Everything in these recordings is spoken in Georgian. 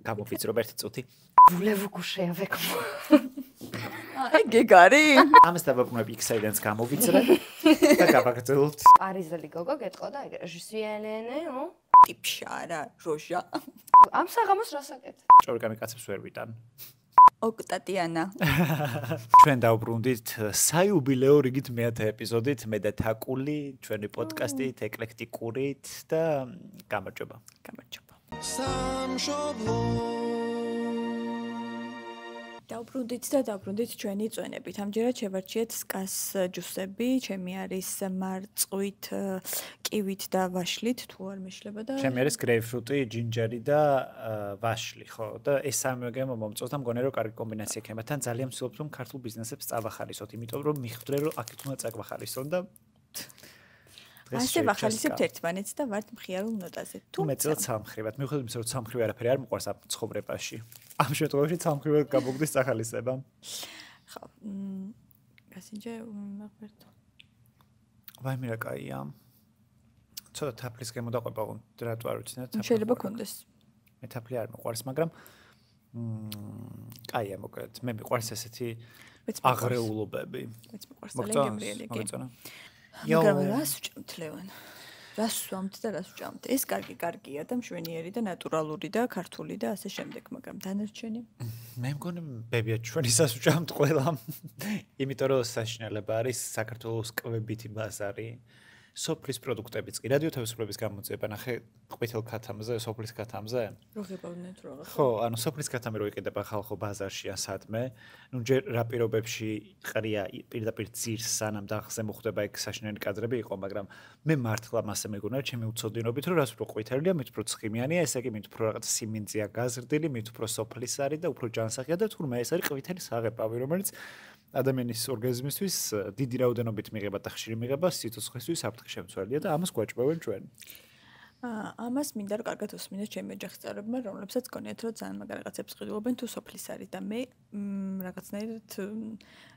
გამოფიცრო ერთი წუთი. ვულევუკუშეა ვეკმო. გეგარი? ამას დავაბრუნებ იქ-საიდანაც გამოვიცრე და გავაგრძელოთ. პარიზელი გოგო გეტყოდა ეგ ჟსვიელენე, ტიპშარა, როჟა. ამ საღამოს რასაკეთე? ჭორგანი კაცებს ვერ ვიტან. ოკტატიანა. ჩვენ დავბრუნდით საიუბილეო რიგით მე-10 ეპიზოდით, მე და თაკული, ჩვენი პოდკასტით, ეკლექტიკურით და გამარჯობა. დავბრუნდით ჩვენი წვენებით. ამჯერად შევარჩიეთ სკას ჯუსები, ჩემი არის მარწყვით, კივით და ვაშლით, თუ არ მეშლება და ჩემი არის გრეიპფრუტი, ჯინჯერი და ვაშლი, ხო? და ეს სამივე მომწონს და მგონია რომ კარგი კომბინაცია იქნება. თან ძალიან ვცდილობ რომ ქართულ ბიზნესებს წავახალისოთ, იმიტომ რომ მიხვდრე რომ აქეთ უნდა წაგვახალისონ და ასე ვახალისებთ ერთმანეთს და ვართ მხიარულ ნოტაზე. თუ მეწილად სამხრივად, მიუხედავად იმისა, რომ სამხრივი არაფერი არ მიყვარს ამ ცხოვრებაში. ამ შემთხვევაში სამხრივად გამოგდის სახალისება. ხო. გასინჯე მაგბერტო. ვაიმე რა კაია. ცოტა თაფლის გემოდაყვება რატო არ ვიცი და თაფლი. შეიძლება კონდეს. მე თაფლი არ მიყვარს, მაგრამ კაია მოკლედ. მე მიყვარს ესეთი აღრეულობები. მეც მიყვარს ლეგენდრიელი კი. მაგრამ რას ვჭამთ ლევან? რას ვსვამთ და რას ვჭამთ? ეს კარგია და მშვენიერი და ნატურალური და ქართული და ასე შემდეგ, მაგრამ დანარჩენი? მე მგონი ბებია ჩვენისას ვჭამთ ყველა. იმიტომ რომ საშინელება არის საქართველოს კვებითი ბაზარი. სოფლის პროდუქტებიც კი რადიო თავისუფლების გამოძიება ნახე ყვითელ ქათამზე, სოფლის ქათამზე. რო ღებავდნენ თუ რაღაც. ხო, ანუ სოფლის ქათამი რო იყიდება ხალხო ბაზარში ან სადმე, ნუ ჯერ რა პირობებში ყრია პირდაპირ ძირს სანამ დაღზე მოხდება ეგ საშინელი კადრები იყო, მაგრამ მე მართლა მასე მეგონა ჩემი უცოდინობით რომ რას უფრო ყვითელია, მით უფრო ცხიმიანია, ესე იგი მით უფრო რაღაც სიმინძეა გაზრდილი, მით უფრო სოფლის არის და უფრო ჯანსაღია და თურმე ეს არის ყვითელი საღებავი, რომელიც ადამიანის ორგანიზმისთვის დიდი რაოდენობით მიიღება და ხშირი მიიღება სიცოცხლისთვის საფრთხე შემცველია და ამას გვაჭმევენ ჩვენ. ამას მინდა რომ კარგად უსმინოს ჩემი ოჯახის წევრებმა, რომლებსაც გონიათ რომ ძალიან მაგარ რაღაცებს ყიდულობენ თუ სოფლის არის და მე რაღაცნაირად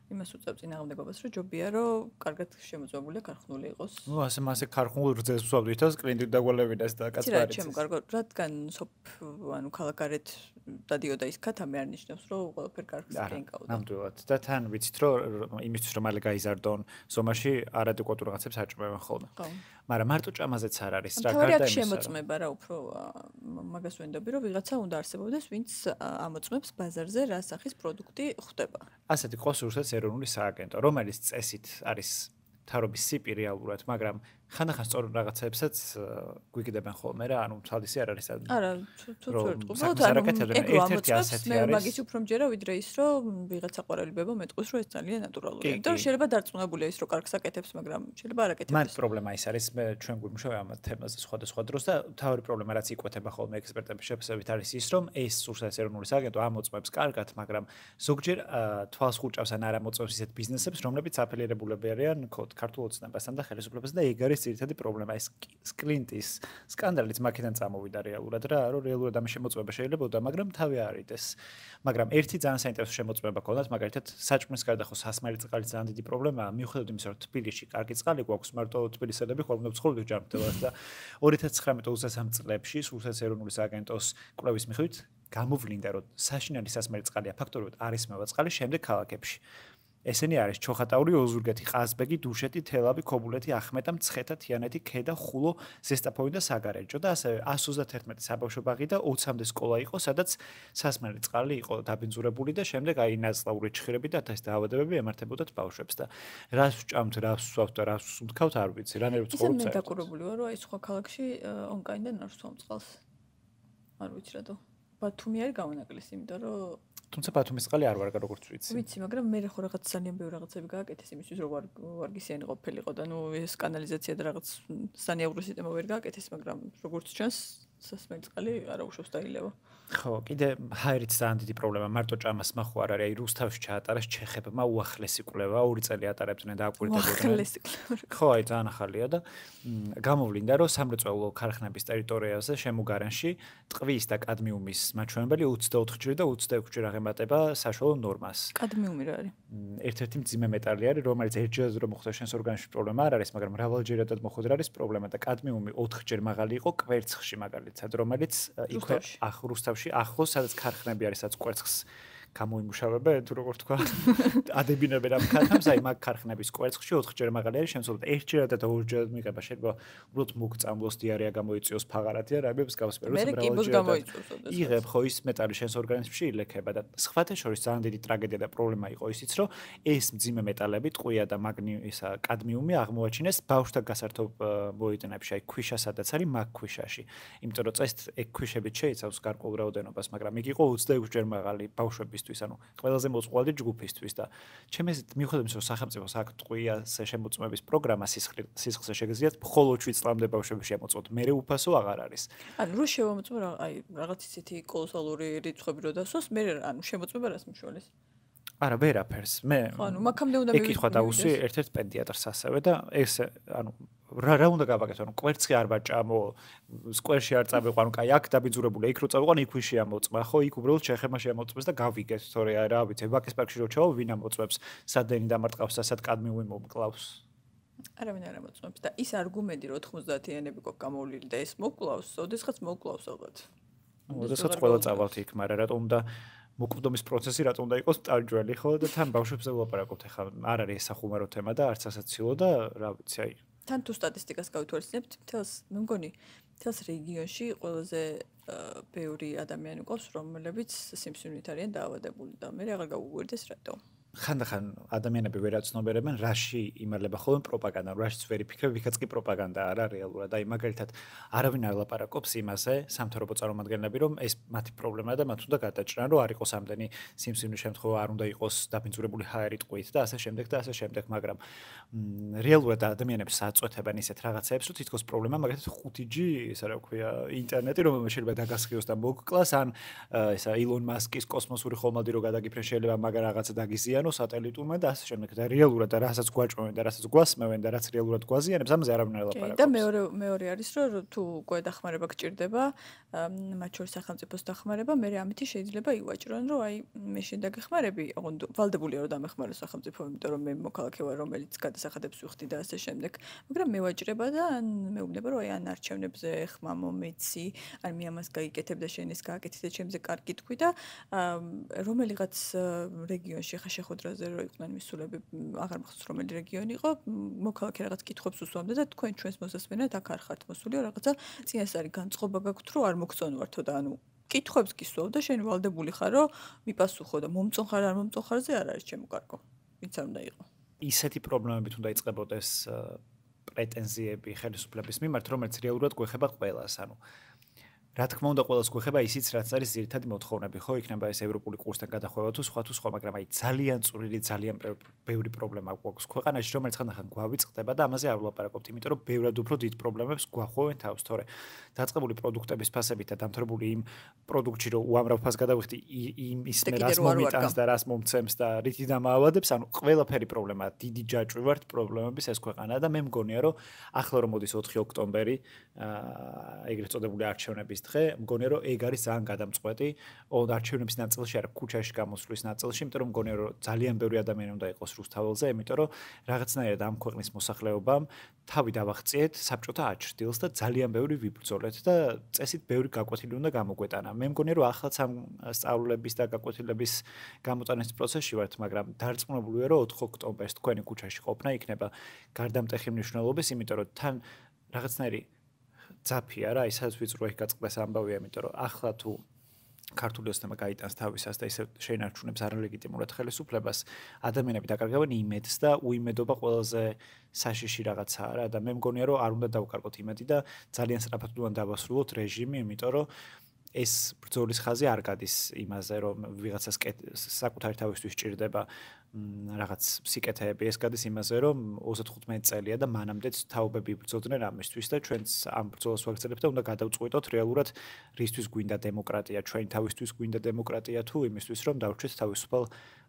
იმას უწევ წინააღმდეგობას რომ ჯობია რომ კარგად შემოწმებული ქარხნული იყოს. ნუ ასე მასე ქარხნულ რძეს ვსვავდით და სკლინტი დაგვალევინეს და კაცბარიც. ჩემ კარგო, რადგან ანუ ქალაქარეთ დადიოდა ის ქათამი არ ნიშნავს რომ ყველაფერ კარგს ეკენკავდა. ნამდვილად. და თან ვიცით რომ იმისთვის რომ მალე გაიზარდონ ზომაში არადეკვატურ რაღაცებს აჭმევენ ხოლმე. ხო. მაგრამ მარტო ჭამაზეც არ არის რა გარდა გარდა იმისა. შემოწმება რა უფრო მაგას ვენდები რომ ვიღაცა უნდა არსებობდეს ვინც ამოწმებს ბაზარზე რა სახის პროდუქტი ხდება. ასეთი ყავს რუსეთის ეროვნული სააგენტო, რომელიც წესით არის თავრობის სიპი რეალურად, მაგრამ ხანდახან სწორ რაღაცებსაც გვიგდებენ ხოლმე რა, ანუ თვალისი არ არის არა, თუ ერთ-ერთი ასეთი არის. მე მაგის უფრო მჯერა ვიდრე ის რომ ვიღაცა ყვარელიბება მეტყვის რომ ეს ძალიან ნატურალურია. იმიტომ რომ შეიძლება დარწმუნებულია ის რომ კარგს აკეთებს, მაგრამ შეიძლება არ აკეთებს. მან პრობლემა ის არის, მე ჩვენ გვიმუშავე ამ თემაზე სხვადასხვა დროს და თავი პრობლემა რაც იკვეთება ხოლმე ექსპერტების შეფასებით არის ის, რომ ეს რუსეთის ეროვნული სააგენტო ამოწმებს კარგად, მაგრამ ზოგჯერ თვალს ხუჭავს ან არ ამოწმებს ისეთ ბიზნესებს, რომლებიც აფილირებულები არიან ქართულ ოცნებასთან და ხელისუფლებასთან და ეგ არის ძირითადი პრობლემა ეს სკლინტის სკანდალიც მაქედან წამოვიდა რეალურად რა რომ რეალურად ამის შემოწმება შეიძლებოდა მაგრამ თავი არიდეს მაგრამ ერთი ძალიან საინტერესო შემოწმება ქონდათ მაგალითად საჭმლის გარდა ხო სასმელი წყალი ძალიან დიდი პრობლემაა მიუხედავად იმისა რომ თბილისში კარგი წყალი გვაქვს მარტო თბილისელები ხოლმე ვცხოვრობთ ჯანმრთელად და 2019-23 წლებში რუსეთის ეროვნული სააგენტოს კვლევის მიხედვით გამოვლინდა რომ საშინელი სასმელი წყალია ფაქტორულად არის მევა წყალი შემდეგ ქალაქებში ესენი არის ჩოხატაური, ოზურგეთი, ყაზბეგი, დუშეთი, თელავი, ქობულეთი, ახმეტა, მცხეთა, თიანეთი, ქედა, ხულო, ზესტაფონი და საგარეჯო და ასევე 131 საბავშვო ბაღი და 20-მდე სკოლა იყო, სადაც სასმელი წყალი იყო დაბინძურებული და შემდეგ აი ნაწლავური ჩხირები და ეს დაავადებები ემართებოდათ ბავშვებს და რას ვჭამთ, რას ვსვავთ და რას ვსუნთქავთ არ ვიცი, რანაირად ცხოვრობთ. ისე მე დაკურებული ვარ, რომ აი სხვა ქალაქში ონკაინდან არ ვსვამ წყალს. არ ვიცი რატო. ბათუმი არის გამონაკლისი, იმიტომ რომ თუმცა ბათუმის წყალი არ ვარ როგორც ვიცი. ვიცი, მაგრამ მე ხო რაღაც ძალიან ბევრი რაღაცები გააკეთეს იმისთვის რომ ვარგისიანი ყოფილიყო და ნუ ეს კანალიზაცია და რაღაც სანიავრო სისტემა ვერ გააკეთეს, მაგრამ როგორც ჩანს სასმელი წყალი არ აუშვებს დაილევა. ხო, კიდე ჰაერიც ძალიან დიდი პრობლემა. მარტო ჭამას მახო არ არის. აი რუსთავში ჩაატარეს ჩეხებმა უახლესი კვლევა 2 წელი ატარებდნენ და აკვირდებოდნენ. უახლესი კვლევა. ხო, აი ძალიან ახალია და გამოვლინდა რომ სამრეწველო ქარხნების ტერიტორიაზე შემოგარენში ტყვის და კადმიუმის მაჩვენებელი 24ჯერ და 26ჯერ აღემატება საშუალო ნორმას. კადმიუმი რა არის? ერთ-ერთი მძიმე მეტალი არის, რომელიც ერთჯერადად რომ მოხდეს შენს ორგანიზმში პრობლემა არ არის, მაგრამ მრავალჯერადად მოხდეს არის პრობლემა და კადმიუმი 4ჯერ მაღალი იყო კვერცხში მაგალითად, რომელიც იქვე რუსთავში ახლოს, სადაც ქარხნები არის, სადაც კვერცხს გამოიმუშავებენ, თუ როგორ თქვა, ადებინებენ ამ ქარხნებს, აი მაგ ქარხნების კვერცხში 4ჯერ მაღალი არის, შემცვლად ერთჯერადად და ორჯერადად მიღება შეიძლება უბრალოდ მოგწამლოს დიარეა გამოიწვიოს ფაღარათი რა, ამებს გავსპეროს მრავალჯერადად. იღებ ხო ის მეტალი შენს ორგანიზმში ილექება და სხვათა შორის ძალიან დიდი ტრაგედია და პრობლემა იყო ისიც, რომ ეს მძიმე მეტალები, ტყვია და მაგნიუმისა, კადმიუმი აღმოაჩინეს ბავშვთა გასართობ მოედნებში, აი ქვიშასადაც არის მაგ ქვიშაში. იმიტომ რომ წესით ეგ ქვიშებით შეიცავს გარკვეულ რაოდენობას, მაგრამ იქ იყო 26ჯერ მაღალი ბავშვებისთვის, ანუ ყველაზე მოწყვლადი ჯგუფისთვის და ჩემს მიუხედავად რომ სახელმწიფოს აქ ტყვიაზე შემოწმების პროგრამა სისხლზე შეგიძლიათ მხოლოდ 7 წლამდე ბავშვები შემოწმოთ. მერე უფასო აღარ არის. ანუ რო შემოწმო აი რაღაც ისეთი კოლოსალური რიცხვები რო დასვას, მე ანუ შემოწმება რას მშველის? არა, ვერაფერს. მე ანუ მაქამდე უნდა მეკითხვა დავუსვი ერთ-ერთ პედიატრს ასევე და ეს ანუ რა უნდა გავაკეთო? ანუ კვერცხი არ ვაჭამო, სკვერში არ წავიყო, ანუ კაი აქ დაბიძურებული, იქ რო წავიყო, იქ ვიში ამოწმა, ხო, იქ უბრალოდ ჩეხებმა შემოწმეს და გავიგეთ, თორე რა ვიცი, ვაკის პარკში რო ჩავა, ვინ ამოწმებს, სადენი დამარტყავს, სად კადმიუმი მომკლავს. არავინ არ ამოწმებს და ის არგუმენტი რომ 90-იანები გვაქვს გამოვლილი და ეს მოკლავს, ოდესღაც მოკლავს ალბათ. ოდესღაც ყველა წავალთ იქ, მაგრამ რატომ უნდა მოკვდომის პროცესი რატომ უნდა იყოს ტარჯველი, ხო და თან ბავშვებზე ვლაპარაკობთ ახლა არ არის სახუმარო თემა და არც ასაცილო და რა ვიცი, აი თან თუ სტატისტიკას გავითვალისწინებთ, მთელს მე მგონი მთელს რეგიონში ყველაზე ბევრი ადამიანი ყავს, რომლებიც სიმსივნით არიან დაავადებული და მე აღარ გავუგვირდეს რატო. ხანდახან ადამიანები ვერ აცნობიერებენ რაში იმალება ხოლმე პროპაგანდა, რაშიც ვერ იფიქრებ, ვიქაც კი პროპაგანდა არა რეალურად. აი მაგალითად არავინ არ ლაპარაკობს იმაზე, სამთავრობო წარმომადგენლები, რომ ეს მათი პრობლემაა და მათ უნდა გადაჭრან, რომ არ იყოს ამდენი სიმსივნის შემთხვევა, არ უნდა იყოს დაბინძურებული ჰაერი ტყვით და ასე შემდეგ და ასე შემდეგ, მაგრამ რეალურად ადამიანებს აწვეთებენ ისეთ რაღაცეებს, რომ თითქოს პრობლემა მაგალითად 5G, ისა რა ქვია, ინტერნეტი, რომელმე შეიძლება დაგასხიოს და მოგკლას, ან ისა ილონ მასკის კოსმოსური ხომალდი რო გადაგიფრენ შეიძლება მაგა რაღაცა დაგიზიანოს სატელიტურმა და ასე შემდეგ და რეალურად და რასაც გვაჭმევენ და რასაც გვასმევენ და რაც რეალურად გვაზიანებს, ამაზე არავინ არ ლაპარაკობს. და მეორე არის, რომ თუ უკვე დახმარება გჭირდება, მათ შორის სახელმწიფოს დახმარება, მე ამითი შეიძლება ივაჭრონ, რომ აი მე შენ დაგეხმარები, ვალდებულია რომ დამეხმარო სახელმწიფო, იმიტომ რომ მე მოქალაქე ვარ, რომელიც გადასახადებს ვიხდი და ასე შემდეგ, მაგრამ მე ვაჭრება და ან მეუბნება, რომ აი ან არჩევნებზე ხმა მომეცი, ან მე ამას გაიკეთებ და შენ ეს გააკეთე და ჩემზე კარგი თქვი და რომელიღაც რეგიონში ხა შეხვედრაზე რო იყვნენ მისულები, აღარ მახსოვს რომელი რეგიონი იყო, მოქალაქე რაღაც კითხვებს უსვამდა და თქვენ ჩვენს მოსასმენად აქ არ ხართ მოსულიო, რაღაცა წინასწარი განწყობა გაქვთ, რომ არ მოგწონვართო და ანუ კითხვებს გისვავ და შენ ვალდებული ხარ, რომ მიპასუხო და მომწონ ხარ არ მომწონ ხარზე არ არის ჩემო კარგო. ვინც არ უნდა იყო. ისეთი პრობლემებით უნდა იწყებოდეს პრეტენზიები ხელისუფლების მიმართ, რომელიც რეალურად გვეხება ყველას, ანუ რა თქმა უნდა ყველას გვეხება ისიც რაც არის ძირითადი მოთხოვნები, ხო, იქნება ეს ევროპული კურსთან გადახვევა თუ სხვა, მაგრამ აი ძალიან წვრილი, ძალიან ბევრი პრობლემა გვაქვს ქვეყანაში, რომელიც ხანდახან გვავიწყდება და ამაზე არ ვლაპარაკობთ, იმიტომ რომ ბევრად უფრო დიდ პრობლემებს გვახვევენ თავს, თორე დაწყებული პროდუქტების ფასებით და დამთავრებული იმ პროდუქტში რომ უამრავ ფას გადავიხდი იმის მე რას მომიტანს და რას მომცემს და რითი დამაავადებს, ანუ ყველაფერი პრობლემაა, დიდი ჯაჭვი ვართ პრობლემების ეს ქვეყანა და მე მგონია რომ ახლა რომ მოდის 4 ოქტომბერი, ეგრეთ წოდებული არჩევნების დღე, მგონია რომ ეგ არის ძალიან გადამწყვეტი, არჩევნების ნაწილში არა, ქუჩაში გამოსვლის ნაწილში, იმიტომ რომ მგონია რომ ძალიან ბევრი ადამიანი უნდა იყოს რუსთაველზე, იმიტომ რომ რაღაცნაირად ამ ქვეყნის მოსახლეობამ თავი დავახციეთ საბჭოთა აჩრდილს და ძალიან ბევრი ვიბრძოლეთ და წესით ბევრი გაკვეთილი უნდა გამოგვეტანა. მე მგონია რომ ახლა სამ სწავლების და გაკვეთილების გამოტანის პროცესში ვართ, მაგრამ დარწმუნებული ვარ რომ 4 ოქტომბერს თქვენი ქუჩაში ყოფნა იქნება გარდამტეხი მნიშვნელობის, იმიტომ რომ თან რაღაცნაირი ძაფია რა, ისაც ვიწრო ეგ გაწყდეს ამბავია, იმიტომ რომ ახლა თუ ქართული ოცნება გაიტანს თავისას და ისე შეინარჩუნებს არალეგიტიმურად ხელისუფლებას, ადამიანები დაკარგავენ იმედს და უიმედობა ყველაზე საშიში რაღაცაა რა და მე მგონია რომ არ უნდა დავკარგოთ იმედი და ძალიან სწრაფად უნდა დავასრულოთ რეჟიმი, იმიტომ რომ ეს ბრძოლის ხაზი არ გადის იმაზე, რომ ვიღაცას საკუთარი თავისთვის ჭირდება რაღაც სიკეთეები, ეს გადის იმაზე, რომ 35 წელია და მანამდეც თაობები იბრძოდნენ ამისთვის და ჩვენც ამ ბრძოლას ვაგრძელებთ და უნდა გადავწყვიტოთ რეალურად რისთვის გვინდა დემოკრატია, ჩვენი თავისთვის გვინდა დემოკრატია თუ იმისთვის, რომ დავრჩეთ თავისუფალ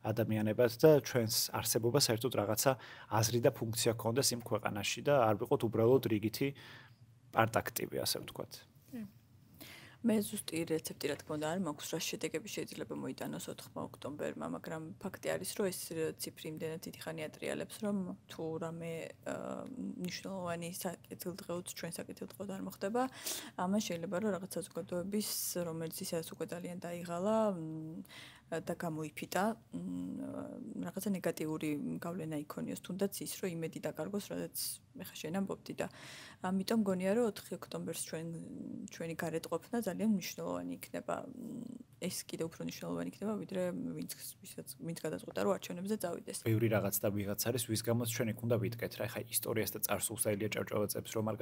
ადამიანებად და ჩვენს არსებობას საერთოდ რაღაცა აზრი და ფუნქცია გქონდეს იმ ქვეყანაში და არ ვიყოთ უბრალოდ რიგითი პარტაქტივი, ასე ვთქვათ. მე ზუსტი რეცეპტი რა თქმა უნდა არ მაქვს რა შედეგები შეიძლება მოიტანოს 4 ოქტომბერმა, მაგრამ ფაქტი არის, რომ ეს ციფრი იმდენად დიდი ხანი ატრიალებს, რომ თუ რამე მნიშვნელოვანი საკეთილდღეოც ჩვენ საკეთილდღეოდ არ მოხდება, ამან შეიძლება რომ რაღაც საზოგადოების, რომელიც ისედაც უკვე ძალიან დაიღალა და გამოიფიტა, რაღაცა ნეგატიური გავლენა იქონიოს, თუნდაც ის, რომ იმედი დაკარგოს, რადგან ეხა შენ ამბობდი და ამიტომ მგონია, რომ 4 ოქტომბერს ჩვენი გარეთყოფნა ძალიან მნიშვნელოვანი იქნება. ეს კიდევ უფრო მნიშვნელოვანი იქნება, ვიდრე ვინც გადაწყვეტა, რომ არჩევნებზე წავიდეს. ბევრი რაღაც და ვიღაც არის, ვის გამოც ჩვენ იქ უნდა ვიტკეთ რა, ეხა ისტორიას და წარსულს და ილია ჭავჭავაძეებს რომ არ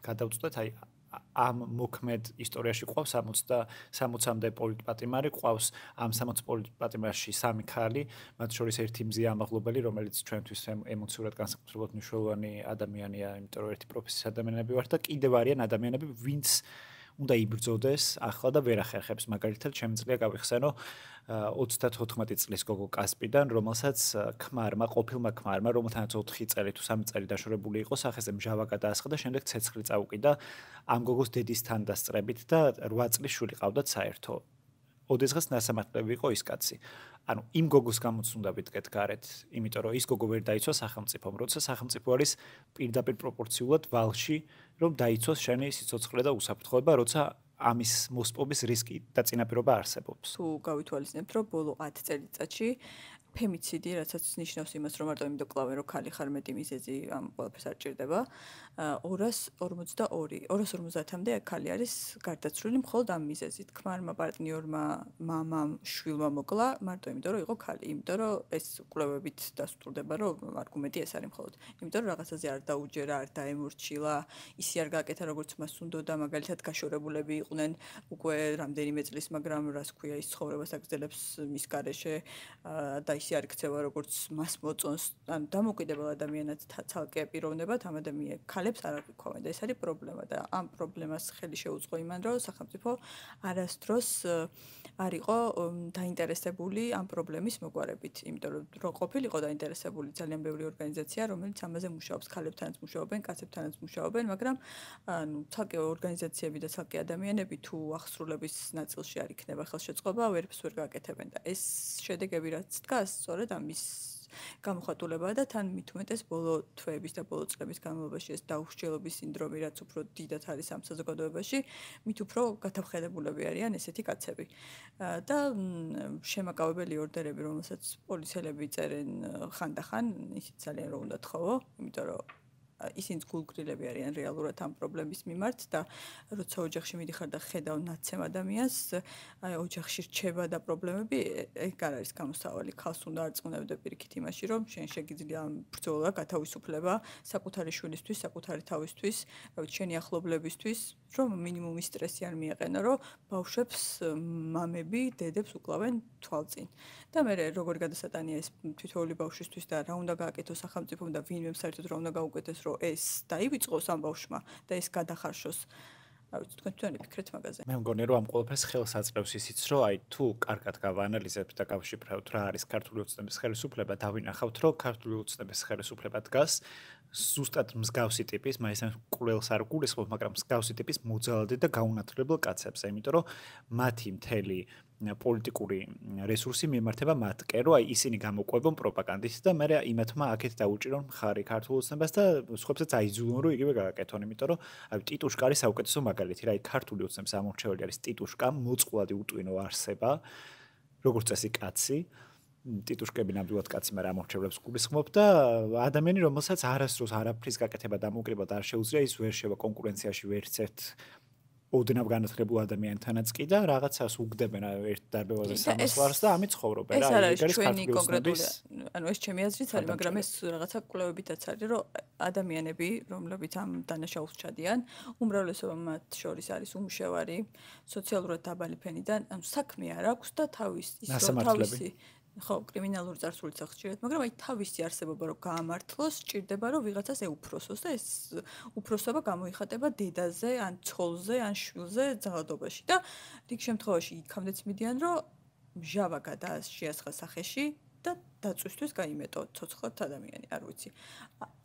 გადავწყვეტ, აი ამ მოქმედ ისტორიაში ყავს 60-მდე პოლიტპატიმარი, ყავს ამ 60 პოლიტპატიმარში 3 ქალი, მათ შორის ერთი მზია ამაღლობელი, რომელიც ჩვენთვის ემოციურად განსაკუთრებულად მნიშვნელოვანი ადამიანია, იმიტომ რომ ერთი პროფესიის ადამიანები ვართ და კიდევ არიან ადამიანები, ვინც უნდა იბრძოდეს ახლა და ვერ ახერხებს. მაგალითად, შემიძლია გავიხსენო 34 წლის გოგო კასპიდან, რომელსაც ყოფილმა ქმარმა, რომელთანაც 4 წელი თუ 3 წელი დაშორებული იყო, სახეზე მჟავა გადაასხა და შემდეგ ცეცხლი წაუკიდა ამ გოგოს დედისთან დასწრებით და 8 წლის შვილი ყავდათ საერთო. ოდესღაც ნასამართლები იყო ის კაცი. ანუ იმ გოგოს გამოც უნდა ვიტკეთ გარეთ, იმიტომ რომ ის გოგო ვერ დაიცვა სახელმწიფომ, როცა სახელმწიფო არის პირდაპირ პროპორციულად ვალში, რომ დაიცვას შენი სიცოცხლე და უსაფრთხოება, როცა ამის მოსპობის რისკი და წინაპირობა არსებობს. თუ გავითვალისწინებთ, რომ ბოლო 10 წელიწადში ფემიციდი, რასაც ნიშნავს იმას, რომ მარტო იმიტომ კლავენ, რომ ქალი ხარ მეტი მიზეზი ამ ყველაფერს არ ჭირდება, 250-მდე ქალი არის გარდაცვლილი მხოლოდ ამ მიზეზით. ქმარმა, პარტნიორმა, მამამ, შვილმა მოკლა, მარტო იმიტომ რომ იყო ქალი. იმიტომ რომ ეს კვლევებით დასტურდება, რომ არგუმენტი ეს არის მხოლოდ. იმიტომ რომ რაღაცაზე არ დაუჯერა, არ დაემორჩილა, ისე არ გააკეთა, როგორც მას უნდოდა, მაგალითად გაშორებულები იყვნენ უკვე რამდენიმე წლის, მაგრამ რას ქვია, ის ცხოვრებას აგრძელებს მის გარეშე და ისე არ იქცევა, როგორც მას მოწონს. ანუ დამოუკიდებელ ადამიანად ცალკე პიროვნებად ამ ქალებს არ აღიქვამენ და ეს არის პრობლემა და ამ პრობლემას ხელი შეუწყო იმან, რომ სახელმწიფო არასდროს არ იყო დაინტერესებული ამ პრობლემის მოგვარებით, იმიტომ რომ ყოფილიყო დაინტერესებული ძალიან ბევრი ორგანიზაცია, რომელიც ამაზე მუშაობს, ქალებთანაც მუშაობენ, კაცებთანაც მუშაობენ, მაგრამ ანუ ცალკე ორგანიზაციები და ცალკე ადამიანები თუ აღსრულების ნაწილში არ იქნება ხელშეწყობა, ვერაფერს ვერ გააკეთებენ და ეს შედეგები რაც დგას, სწორედ ამის გამოხატულებაა და თან მით უმეტეს ბოლო თვეების და ბოლო წლების განმავლობაში ეს დაუსჯელობის სინდრომი, რაც უფრო დიდად არის ამ საზოგადოებაში, მით უფრო გადავხედებულები არიან ესეთი კაცები. და შემაკავებელი ორდერები, რომელსაც პოლიციელები წერენ ხანდახან, ისიც ძალიან რო უნდა თხოვო, იმიტომ რომ ისინი გულგრილები არიან რეალურად ამ პრობლემის მიმართ და როცა ოჯახში მიდიხარ და ხედავ ნაცემ ადამიანს, აი ოჯახში რჩება და პრობლემები, ეგ არ არის გამოსავალი. ქალს უნდა არწმუნებდე პირიქით იმაში, რომ შენ შეგიძლია ბრძოლა, გათავისუფლება საკუთარი შვილისთვის, საკუთარი თავისთვის, შენი ახლობლებისთვის, რომ მინიმუმი სტრესი არ მიეყენო, რომ ბავშვებს მამები, დედებს უკლავენ თვალწინ. და მე როგორ გადასატანია ეს თითოეული ბავშვისთვის და რა უნდა გააკეთოს სახელმწიფომ და ვინმე საერთოდ რა უნდა გაუკეთოს, რომ ეს დაივიწყოს ამ ბავშვმა და ეს გადახარშოს. რა ვიცი, თქვენ თვითონ ფიქრეთ მაგაზე. მე მგონი რომ ამ ყველაფერს ხელს აწევს ისიც, რომ აი თუ კარგად გავაანალიზებთ და გავშიფრებთ რა არის ქართული ოცნების ხელისუფლება, დავინახავთ, რომ ქართული ოცნების ხელისუფლება დგას ზუსტად მსგავსი ტიპის, მაინც კვლელს არ გულისხმობ, მაგრამ მსგავსი ტიპის მოძალადე და გაუნათლებელ კაცებზე, იმიტომ რომ მათი მთელი პოლიტიკური რესურსი მიმართება მათკენ, რომ აი ისინი გამოყვებონ პროპაგანდით და მე იმათმა აქეთ დაუჭირონ მხარი ქართულ ოცნებას და სხვებსაც აიძულონ, რომ იგივე გააკეთონ, იმიტომ რომ აი ტიტუშკა არის საუკეთესო მაგალითი, რა, აი ქართული ოცნების ამორჩეველი არის ტიტუშკა, მოწყვლადი უტვინო არსება, როგორც წესი კაცი. ტიტუშკები ნამდვილად კაცი, მაგრამ ამორჩევლებს გულისხმობ და ადამიანი, რომელსაც არასდროს არაფრის გაკეთება დამოუკიდებლად არ შეუძლია, ის ვერ შევა კონკურენციაში ვერც ერთ ოდნავ განათლებულ ადამიანთანაც კი და რაღაცას უგდებენ ერთ დარბევაზე 300 ლარს და ამით ცხოვრობენ რა. ეს არის ჩვენი ქართული კონკრეტული, ოცნების ანუ ეს ჩემი აზრით არის, მაგრამ ეს რაღაცა კვლევებითაც არის, რომ ადამიანები, რომლებიც ამ დანაშაულს ჩადიან, უმრავლესობა მათ შორის არის უმშევარი, სოციალურად დაბალი ფენიდან, ანუ საქმე არ აქვს და თავისი ხო, კრიმინალური წარსულიც აქვს ჭირეთ, მაგრამ აი თავისი არსებობა რომ გაამართლოს, ჭირდება რომ ვიღაცას ეუფროსოს და ეს უფროსობა გამოიხატება დედაზე, ან ცოლზე, ან შვილზე ძალადობაში და რიგ შემთხვევაში იქამდეც მიდიან რომ მჟავა შეასხა სახეში და დაწვისთვის გაიმეტო ცოცხლად ადამიანი, არ ვიცი.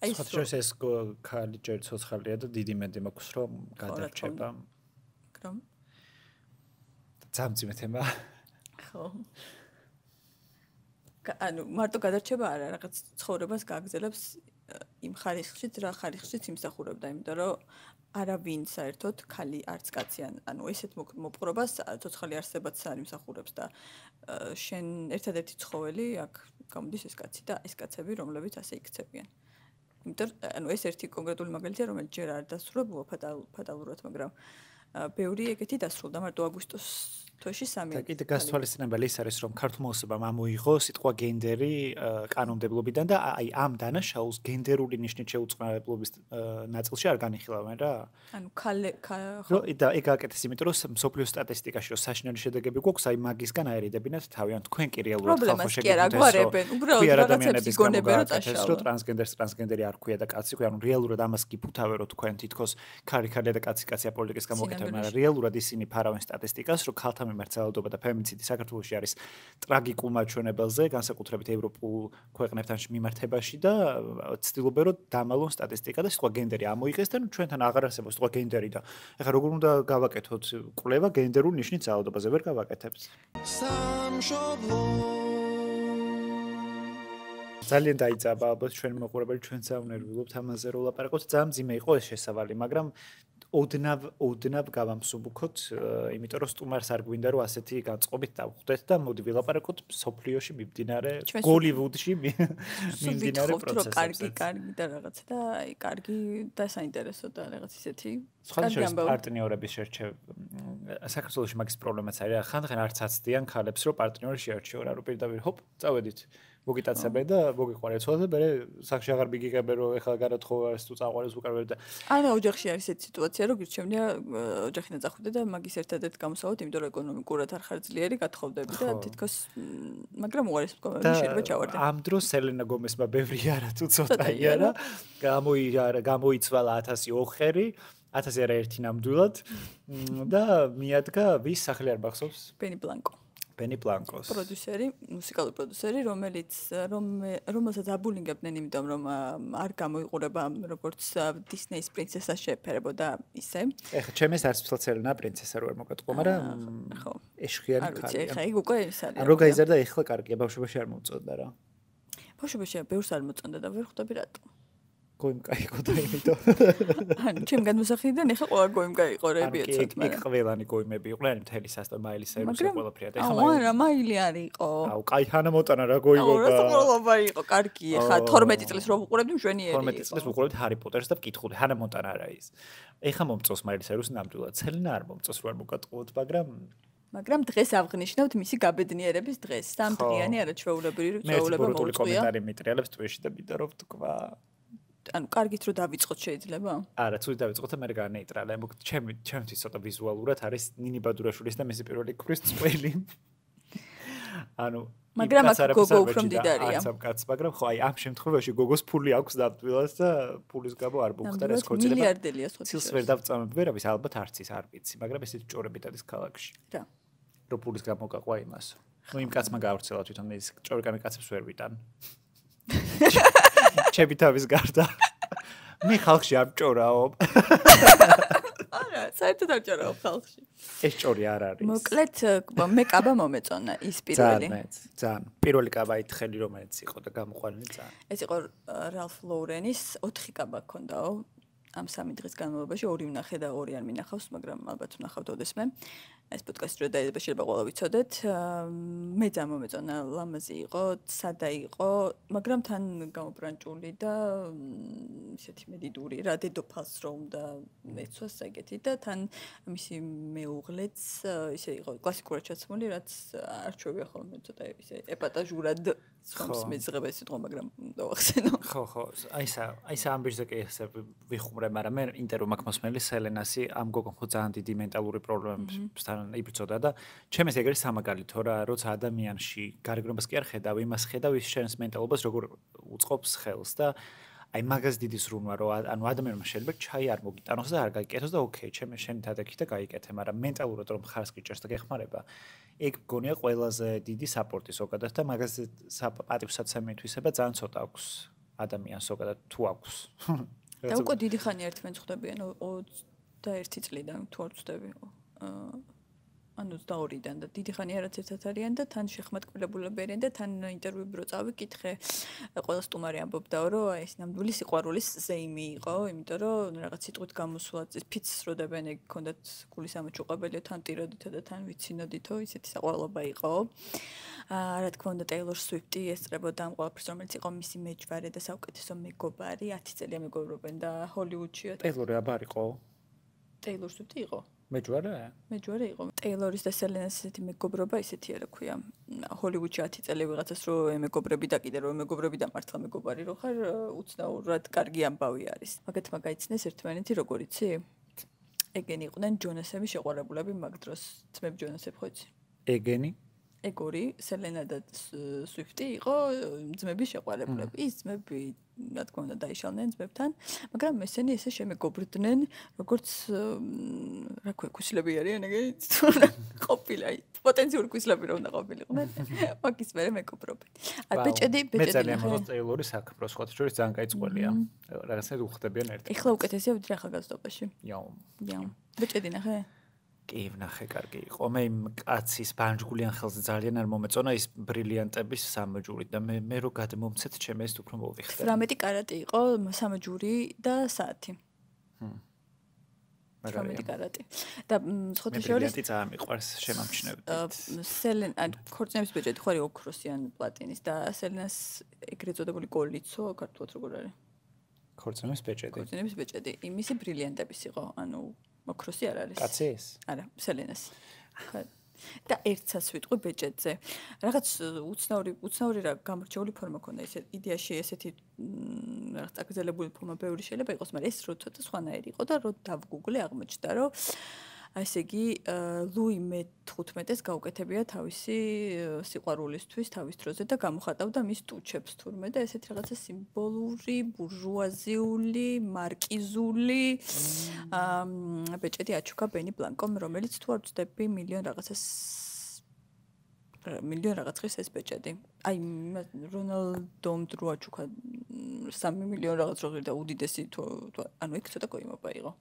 აი ეს ქალი ჯერ ცოცხალია და დიდი მედი მაქვს რომ გადარჩება. კრომ? ძამძიმე თემა. ხო. ანუ მარტო გადარჩება არა, რაღაც ცხოვრებას გააგზელებს იმ ხარისხშიც, რა ხარისხშიც იმსახურებდა, იმიტომ რომ არავინ საერთოდ ქალი არც კაცი ანუ ესეთ მოპყრობას ცოცხალი არსებაც არ იმსახურებს და შენ ერთადერთი ცხოველი აქ გამოდის ეს კაცი და ეს კაცები რომლებიც ასე იქცევიან. იმიტომ ანუ ეს ერთი კონკრეტული მაგალითია, რომელიც ჯერ არ დასრულებულა ფატალურად, მაგრამ ბევრი ეგეთი დასრულდა მარტო აგვისტოს თვეში 3. და კიდე გასთვალისწინებელი ის არის რომ ქართულ მოსობამ ამოიღო სიტყვა გენდერი კანონმდებლობიდან და აი ამ დანაშაულს გენდერული ნიშნით შეუწყნარებლობის ნაწილში არ განიხილავენ რა. ანუ ხო და ეგ აკეთეს იმიტომ რომ მსოფლიო სტატისტიკაში რომ საშინელი შედეგები გვაქვს აი მაგისგან აერიდებინათ თავი ან თქვენ კი რეალურად ხალხო შეგიძლიათ უბრალოდ რაღაცებს იგონებენ რომ წაშალო ტრანსგენდერი არ ქვია და კაცი ქვია ანუ რეალურად ამას გიფუთავე რომ თქვენ თითქოს ქალი და კაცი პოლიტიკის გამოკეთებენ მაგრამ რეალურად ისინი ფარავენ სტატისტიკას რომ ქალთა მიმართ ძალადობა და ფემინიციდი საქართველოში არის ტრაგიკულ მაჩვენებელზე განსაკუთრებით ევროპულ ქვეყნებთან მიმართებაში და ცდილობენ რომ დამალონ სტატისტიკა და სიტყვა გენდერი ამოიღეს და ჩვენთან აღარ არსებობს სიტყვა გენდერი და ეხლა როგორ უნდა გავაკეთოთ კვლევა გენდერულ ნიშნით ძალადობაზე ვერ გავაკეთებთ ძალიან დაიძაბა ალბათ ჩვენი მოყურებელი ჩვენც ავნერვილობთ ამაზე რომ ვლაპარაკოთ ძალიან მძიმე იყო ეს შესავალი მაგრამ ოდნავ გავამსუბუქოთ იმიტომ რომ სტუმარს არ გვინდა რომ ასეთი განწყობით დავხვდეთ და მოდი ვილაპარაკოთ სოფლიოში მიმდინარე გოლივუდში მიმდინარე პროცესებზე კარგი და რაღაცა და აი კარგი და საინტერესო და რაღაც ისეთი სხვადასხვა პარტნიორების შერჩევა საქართველოში მაგის პრობლემაც არის ხანდახან არც აცდიან ქალებს რომ პარტნიორი შეერჩიო რა რომ პირდაპირ ჰოპ წავედით მოგიტაცებენ და მოგიყვარეთ ხოლმე და მე სახში აღარ მიგიგებენ რომ ეხლა განათხოვარს თუ წაყვარეს უკრავებ და არა ოჯახში არის ეს სიტუაცია რომ გირჩევნია ოჯახიდან წახვიდე და მაგის ერთადერთ გამოსავად იმიტომ რომ ეკონომიკურად არ ხარ ძლიერი გათხოვდები და თითქოს მაგრამ უღარეს მდგომარეობაში შეიძლება ჩავარდე ამ დროს სელენა გომესმა ბევრი არა თუ ცოტაი არა გამოიცვალა 1000 ოხერი 1000 არა ერთი ნამდვილად და მიადგა ვის სახლი არ მახსოვს ბენი ბლანკოს პროდიუსერი, მუსიკალური პროდიუსერი, რომელსაც აბულინგებდნენ, იმიტომ რომ არ გამოიყურება როგორც დისნეის პრინცესას შეეფერებოდა ისე. ეხლა ჩემს არც ფლაცერნა პრინცესა რო არ მოგატყო, მაგრამ ხო. ეშხიანი ქალია. არ ვიცი, ეხლა იქ უკვე ის არის. რო გაიზარდა ეხლა კარგია, ბავშვობაში არ მოუწოდა რა. ბავშვობაში ბევრს არ მოწონდა და ვერ ხვდები რატო. გოიმ кайყო და იმიტომ. ანუ ჩემ განმოსახლიდან ეხლა ყველა გოიმ кайყო რეებიოცოთ, მაგრამ იქ ყველანი გოიმები იყვნენ, მთელი სასტო მაილი სერვისი ყველაფრია და ეხლა არა, მაილი არ იყო. აუ, კაი ჰანა მოტანა რა გოიმობა. რა ყველობა იყო, კარგი, ეხლა 12 წელს რო ვუყურებდი მშვენიერი იყო. 12 წელს ვუყურებდი ჰარი პოტერს და ვკითხულდი, ჰანა მოტანა არა ის. ეხლა მომწონს მაილი სერვისი ნამდვილად. ცელინა არ მომწონს რო არ მოგატყუოთ, მაგრამ დღეს ავღნიშნავთ მისი გაბედნიერების დღეს. 3 დღიანი არაჩვეულებრივი წვეულება მოუწია. მე კომენტარი მიტრიალებს ტვიში და მინდა რომ ვთქვა. ანუ კარგით რომ დავიწყოთ შეიძლება? არა, ცუდი დავიწყოთ და მე განეიტრალე. ჩემთვის ცოტა ვიზუალურად არის ნინი ბადურაშვილის და მისი პირველი კვრის წველი. ანუ მაგრამ აქ გოგო უფრო მდიდარია. არც ამ კაცს, მაგრამ ხო, აი ამ შემთხვევაში გოგოს ფული აქვს ნამდვილად და ფულის გამო არ მოგხდა ეს ქორწინება. მილიარდელია სხვა. ცილს ვერ დავწამებ ვერავის, ალბათ არც ის არ ვიცი, მაგრამ ესეთი ჭორებით არის ქალაქში. რა. რო ფულის გამო გაყვა იმას. ნუ იმ კაცმა გაავრცელა თვითონ ის ჭორიკამი კაცებს ვერ ვიტან. ჩემი თავის გარდა. მე ხალხში არ ჭორაო. არა, საერთოდ არ ჭორაო ხალხში. ეს ჭორი არ არის. მოკლედ მე კაბა მომეწონა ის პირველი. ძალიან. პირველი კაბა ითხელი რომელიც იყო და გამოყვანილი ძალიან. ეს იყო რალფ ლოურენის 4 კაბა ქონდაო. ამ 3 დღის განმავლობაში 2 ვნახე და 2 არ მინახავს, მაგრამ ალბათ ვნახავთ ოდესმე. ეს პოდკასტი რომ დაიდება შეიძლება ყველა ვიცოდეთ. მე დამომეწონა ლამაზი იყო, სადა იყო, მაგრამ თან გამობრანჭული და ისეთი მედიდური რა დედოფალს რომ და ეცვას ეგეთი და თან მისი მეუღლეც ისე იყო კლასიკურად ჩაცმული, რაც არ ჩვევია ხოლმე ცოტა ისე ეპატაჟურად ხომს მეძღება ეს სიტყვა, მაგრამ დავახსენო. ხო, აი ეს ამბიჟზე კი ესე ვიხუმრე, მაგრამ მე ინტერვიუ მაქვს მოსმენელი სელენასი ამ გოგომ ხო ძალიან დიდი მენტალური პრობლემებთან იბრძოდა და ჩემს ეგრე სამაგალითო რა, როცა ადამიანში გარეგნობას კი არ ხედავ, იმას ხედავ ის შენს მენტალობას როგორ უწყობს ხელს და აი მაგას დიდი ზრუნვა რომ ანუ ადამიანმა შეიძლება ჩაი არ მოგიტანოს და არ გაიკეთოს და ოკეი, შენი თადაკი და გაიკეთე, მაგრამ მენტალურად რომ ხარს გიჭერს და გეხმარება, ეგ მგონია ყველაზე დიდი საპორტი ზოგადად და მაგაზე პატივსაცემი მითვისება ძალიან ცოტა აქვს ადამიანს ზოგადად თუ აქვს. და უკვე დიდი ხანი ერთმანეთს ხვდებიან 21 წლიდან თუ არ ვწდები. ანუ 22-დან და დიდი ხანი არაც ერთად არიან და თან შეხმატკილებულები არიან და თან ინტერვიუები რო წავიკითხე, ყველა სტუმარი ამბობდა რომ ეს ნამდვილი სიყვარულის ზეიმი იყო, იმიტომ რომ რაღაც სიტყვით გამოსვლა ფიცს რო დებენ ეგ ქონდათ გულის ამოჭუყებელიო თან ტიროდითო და თან ვიცინოდითო, ისეთი საყვარლობა იყო. რა თქმა უნდა ტეილორ სვიფტი ესწრებოდა ამ ყველაფერს, რომელიც იყო მისი მეჯვარე და საუკეთესო მეგობარი, 10 წელია მეგობრობენ და ჰოლივუდშია. ტეილორი აბარ იყო? ტეილორ სვიფტი იყო? მეჯვარე? მეჯვარე იყო. ტეილორის და სელენას ესეთი მეგობრობა ისეთია რა ქვია. ჰოლივუდში 10 წელი ვიღაცას რო ემეგობრები და კიდე რო ემეგობრები და მართლა მეგობარი რო ხარ, უცნაურად კარგი ამბავი არის. მაგათმა გაიცნეს ერთმანეთი როგორ იცი? ეგენი იყვნენ ჯონასები შეყვარებულები მაგ დროს. ძმები ჯონასები ხო იცი? ეგენი? ეგორი, სელენა და სვიფტი იყო ძმების შეყვარებულები. ის ძმები რა თქმა უნდა დაიშალნენ ძმებთან, მაგრამ ესენი ესე შემეგობრდნენ, როგორც რა ქვია, ქუსლები არიან ეგენი ყოფილი, აი პოტენციური ქუსლები რომ უნდა ყოფილიყვნენ. მაგის მერე მეგობრობენ. ბეჭედი მე ძალიან მოგწონს ტეილორი საქმრო, სხვათა შორის ძალიან გაიწყველია. რაღაცნაირად უხდებიან ერთად. ეხლა უკეთესია ვიდრე ახალგაზრდობაში. იაუ. ბეჭედი ნახე? კი, ვნახე, კარგი იყო. მე იმ კაცის ბანჯგულიან ხელზე ძალიან არ მომეწონა ის ბრილიანტების სამჯური და მე რო გადმომცეთ ჩემ ეს უფრო მოვიხდე. 18 კარატი იყო, სამჯური და საათი. 18 კარატი. და სხვათა შორის ბრილიანტი ძალიან მიყვარს, შემამჩნევდით. სელენ ან ქორწინების ბეჭედი ხო არის ოქროსი ან პლატინის და სელენას ეგრეთ წოდებული გოლიცო, ქართულად როგორ არის? ქორწინების ბეჭედი. ქორწინების ბეჭედი. იმისი ბრილიანტების იყო, ანუ ოქროსი არ არის. კაცის? არა, სელენას. და ერთსაც ვიტყვი ბეჭედზე. რაღაც უცნაური რა გამორჩეული ფორმა ქონდა, ესე იდეაში ესეთი რაღაც წაგრძელებული ფორმა ბევრი შეიძლება იყოს, მაგრამ ეს რო ცოტა სხვანაირი იყო და რო დავგუგლე აღმოჩნდა, რომ ესე იგი ლუი მე-15-ს გაუკეთებია თავისი სიყვარულისთვის თავის დროზე და გამოხატავდა მის ტუჩებს თურმე და ესეთი რაღაცა სიმბოლური, ბურჟუაზიული, მარკიზული ბეჭედი აჩუქა ბენი ბლანკომ, რომელიც თუ არ ვწდები მილიონ რაღაცის ეს ბეჭედი. აი რონალდომ დრო აჩუქა 3 მილიონ რაღაც როგორ და უდიდესი თუ ანუ ეგ ცოტა გოიმობა იყო.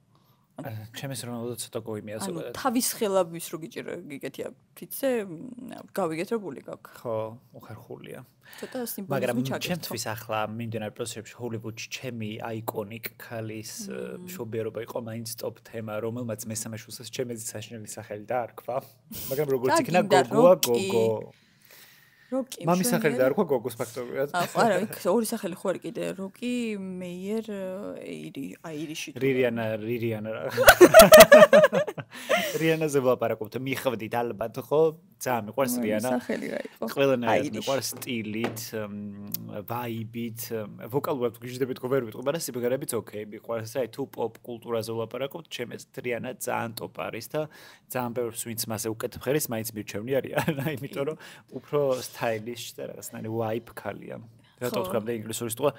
ჩემს რონალდო ცოტა გოიმია ზოგადად. თავის ხელაბის რო გიჭირა გიგეთია ფიცე, გავიგეთ რომ გული გაქვს. ხო, უხერხულია. ცოტა სიმბოლიზმი მაგრამ ჩაგეთო. ჩემთვის ახლა მიმდინარე პროცესებში ჰოლივუდში ჩემი აიკონიკ ქალის მშობიარობა იყო მაინც ტოპ თემა, რომელმაც მესამე შვილს ჩემი საშინელი სახელი დაარქვა. მაგრამ როგორც იქნა გოგოა გოგო. როკი. მამის სახელი დაარქვა გოგოს ფაქტობრივად. არა, იქ ორი სახელი ხო არის კიდე, როკი, მეიერ, აირიში. რირიანა. რიანაზე ვლაპარაკობთ, მიხვდით ალბათ, ხო? ძალიან მიყვარს რიანა. სახელი რა იყო? ყველანაირად მიყვარს სტილით, ვაიბით, ვოკალურად გიждდებით ხო ვერ ვიტყვი, მაგრამ სიმღერებიც ოკეი მიყვარს. აი თუ პოპ კულტურაზე ვლაპარაკობთ, ჩემს რიანა ძალიან ტოპ არის და ძალიან ბევრს ვინც მასე უკეთებ ხელის, მაინც მირჩევნი არიან, აი იმიტომ რომ უფრო სტაილიშ და რაღაცნაირი ვაიბ ქალია. რატო ვთქვამდა ინგლისური სიტყვა?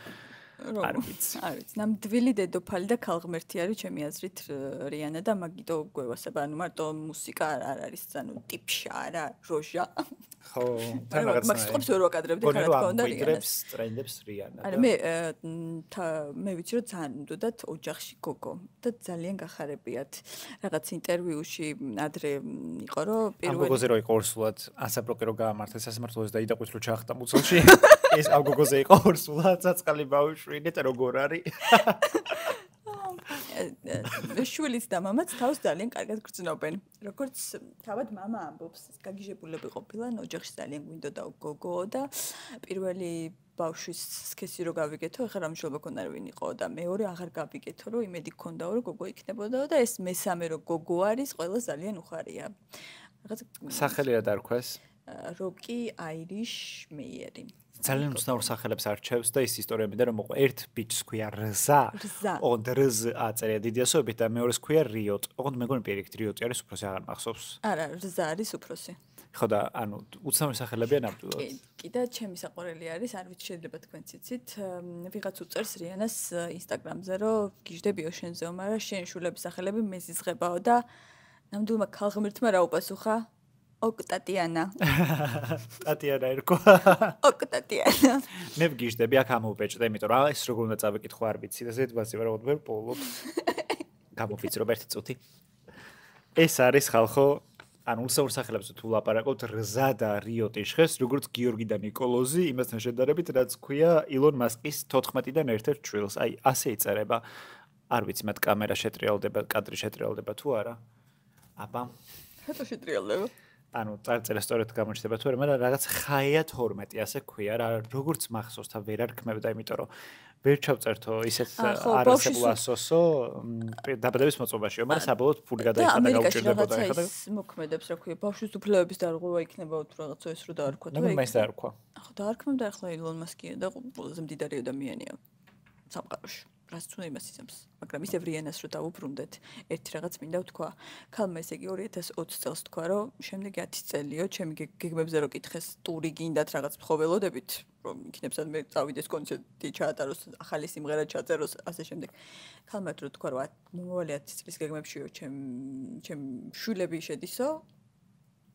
არ ვიცი. არ ვიცი. ნამდვილი დედოფალი და ქალღმერთი არის ჩემი აზრით რიანა და მაგიტო გვევასება, ანუ მარტო მუსიკა არ არის, ანუ ტიპშა არა, როჟა. ხო, თან რაღაცნაირი. მაგ სტოპს ვერ ვაკადრებდი, რა თქმა უნდა რიანას. ტრენდებს რიანა. არა, მე ვიცი რომ ძალიან უნდათ ოჯახში გოგო და ძალიან გახარებიათ. რაღაც ინტერვიუში ადრე იყო რომ ამ გოგოზე რო იყო ორსულად, ასაბროკე რო გაამართეს სასამართლოზე და იდაყვით რო ჩახტა მუცელში. ეს ამ გოგოზე იყო ორსულად, ცაწყალი ბავშვი და როგორ არის? შვილიც და მამაც თავს ძალიან კარგად გრძნობენ. როგორც თავად მამა ამბობს, გაგიჟებულები ყოფილან, ოჯახში ძალიან გვინდოდა გოგო და პირველი ბავშვის სქესი რო გავიგეთო, ეხლა რა მნიშვნელობა ქონდა რომ ვინ იყო და მეორე აღარ გავიგეთო, რომ იმედი გქონდა რომ გოგო იქნებოდა და ეს მესამე რო გოგო არის, ყველა ძალიან უხარია. რაღაც სახელი რა დარქვეს? როკი აირიშ მეიერი. ძალიან უცნაურ სახელებს არჩევს და ის ისტორიები და რომ მოყვა ერთ ბიჭს ქვია რზა. ოღონდ რზ აწერია დიდი ასოებით და მეორეს ქვია რიოტ. ოღონდ მეგონი პირიქით რიოტი არის უფროსი აღარ მახსოვს. არა, რზა არის უფროსი. ხო და ანუ უცნაური სახელებია ნამდვილად. კი და ჩემი საყვარელი არის, არ ვიცი შეიძლება თქვენ ციცით, ვიღაც უწერს რიანას ინსტაგრამზე, რომ გიждებიო შენზეო, მაგრამ შენ შულების სახელები მეზიზღებაო და ნამდვილმა ქალღმერთმა რა უპასუხა? ოკტატიანა. ტატიანა ერქვა. ოკტატიანა. მე ვგიждები აქ ამოვბეჭდა, იმიტომ რომ ეს როგორ უნდა წავიკითხო არ ვიცი და ზედმაზე ვარ ოღონდ ვერ პოულობ. გამოფიცრობ ერთი წუთი. ეს არის ხალხო, ანუ უსაურ სახელებზე თუ ლაპარაკობთ რზა და რიოტის ხეს, როგორც გიორგი და ნიკოლოზი, იმასთან შედარებით, რაც ქვია ილონ მასკის 14-დან ერთ-ერთ შვილს. აი, ასე იწერება. არ ვიცი, მათ კამერა შეტრიალდება, კადრი შეტრიალდება თუ არა. აბა. ხეთო შეტრიალდება. ანუ წარწერა სწორედ გამოჩნდება თუ არა, მაგრამ რაღაც ხაია 12 ასე ქვია რა, როგორც მახსოვს და ვერ არქმევდა, იმიტომ რომ ვერ ჩავწერთო ისეთ არასებულ ასოსო დაბადების მოწმობაშიო, მაგრამ საბოლოოდ ფული გადაიხადა გაუჭირდებოდა ეხლა და მოქმედებს რა ქვია, ბავშვის უფლებების დარღვევა იქნება თუ რაღაცა ეს რო დაარქვა თუ აი მაინც დაარქვა. ხო დაარქმევდა ეხლა ილონ მასკია და ყველაზე მდიდარი ადამიანია სამყაროში. რაც თუნდა იმას იცემს, მაგრამ ისევ რიანას რო დავუბრუნდეთ, ერთი რაღაც მინდა ვთქვა. ქალმა ესე იგი 2020 წელს თქვა, რომ შემდეგი 10 წელიო, ჩემი გეგმებზე რო კითხეს, ტური გინდათ რაღაც ხოველოდებით, რომ იქნებსად მე წავიდეს კონცერტი ჩაატაროს, ახალი სიმღერა ჩაწეროს, ასე შემდეგ. ქალმა რო თქვა, რომ მომავალი 10 წლის გეგმებშიო, ჩემ შვილები შედისო.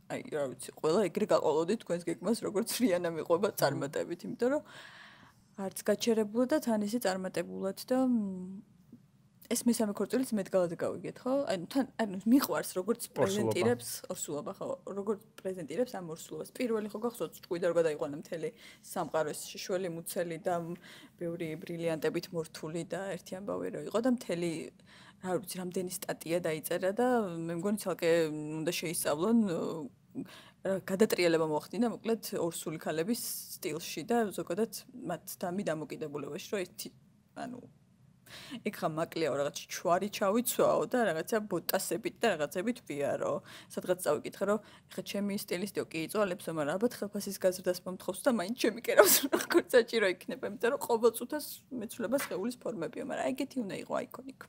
აი, რა ვიცი, ყველა ეგრე გაყოლოდით თქვენს გეგმას, როგორც რიანა მიყვება წარმატებით, იმიტომ რომ არც გაჩერებულად და თან ისე წარმატებულად და ეს მესამე ქორწილიც მეტგალად გავიგეთ, ხო? ანუ მიყვარს როგორც პრეზენტირებს ორსულობა, ხო? როგორც პრეზენტირებს ამ ორსულობას. პირველი ხო გახსოვთ, ჭკვიდა რომ გადაიყვანა მთელი სამყარო ეს შველი მუცელი და ბევრი ბრილიანტებით მორთული და ერთი ამბავი რო იყო და მთელი რა ვიცი, რამდენი სტატია დაიწერა და მე მგონი ცალკე უნდა შეისწავლონ გადატრიალება მოახდინა მოკლედ ორსული ქალების სტილში და ზოგადად მათ დამი დამოკიდებულებაში რომ ერთი ანუ ეხა მაკლეო რაღაც ჩვარი ჩავიცვაო და რაღაცა ბოტასებით და რაღაცებით ვიარო სადღაც წავიკითხე რომ ეხა ჩემი სტილისტი ოკი იწვალებსო მაგრამ ალბათ ხელფასის გაზრდას მომთხოვს და მაინც ჩემი კერავს როგორც საჭირო იქნება იმიტომ რომ ყოველწუთას მეცვლება სხეულის ფორმებიო მაგრამ ეგეთი უნდა იყო აიკონიკ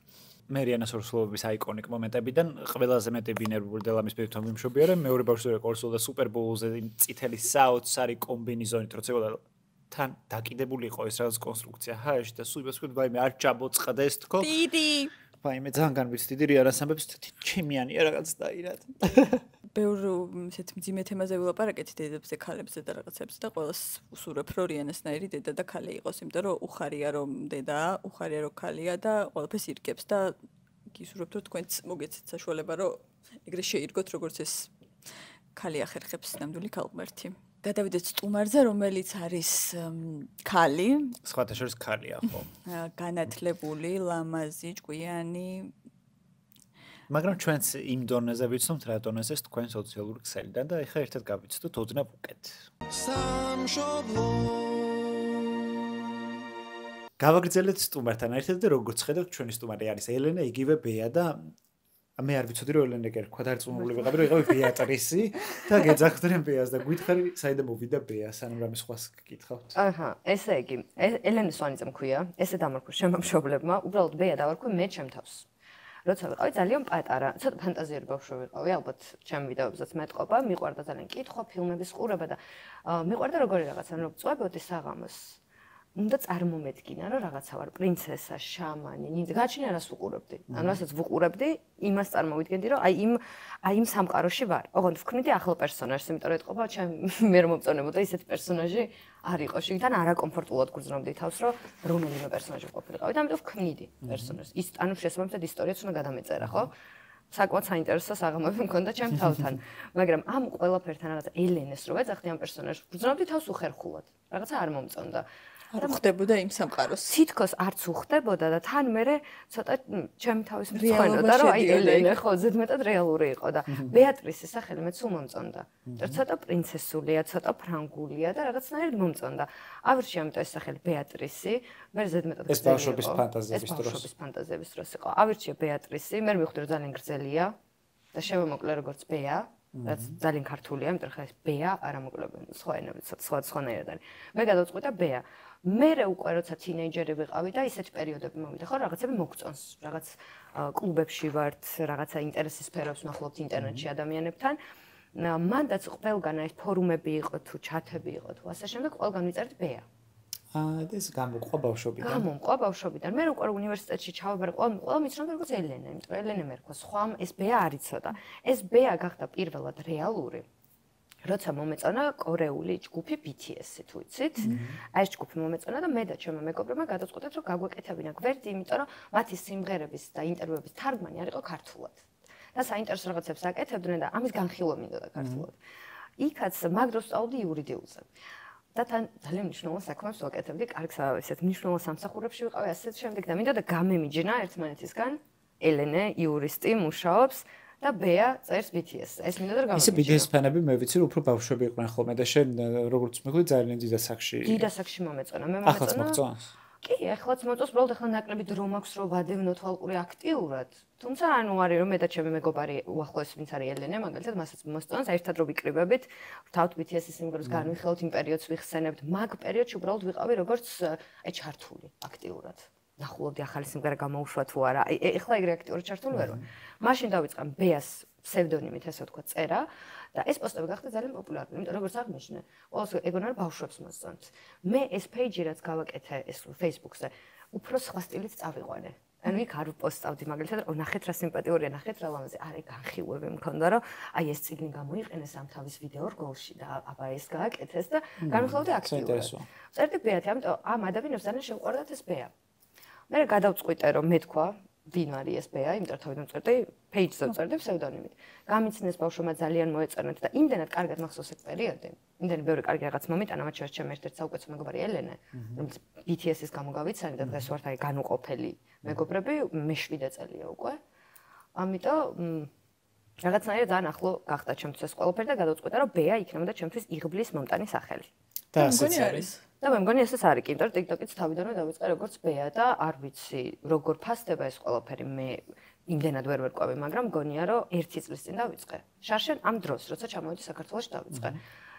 მე რიანას ორსულობის აიკონიკ მომენტებიდან ყველაზე მეტი ბინერული დელამის პირთან ვიმშობიარე მეორე ბავშვი რეკორდსულ და სუპერბოულზე წითელი საოცარი კომბინეზონით როცა იყო თან დაკიდებული იყო ეს რაღაც კონსტრუქცია ჰაეში და სულ იმას ვქოთ ვაიმე არ ჩამოწყდეს თქო დიდი ვაიმე ძალიან განვიცდიდი რიანას ამბებს ჩემიანია რაღაც დაირად ბევრ ისეთ მძიმე თემაზე ვილაპარაკეთ დედებზე ქალებზე და რაღაცებზე და ყველას უსურვებ რომ რიანასნაირი დედა და ქალი იყოს იმიტომ რომ უხარია რომ დედაა უხარია რომ ქალია და ყველაფერს ირგებს და გისურვებთ რომ თქვენც მოგეცეთ საშუალება რომ ეგრე შეირგოთ როგორც ეს ქალი ახერხებს ნამდვილი ქალღმერთი გადავიდეთ სტუმარზე რომელიც არის ქალი სხვათა შორის ქალია ხო განათლებული ლამაზი ჭკვიანი მაგრამ ჩვენც იმ დონეზე ვიცნობთ რა დონეზეც თქვენ სოციალური ქსელიდან და ეხლა ერთად გავიცდოთ ოდნავ უკეთ. გავაგრძელეთ სტუმართან ერთად და როგორც ხედავთ ჩვენი სტუმარი არის ელენა, იგივე ბეა და მე არ ვიცოდი რომ ელენა გერქვა დარწმუნებული ვიყავი რომ იყავი ბეატრისი და გეძახდნენ ბეას და გითხარი საიდან მოვიდა ბეა სანამ რამე სხვას გკითხავთ. აჰა, ესე იგი, ელენა სვანიძე მქვია, ესე დამარქვა შემომშობლებმა, უბრალოდ ბეა დავარქვი მე ჩემ თავს. როცა ვიყავი ძალიან პატარა, ცოტა ფანტაზიერი ბავშვი ვიყავი, ალბათ ჩემ ვიდეოებზეც მეტყობა, მიყვარდა ძალიან კითხვა, ფილმების ყურება და მიყვარდა როგორი რაღაცა, რომ წვებოდი საღამოს. უნდა წარმომედგინა, რომ რაღაცა ვარ, პრინცესა, შამანი, ნინძა, გაჩვენა რას ვუყურებდი. ანუ რასაც ვუყურებდი, იმას წარმოვიდგენდი, რომ აი იმ სამყაროში ვარ. ოღონდ ვქმნიდი ახალ პერსონაჟს, იმიტომ რომ ეთყობა, მე რომ მომწონებოდა ისეთი პერსონაჟი არ იყო. შიგიდან არაკომფორტულად გრძნობდი თავს, რომ რომელიმე პერსონაჟი ყოფილიყავი და ამიტომ ვქმნიდი პერსონაჟს. ის ანუ შესაბამისად ისტორიაც უნდა გადამეწერა, ხო? საკმაოდ საინტერესო საღამოები მქონდა ჩემ თავთან. მაგრამ ამ ყველაფერთან რაღაცა ელენეს რო ვეძახდი ამ პერსონაჟს, ვგრძნობდი თავს უხერხულად. რაღაცა არ მომწონდა. არ ხდებოდა იმ სამყაროს. თითქოს არც უხდებოდა და თან მერე ცოტა ჩემი თავის მწვენოდა, რომ აი ელენე ხო ზედმეტად რეალური იყო და ბეატრისის სახელი მე სულ მომწონდა. ცოტა პრინცესულია, ცოტა ფრანგულია და რაღაცნაირად მომწონდა. ავირჩი ამიტომ ეს სახელი ბეატრისი, მე ზედმეტად ეს ბავშვობის ფანტაზიების დროს. ბავშვობის ფანტაზიების დროს იყო. ავირჩიე ბეატრისი, მე მივხვდი რომ ძალიან გრძელია და შემომოკლე როგორც ბეა. რაც ძალიან ქართულია, იმიტომ რომ ეს ბეა არ ამოკლებული, სხვა ენებით, სხვანაირად არის. მე გადავწყვიტე და ბეა. მე უკვე როცა თინეიჯერი ვიყავი და ისეთი პერიოდები მომიდა, ხო, რაღაცები მოგწონს, რაღაც კლუბებში ვართ, რაღაცა ინტერესის სფეროს ვნახულობთ ინტერნეტში ადამიანებთან. მანდაც ყველგან ეს ფორუმები იყო თუ ჩათები იყო თუ ასე შემდეგ, ყველგან ვიწერთ ბეა. ეს გამოყვა ბავშვობიდან. გამოყვა ბავშვობიდან. მე უკვე უნივერსიტეტში ჩავაბარე, ყველა მიცნობდა როგორც ელენე, იმიტომ რომ ელენე მერქვა, სხვა ეს ბეა არ იცოდა. ეს ბეა გახდა პირველად რეალური. როცა მომეწონა კორეული ჯგუფი BTS-ი, თუ იცით? აი ეს ჯგუფი მომეწონა და მე და ჩემო მეგობრებმა გადავწყვეტეთ, რომ გაგვეკეთებინა გვერდი, იმიტომ რომ მათი სიმღერების და ინტერვიუების თარგმანი არ იყო ქართულად. და საინტერესო რაღაცებს აკეთებდნენ და ამის განხილვა მინდოდა ქართულად. იქაც მაგდროს სწავლობდი იურიდიულზე. და თან ძალიან მნიშვნელოვან საქმეს ვაკეთებდი, კარგ ისეთ მნიშვნელოვან სამსახურებში ვიყავი, ასეთ შემდეგ და მინდოდა გამემიჯნა ერთმანეთისგან ელენე იურისტი მუშაობს და ბეა წერს BTS. ეს მინდოდა რომ გამემიჯნა. BTS ფანები მე ვიცი, რომ უფრო ბავშვები იყვნენ ხოლმე და შენ როგორც მეგვი ძალიან დიდ ასაკში. დიდ ასაკში მომეწონა. მე მომეწონა. ახლა მოწონს. კი, ახლაც მოწონს, უბრალოდ ახლა ნაკლები დრო მაქვს რომ ვადევნო თვალყური აქტიურად. თუმცა ანუ არის რომ მე და ჩემი მეგობარი უახლოესი ვინც არის ელენე, მაგალითად მასაც მოსწონს, ერთად რო ვიკრიბებით, ვთავთ BTS-ის სიმღერებს განვიხილოთ, იმ პერიოდს ვიხსენებთ, მაგ პერიოდში უბრალოდ ვიყავი როგორც აი ჩართული აქტიურად. ნახულობდი ახალი სიმღერა გამოუშვა თუ არა. ეხლა ეგრე აქტიურად ჩართული ვერ ვარ. მაშინ დავიწყე ბეას ფსევდონიმით ესე ვთქვა წერა და ეს პოსტები გახდა ძალიან პოპულარული, იმიტომ რომ როგორც აღნიშნე, ყოველს ეგონა რომ ბავშვებს მოსწონთ. მე ეს პეიჯი რაც გავაკეთე ეს Facebook-ზე, უფრო სხვა სტილით წავიყვანე. ანუ იქ არ ვპოსტავდი მაგალითად, რომ ნახეთ რა სიმპათიურია, ნახეთ რა ლამაზი, არა განხილვები მქონდა, რომ აი ეს წიგნი გამოიყენეს ამ თავის ვიდეო რგოლში და აბა ეს გააკეთეს და განვიხილავდი აქტიურად. წერდი ბეათი, ამიტომ ამ ადამიანებს ძალიან შეუყვარდათ ეს ბეა. მე გადავწყვიტე რომ მეთქვა ვინ არის ეს ბეა, იმიტომ რომ თავიდან წერდი პეიჯზე წერდი ფსევდონიმით. გამიცნეს ბავშვმა ძალიან მოეწონათ და იმდენად კარგად მახსოვს ეს პერიოდი. იმდენი ბევრი კარგი რაღაც მომიტანა, მათ შორის ჩემი ერთ-ერთი საუკეთესო მეგობარი ელენე, რომელიც BTS-ის გამო გავიცანი და დღეს ვართ აი განუყოფელი მეგობრები, მე 7 წელია უკვე. ამიტომ რაღაცნაირად ძალიან ახლო გახდა ჩემთვის ეს ყველაფერი და გადავწყვიტე რომ ბეა იქნებოდა ჩემთვის იღბლის მომტანი სახელი. და ასეც არის. და მე მგონი ესეც არის კი, იმიტომ რომ TikTok-იც თავიდანვე დავიწყე როგორც ბეა და არ ვიცი როგორ ფასდება ეს ყველაფერი მე იმდენად ვერ ვერკვევი, მაგრამ მგონია რომ 1 წლის წინ დავიწყე. შარშენ ამ დროს, როცა ჩამოვედი საქართველოში დავიწყე.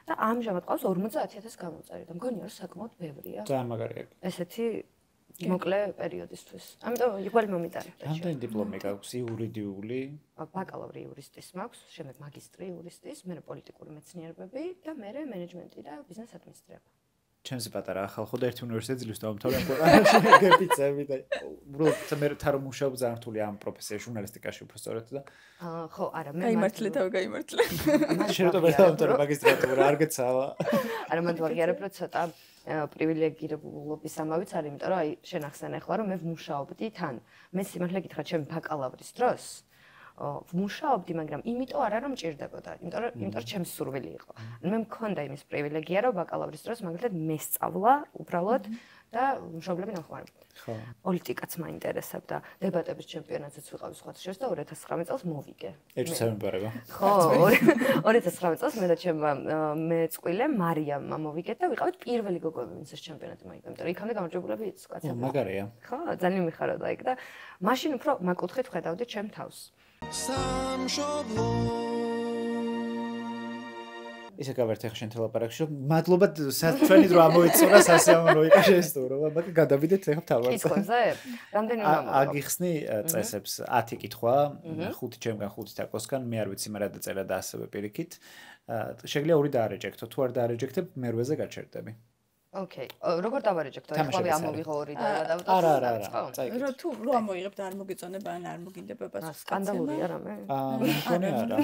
და ამჟამად ყავს 50,000 გამოწერი და მგონია რომ საკმაოდ ბევრია. ძალიან მაგარია. ესეთი მოკლე პერიოდისთვის. ამიტომ იგივე მომიტანე. რამდენი დიპლომი გაქვს იურიდიული? ბაკალავრი იურისტის მაქვს, შემდეგ მაგისტრი იურისტის, მე პოლიტიკური მეცნიერებები და მე მენეჯმენტი და ბიზნეს ადმინისტრირება. ჩემზე პატარა ახალ ხოდა ერთი უნივერსიტეტი ძლივს დავამთავრე ქვეყანაში გეპიცები და უბრალოდ მე თან მუშაობ ძალიან რთულია ამ პროფესიაში ჟურნალისტიკაში უფრო სწორედ და ხო არა მე გაიმართლე თავი გაიმართლე შეიძლება დავამთავრე მაგისტრატურა არ გეცავა არა მანდ ვაღიარებ რომ ცოტა პრივილეგირებულობის ამავიც არის იმიტომ რომ აი შენ ახსენე ახლა რომ მე ვმუშაობდი თან მე სიმართლე გითხრა ჩემი ბაკალავრის დროს ვმუშაობდი, მაგრამ იმიტომ არა რომ მჭირდებოდა, იმიტომ რომ ჩემს სურვილი იყო. მე მქონდა იმის პრივილეგია, რომ ბაკალავრის დროს მაგალითად მესწავლა უბრალოდ და მშობლები ნახმარებოდნენ. ხო. პოლიტიკაც მაინტერესებდა, დებატების ჩემპიონატზეც ვიყავი სხვათა შორის და 2019 წელს მოვიგე. ეჭვ სამეფარება. ხო, 2019 წელს მე და ჩემმა მეწყვილემ მარიამმა მოვიგეთ და ვიყავით პირველი გოგოები, ვინც ეს ჩემპიონატი მოიგო, იმიტომ რომ იქამდე გამარჯვებულები კაცები. მაგარია. ხო, ძალიან მიხარდა იქ და მაშინ უფრო მაგკუთხით ხედავდი ჩემ თავს. სამშობლო ისე გავერთე ხშენ თელაპარაკში რომ მადლობა ჩვენი დრო ამოიწურა სასიამოვნო იყო შეესტურობა მაგრამ გადავიდეთ ახლა თავად კითხვებზე რამდენი უნდა აგიხსნი წესებს 10 კითხვა 5 ჩემგან 5 თაკოსგან მე არ ვიცი მაგრამ დაწერა და ასევე პირიქით შეგიძლია 2 დაარეჯექტო თუ არ დაარეჯექტებ მერვეზე გაჩერდები ოკეი როგორ დავარეჯექტო ეხლა ამოვიღო 2 და დავდო არა რა თუ რო ამოიღებ და არ მოგეწონება ან არ მოგინდება პასუხი სკანდალურია რამე მგონი არა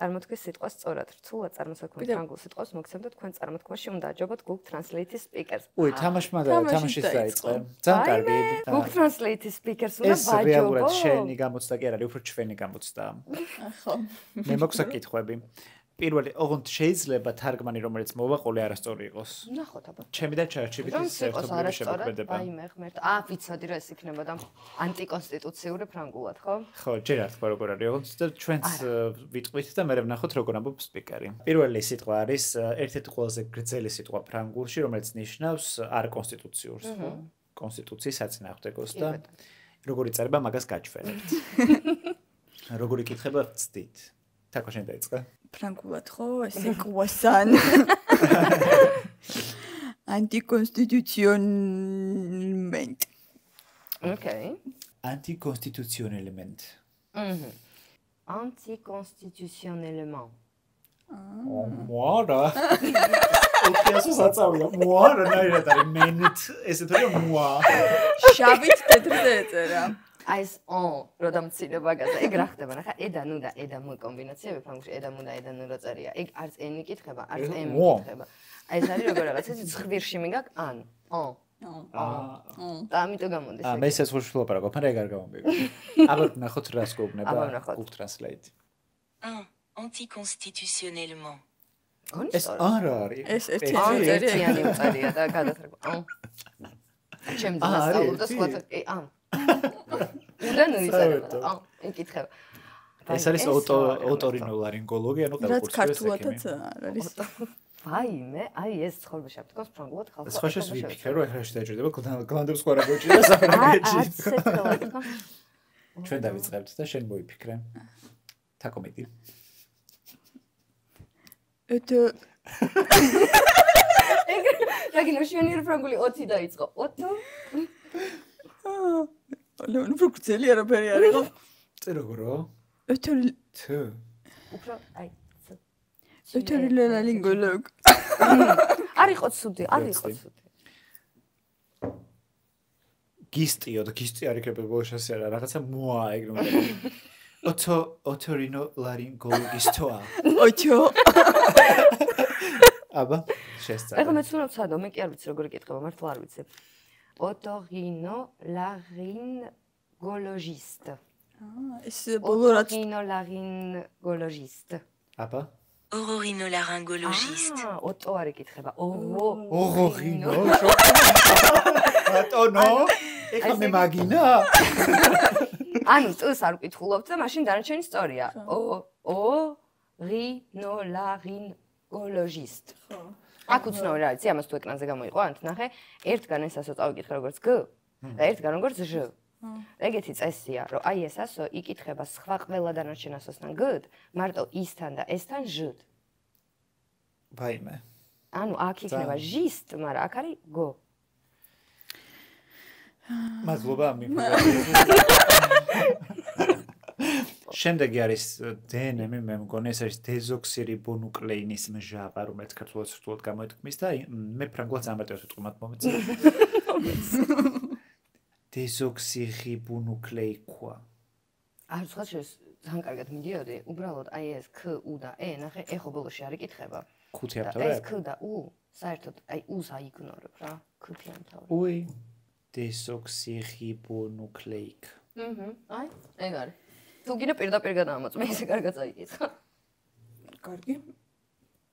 წარმოთქვის სიტყვას სწორად. რთულად წარმოსაქმე ფრანგულ სიტყვას მოგცემ და თქვენ წარმოთქმაში უნდა აჯობოთ Google Translate-ის speakers. უი, თამაშის დაიწყე. ძალიან კარგი. Google Translate-ის speakers უნდა ეს ვაჯობო. რეალურად შენი გამოცდა კი არ არის, უფრო ჩვენი გამოცდა. ხო. მე მაქვს საკითხები. პირველი, ოღონდ შეიძლება თარგმანი, რომელიც მოვაყოლე არასწორი იყოს. ნახოთ აბა. ჩემი და ჩარჩებით რომ ის იყოს ერთობლივი არასწორად, შემოქმედება. აი მე ღმერთ. ვიცოდი რომ ეს იქნებოდა ანტიკონსტიტუციური ფრანგულად, ხო? ხო, ჯერ არ თქვა როგორ არის, ოღონდ და ჩვენც ვიტყვით და მე ვნახოთ როგორ ამბობს სპიკერი. პირველი სიტყვა არის ერთ-ერთი ყველაზე გრძელი სიტყვა ფრანგულში, რომელიც ნიშნავს არ კონსტიტუციურს, ხო? კონსტიტუციის საწინააღმდეგოს და როგორ იწერება მაგას გაჩვენებთ. როგორ იკითხება ვცდით. თაკო შენ დაიწყე? ფრანგულად ხო, ესე კუასან. Anticonstitutionnellement. Okay. Anticonstitutionnellement. Anticonstitutionnellement. Moara. Okay, ასე საწავია. Moara ნაირად არის მენით, ესე თორე moa. შავით თეთრზე ეწერა. აი ეს რო დამცინე მაგაზე, ეგ რა ხდება? ნახე, ედანუ და ედამუ კომბინაციები ფრანგულში ედამუ და ედანუ რო წერია. ეგ არც ენი კითხება, არც ემი კითხება. აი ეს არის როგორ რაღაც ეს ხვირში მიგაკ ან. და ამიტომ გამოდის. მე ეს ხურში ვლაპარაკობ, მაგრამ ეგ არ გამომიგო. ალბათ ნახოთ რას გეუბნება Google Translate. Anticonstitutionnellement. ეს არა არის. ეს ერთი ერთიანი უწერია და გადათარგმნა. ჩემ დასავლურ და სხვა ან. უდან იწერება. იკითხება. ეს არის ოტორინოლარინგოლოგია, ანუ რაც ქართულადაც არის. ვაიმე, აი ეს ცხოვრება შეფთქოს ფრანგულად ხალხს. სხვა შეს ვიფიქრე, რომ ეხლა შეიძლება გლანდებს ყარა გოჭირა საფრანგეთში. ჩვენ დავიწყებთ და შენ მოიფიქრე. თაკომიდი. რაგინო შენი ფრანგული 20 დაიწყო. 20? ლეონ ფრუქცელი არაფერი არ იყო. წე როგორო? ეთერილ უფრო აი ეთერილინგოლოგ. არ იყო ცუდი, არ იყო ცუდი. გისტიო და გისტი არ იქნება ბოლშასი არა, რაღაცა მოა ეგრე. ოტორინოლარინგოლოგისტოა. ოჩო. აბა, შესწავლე. ეხლა მეც უნდა ვცადო, მე კი არ ვიცი როგორ იკითხება, მართლა არ ვიცი. Otorhinolaryngologiste. ეს ბოლო რაც Otorhinolaryngologiste. აბა. Otorhinolaryngologiste. ოტო არ იკითხება. ოღოღინო. ატონო. ეხლა მე მაგინა. ანუ წელს არ ვკითხულობთ და მაშინ დანარჩენი სწორია. Otorhinolaryngologiste. აქ უცნაური რა არის, ამას თუ ეკრანზე გამოიყო, ანთ ნახე, ერთგან ეს ასო წავიკითხე როგორც G და ერთგან როგორც Ž. ეგეთი წესია, რომ აი ეს ასო იკითხება სხვა ყველა დანარჩენ ასოსთან G-д, მარტო ის-თან და ეს-თან Ž-დ. ვაიმე. ანუ აქ იქნება Ž-st, მაგრამ აქ არის G. მადლობა შემდეგი არის DNM, მე მგონი ეს არის დეზოქსირიბონუკლეინის მჟავა, რომელიც ქართულად სრულად გამოითქმის და მე ფრანგულად ამარტივად ვიტყვი მათ მომეწე. დეზოქსირიბონუკლეიკვა. არ სხვა შეს ძალიან კარგად მიდიოდი, უბრალოდ აი ეს K, U და E, ნახე, ეხო ბოლოში არ იკითხება. ხუთი ამთავრებ? ეს K და U, საერთოდ აი U-ს აიგნორებ რა, K-ი ამთავრებ. უი. დეზოქსირიბონუკლეიკ. აი, ეგ არის. თუ გინდა პირდაპირ გადამოწმე, ისე კარგად წაიკითხა. კარგი.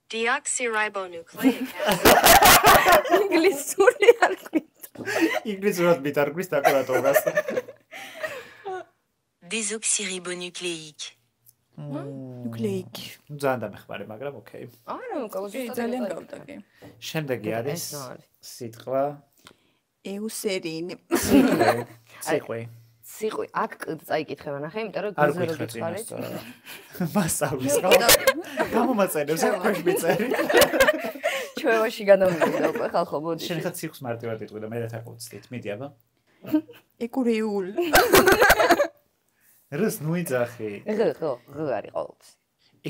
Deoxyribonucleic acid. ინგლისური არ გინდა. ინგლისურად მითარგმნის დაკვრატობას. Désoxyribonucléique. ნუკლეიკ. ძალიან დამეხმარე, მაგრამ ოკეი. არა, უკავზუსტად ძალიან გავდა კი. შემდეგი არის სიტყვა ეუსერინი. ციყვი. ციყვი, აქ კ წაიკითხება, ნახე, იმიტომ რომ არ გზერო გითხრა გითხარით. წინასწარ. მასწავლის ხო? გამომაწერებს აქ ქვეშ მიწერი. ჩვევაში გადამოვიდა უკვე ხალხო, მოდი. შენ ხა ციხვს მარტივად იტყვი და მე რა თაკოვცდით, მიდი აბა. ეკურეულ. რას ნუიძახი? ხო, არის ყოველთვის.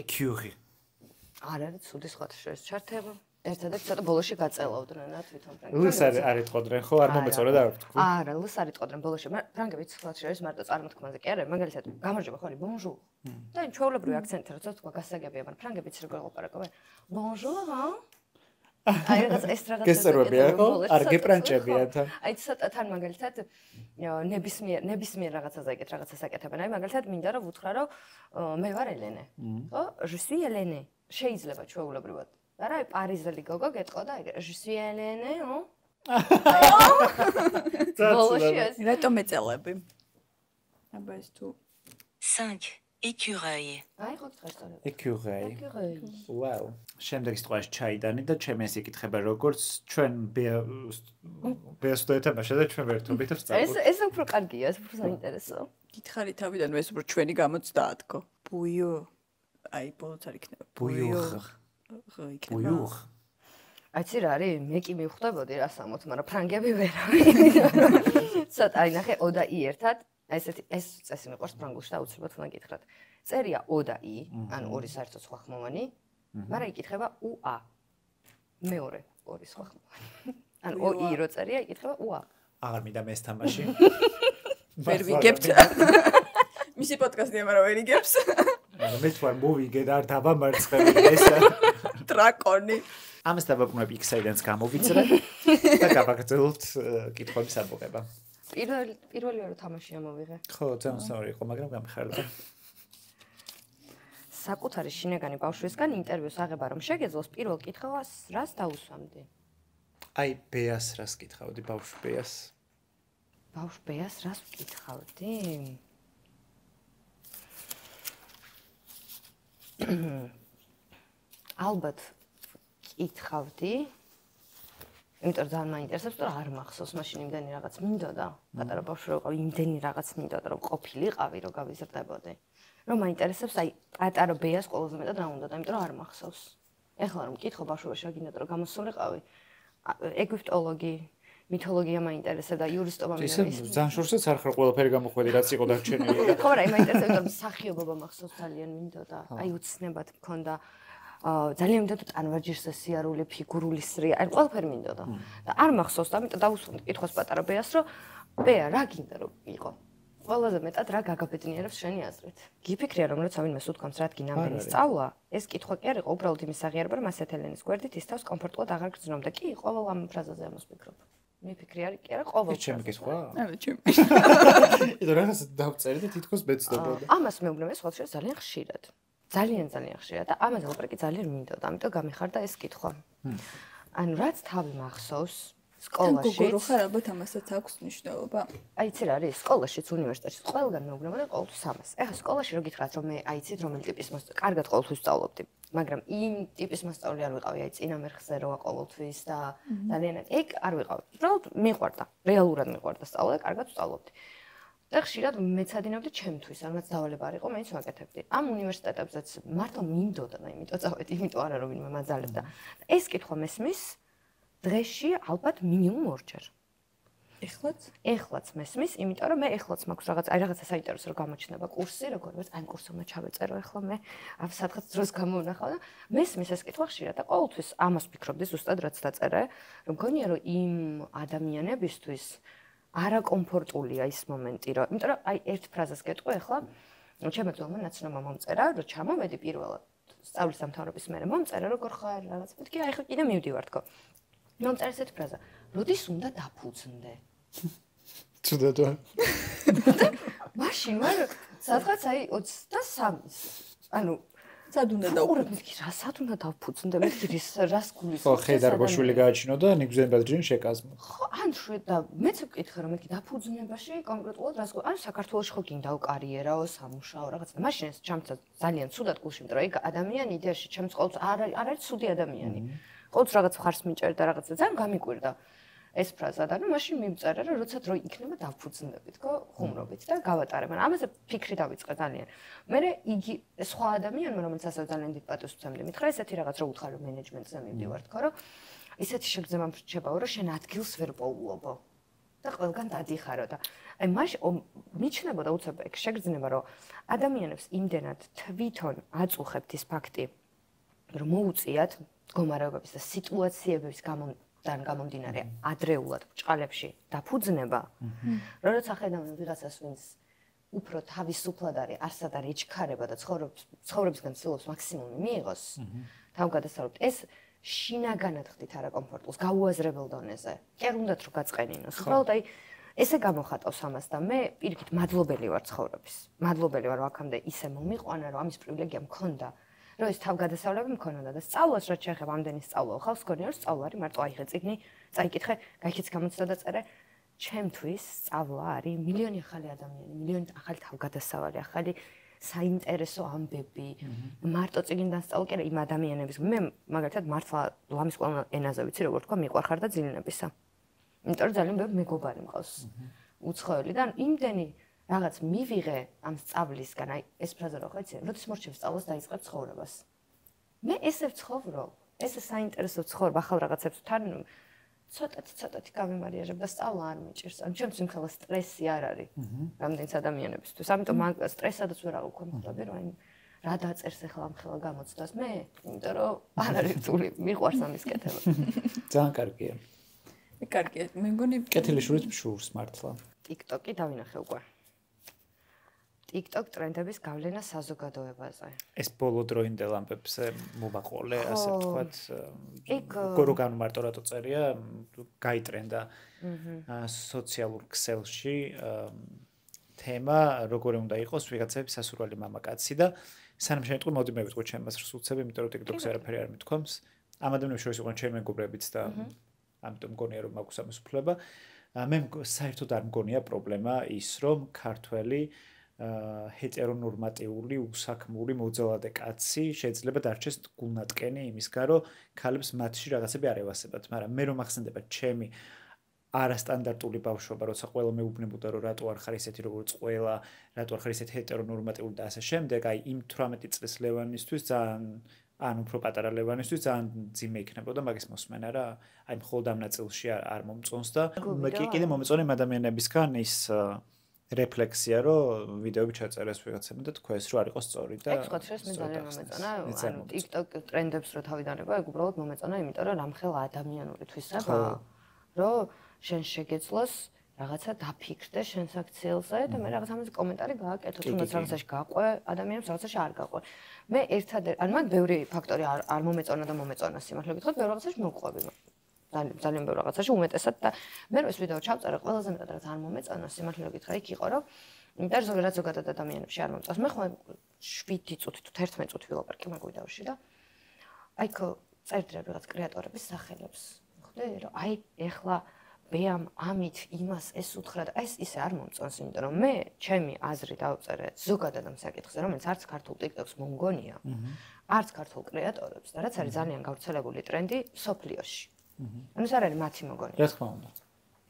ეკიური. არ არის ცუდი სხვათა შორის ჩართება. ერთადერთი ცოტა ბოლოში გაწელავდნენ რა თვითონ ფრანგები. ლს არ იტყოდნენ ხო არ მომეწონა და არ ვთქვი. არა, ლს არ იტყოდნენ ბოლოში, მაგრამ ფრანგები ცხრათ არის მარტო წარმოთქმაზე კი არა, მაგალითად გამარჯობა ხო, bonjour. და ჩვეულებრივი აქცენტი როცა თქვა გასაგებია, მაგრამ ფრანგებიც როგორ ელაპარაკობენ? Bonjour, hein? აი რაღაც ეს რაღაც გესწრებია ხო? არ გეპრანჭებიათ. აი ცოტა თან მაგალითად ნებისმიერ რაღაცაზე იგეთ რაღაცას აკეთებენ. აი მაგალითად მინდა რომ ვუთხრა რომ მე ვარ ელენე. ხო? Je suis Hélène. შეიძლება ჩვეულებრივად. არა, აი პარიზელი გოგო გეტყო და აი je suis Hélène, hein? რატომ ეწელები? აბა ეს თუ 5. Écureuil. აი ხო გითხარით. Écureuil. Écureuil. Wow. შემდეგი სიტყვაში ჩაიდანი და ჩემი ეს იკითხება როგორც ჩვენ ბეასტო ეთამაშა და ჩვენ ვერთობით ვსწავლობთ. ეს უფრო კარგია, ეს უფრო საინტერესო. გითხარი თავიდან ეს უფრო ჩვენი გამოცდა თქო. ბუიო. აი ბოლოს არ იქნება. ბუიო. ბუიო. აიცი რა არის? მე კი მივხვდებოდი რასამოთ, მაგრამ ფრანგები ვერა. ცოტა აი ნახე O და I ერთად, აი ეს წესი მიყვარს ფრანგულში და აუცილებლად უნდა გითხრათ. წერია O და I, ანუ ორი საერთო სხვა ხმოვანი, მაგრამ იკითხება UA. მეორე ორი სხვა ხმოვანი. ანუ OI რო წერია, იკითხება UA. აღარ მინდა მე ეს თამაში. ვერ ვიგებთ. მისი პოდკასტია, მაგრამ ვერ იგებს. მე თქვა მოვიგე და არ დავამარცხები ეს. დრაკონი. ამას დავაბრუნებ X-იდანაც გამოვიწრე და გავაგრძელოთ კითხვების ამოღება. პირველი რო თამაში ამოვიღე. ხო, ძალიან სწორი იყო, მაგრამ გამიხარდა. საკუთარი შინაგანი ბავშვისგან ინტერვიუს აღება რომ შეგეძლოს პირველ კითხვას რას დაუსვამდი? აი ბეას რას კითხავდი, ბავშვ ბეას? ბავშვ ბეას რას ვკითხავდი? ალბათ კითხავდი. იმიტომ რომ ძალიან მაინტერესებს, რომ არ მახსოვს, მაშინ იმდენი რაღაც მინდოდა. პატარა ბავშვი რო ვიყავი, იმდენი რაღაც მინდოდა, რომ ყოფილიყავი, რომ გავიზრდებოდი. რომ მაინტერესებს, აი პატარა ბეას ყველაზე მეტად რა უნდოდა, იმიტომ რომ არ მახსოვს. ეხლა რომ მკითხო ბავშვობაში რა გინდოდა, რომ გამოსულიყავი. ეგვიპტოლოგი, მითოლოგია მაინტერესებდა, იურისტობა მაინტერესებდა. ის ძალიან შორსაც არ ხარ ყველაფერი გამოხვედი, რაც იყო დარჩენილი. ხო, მაგრამ მაინტერესებდა, რომ მსახიობობა მახსოვს ძალიან მინდოდა. აი უცნებად მქონდა ძალიან მინდოდა ტანვარჯიშზე სიარული, ფიგურული სრია, აი ყველაფერი მინდოდა. და არ მახსოვს, ამიტომ დავუსვამდი კითხვას პატარა ბეას, რომ ბეა რა გინდა რომ იყო? ყველაზე მეტად რა გაგაბედნიერებს შენი აზრით? გიფიქრია რომ როცა ვინმე სუთქავს რა დგინა ამბენი სწავლა, ეს კითხვა კი არ იყო უბრალოდ იმის აღიარება, რომ ასეთ ელენის გვერდით ის თავს კომფორტულად აღარ გრძნობდა. კი, ყოველ ამ ფრაზაზე ამას ვფიქრობ. მიფიქრი არის კი არა ყოველ. ეს ჩემი კითხვა? არა, ჩემი. იდო რაღაც დავწერე და თითქოს მეცდებოდა. ამას მეუბნები სხვადასხვა ძალიან ხშირად. ძალიან ხშირად და ამაზე ლაპარაკი ძალიან მინდოდა, ამიტომ გამიხარდა ეს კითხვა. ანუ რაც თავი მახსოვს სკოლაში. გოგო ხარ ალბათ ამასაც აქვს მნიშვნელობა. აი იცი რა არის სკოლაშიც უნივერსიტეტში ყველგან მეუბნებოდა ყოველთვის ამას. ეხლა სკოლაში რო გითხრათ რომ მე აი იცით რომელი ტიპის კარგად ყოველთვის სწავლობდი, მაგრამ იმ ტიპის მასწავლებელი არ ვიყავი, აი წინამერხზე როა ყოველთვის და ძალიან ეგ არ ვიყავი. უბრალოდ მიყვარდა, რეალურად მიყვარდა სწავლა და კარგად ვსწავლობდი. და ხშირად მეცადინებდი ჩემთვის, რამაც დავალება არ იყო, მეც ვაკეთებდი. ამ უნივერსიტეტებზეც მართლა მინდოდა და იმიტომ წავედი, იმიტომ არა რომ ვინმე მაძალებდა. ეს კითხვა მესმის დღეში ალბათ მინიმუმ ორჯერ. ეხლაც მესმის, იმიტომ რომ მე ეხლაც მაქვს რაღაცა საინტერესო რომ გამოჩნდება კურსი, როგორც აი კურსმა ჩავეწერო ეხლა მე სადღაც დროს გამოვნახავ და მესმის ეს კითხვა ხშირად და ყოველთვის ამას ვფიქრობდი ზუსტად რაც დაწერე, რომ მგონია რომ იმ ადამიანებისთვის არაკომფორტულია ის მომენტი, რომ იმიტომ რომ აი ერთ ფრაზას გეტყვი ახლა, ჩემო ძმამ ნაცნობმა მომწერა, რომ ჩამოვედი პირველად სწავლის დამთავრების მერე მომწერა, როგორ ხარ, რაღაც. მეთქი აი ხო კიდე მივდივარ თქო. მომწერა ესეთი ფრაზა, როდის უნდა დაფუძნდე? ცუდად. მაშინ ვარ, სადღაც აი 23-ის. ანუ სად უნდა დავფუძნდე? რა სად უნდა დავფუძნდე? მეთქი რას გulis? ხო, ხედარბოშვილი გააჩინო და ნიგზენბადჯინ შეკაზმო. ხო, ან შვედა, მეც ვკითხე რომ მეთქი დაფუძნებაში კონკრეტულად რას ანუ საქართველოში ხო გინდა კარიერაო, სამუშაო რაღაცა. მაშინ ეს ჩამცა ძალიან ცუდად გულში, იმიტომ რომ ეგ ადამიანი იდეაში ჩემს ყოველთვის არ არის ცუდი ადამიანი. ყოველთვის რაღაც ხარს მიჭერ და რაღაცა ძალიან გამიკვირდა. ეს ფრაზა და ნუ მაშინ მივწერე რომ როცა დრო იქნება დავფუძნდები თქო ხუმრობით და გავატარებ. ანუ ამაზე ფიქრი დავიწყე ძალიან. მე იგი სხვა ადამიანმა რომელიც ასე ძალიან დიდ პატივს ვცემდი მითხრა ესეთი რაღაც რო უთხარ რომ მენეჯმენტზე მივდივარ თქო რომ ისეთი შეგრძნება მრჩებაო რომ შენ ადგილს ვერ პოულობო და ყველგან დადიხარო და აი მაშინ მიჩნებოდა უცებ ეგ შეგრძნება რომ ადამიანებს იმდენად თვითონ აწუხებთ ის ფაქტი რომ მოუწიათ მდგომარეობების და სიტუაციების გამომდინარე ადრეულად ბჭყალებში დაფუძნება, რომ როცა ხედავენ ვიღაცას, ვინც უფრო თავისუფლად არის, არსად არ იჩქარება და ცხოვრებისგან ცდილობს მაქსიმუმი მიიღოს, თავგადასავლებით ეს შინაგანად ხდით არაკომფორტულს გაუაზრებელ დონეზე. კი არ უნდათ რომ გაწყენინოს. უბრალოდ აი ესე გამოხატავს ამას და მე პირიქით მადლობელი ვარ ცხოვრების. მადლობელი ვარ აქამდე ისე მომიყვანა, რომ ამის პრივილეგია მქონდა, რომ ეს თავგადასავლები მქონოდა და სწავლას რაც შეეხება ამდენი სწავლა ხალხს გქონია, რომ სწავლა არის მარტო აიღე წიგნი, წაიკითხე, გაიქეც გამოცდა და წერე. ჩემთვის სწავლა არის მილიონი ახალი ადამიანი, მილიონი ახალი თავგადასავალი, ახალი საინტერესო ამბები. მარტო წიგნიდან სწავლა კი არა იმ ადამიანების. მე მაგალითად მართლა ლამის ყველა ენაზე ვიცი, როგორ თქვა, მიყვარხარ და ძილინებისა. იმიტომ რომ ძალიან ბევრი მეგობარი მყავს უცხოელი და იმდენი რაღაც მივიღე ამ სწავლისგან, აი ეს ფრაზა რა ხაიცი, როდის მორჩევ სწავლას დაიწყებ ცხოვრებას. მე ესე ვცხოვრობ, ესე საინტერესო ვცხოვრობ, ახალ რაღაცებს თან ცოტათი გამემარიაჟებ და სწავლა არ მიჭირს. ან ჩემთვის იმხელა სტრესი არ არის რამდენიც ადამიანებისთვის. ამიტომ სტრესადაც ვერ აღვქვი, რომ აი რა დაწერს ახლა ამხელა გამოცდას მე, იმიტომ რომ არ არის რთული, მიყვარს ამის კეთება. ძალიან კარგია. კარგია, მე მგონი კეთილი შურით მშურს მართლა. TikTok-ი დავინახე უკვე. TikTok ტრენდების გავლენა საზოგადოებაზე. ეს ბოლო დროინდელ ამბებზე მომაყოლე, ასე ვთქვათ. როგორ განმარტო რატო წერია, გაიტრენდა სოციალურ ქსელში თემა, როგორი უნდა იყოს ვიღაცების სასურველი მამაკაცი და სანამ შემეტყვი, მოდი მე ვიტყვი ჩემს რსულცები, იმიტომ რომ TikTok-ზე არაფერი არ მithქვამს. ამ ადამიანებს შორის იყვნენ ჩემი მეგობრებიც და ამიტომ მგონია რომ მაქვს ამის უფლება. მე საერთოდ არ მგონია პრობლემა ის, რომ ქართველი ჰეტერონორმატიული, უსაქმური, მოძალადე კაცი შეიძლება დარჩეს გულნატკენი იმისგან, რომ ქალებს მათში რაღაცები არ ევასებათ, მაგრამ მე რომ ახსენდება ჩემი არასტანდარტული ბავშვობა, როცა ყველა მეუბნებოდა, რომ რატო არ ხარ ისეთი როგორც ყველა, რატო არ ხარ ისეთი ჰეტერონორმატიული და ასე შემდეგ, აი იმ 18 წლის ლევანისთვის ძალიან ან უფრო პატარა ლევანისთვის ძალიან ძიმე იქნებოდა მაგის მოსმენა რა. აი მხოლოდ ამ ნაწილში არ მომწონს და მე კიდე მომწონე იმ ადამიანებისგან ის რეფლექსია, რომ ვიდეოები ჩაწერეს ვიღაცამ და თქვა ეს რო არ იყოს სწორი და ეს სხვა შეს მე ძალიან მომეწონა, ანუ TikTok ტრენდებს რო თავიდანება, ეგ უბრალოდ მომეწონა, იმიტომ რომ რამხელა ადამიანური თვისება, რომ შენ შეგეძლოს რაღაცა დაფიქრდე შენს აქციელზე და მე რაღაც ამაზე კომენტარი გააკეთო, თუნდაც რაღაცაში გაყვე, ადამიანებს რაღაცაში არ გაყვე. მე ერთადერთი, ანუ მაგ ბევრი ფაქტორი არ მომეწონა და მომეწონა სიმართლე გითხრათ, ბევრ რაღაცაში მოვყვები. ძალიან ბევრ რაღაცაში უმეტესად და მე რო ეს ვიდეო ჩავწერე, ყველაზე მეტად რაც არ მომეწონა სიმართლე გითხრა, იქ იყო რომ და ზოგადად ადამიანებში არ მომწონს. მე ხომ 7 წუთი თუ 11 წუთი ვილაპარაკე მაგ ვიდეოში და აი ხო წერდრე რაღაც კრეატორების სახელებს. ხვდე რომ აი ეხლა ბეამ ამით იმას ეს უთხრა და ეს ისე არ მომწონს, იმიტომ რომ მე ჩემი აზრი დავწერე ზოგადად ამ საკითხზე, რომელიც არც ქართულ TikTok-ს მომგონია, არც ქართულ კრეატორებს და რაც არის ძალიან გავრცელებული ტრენდი სოფლიოში. ანუ ეს არ არის მათი მოგონება. რა თქმა უნდა.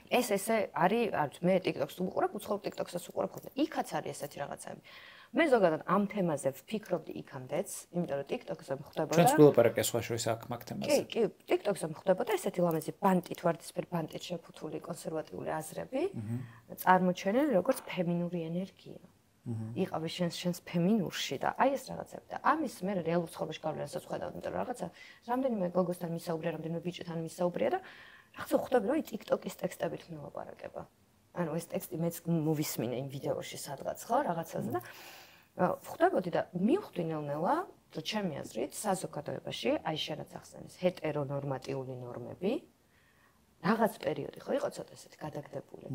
ეს ესე არის, მე TikTok-ს უყურებ, უცხოურ TikTok-ს უყურებ ხოლმე. იქაც არის ესეთი რაღაცები. მე ზოგადად ამ თემაზე ვფიქრობდი იქამდეც, იმიტომ რომ TikTok-ზე მხვდებოდა. ჩვენს ვილაპარაკე სხვა შორის აქ მაგ თემაზე. კი, TikTok-ზე მხვდებოდა ესეთი ლამაზი ბანტით, ვარდისფერ ბანტით შეფუთული კონსერვატიული აზრები, წარმოჩენილი როგორც ფემინური ენერგია. იყავი შენს ფემინურში და აი ეს რაღაცები და ამის მე რეალურ ცხოვრებაში გავლენასაც ვხედავ, იმიტომ რომ რაღაცა რამდენიმე გოგოსთან მისაუბრია, რამდენიმე ბიჭთან მისაუბრია და რაღაცა ხვდები, რომ TikTok-ის ტექსტებით მელაპარაკება. ანუ ეს ტექსტი მეც მოვისმინე იმ ვიდეოში სადღაც ხო რაღაცაზე და ხვდებოდი და მივხვდი ნელ-ნელა, რომ ჩემი აზრით საზოგადოებაში აი შენაც ახსენეს ჰეტერონორმატიული ნორმები რაღაც პერიოდი ხო იყო ცოტა ესეთი გადაგდებული.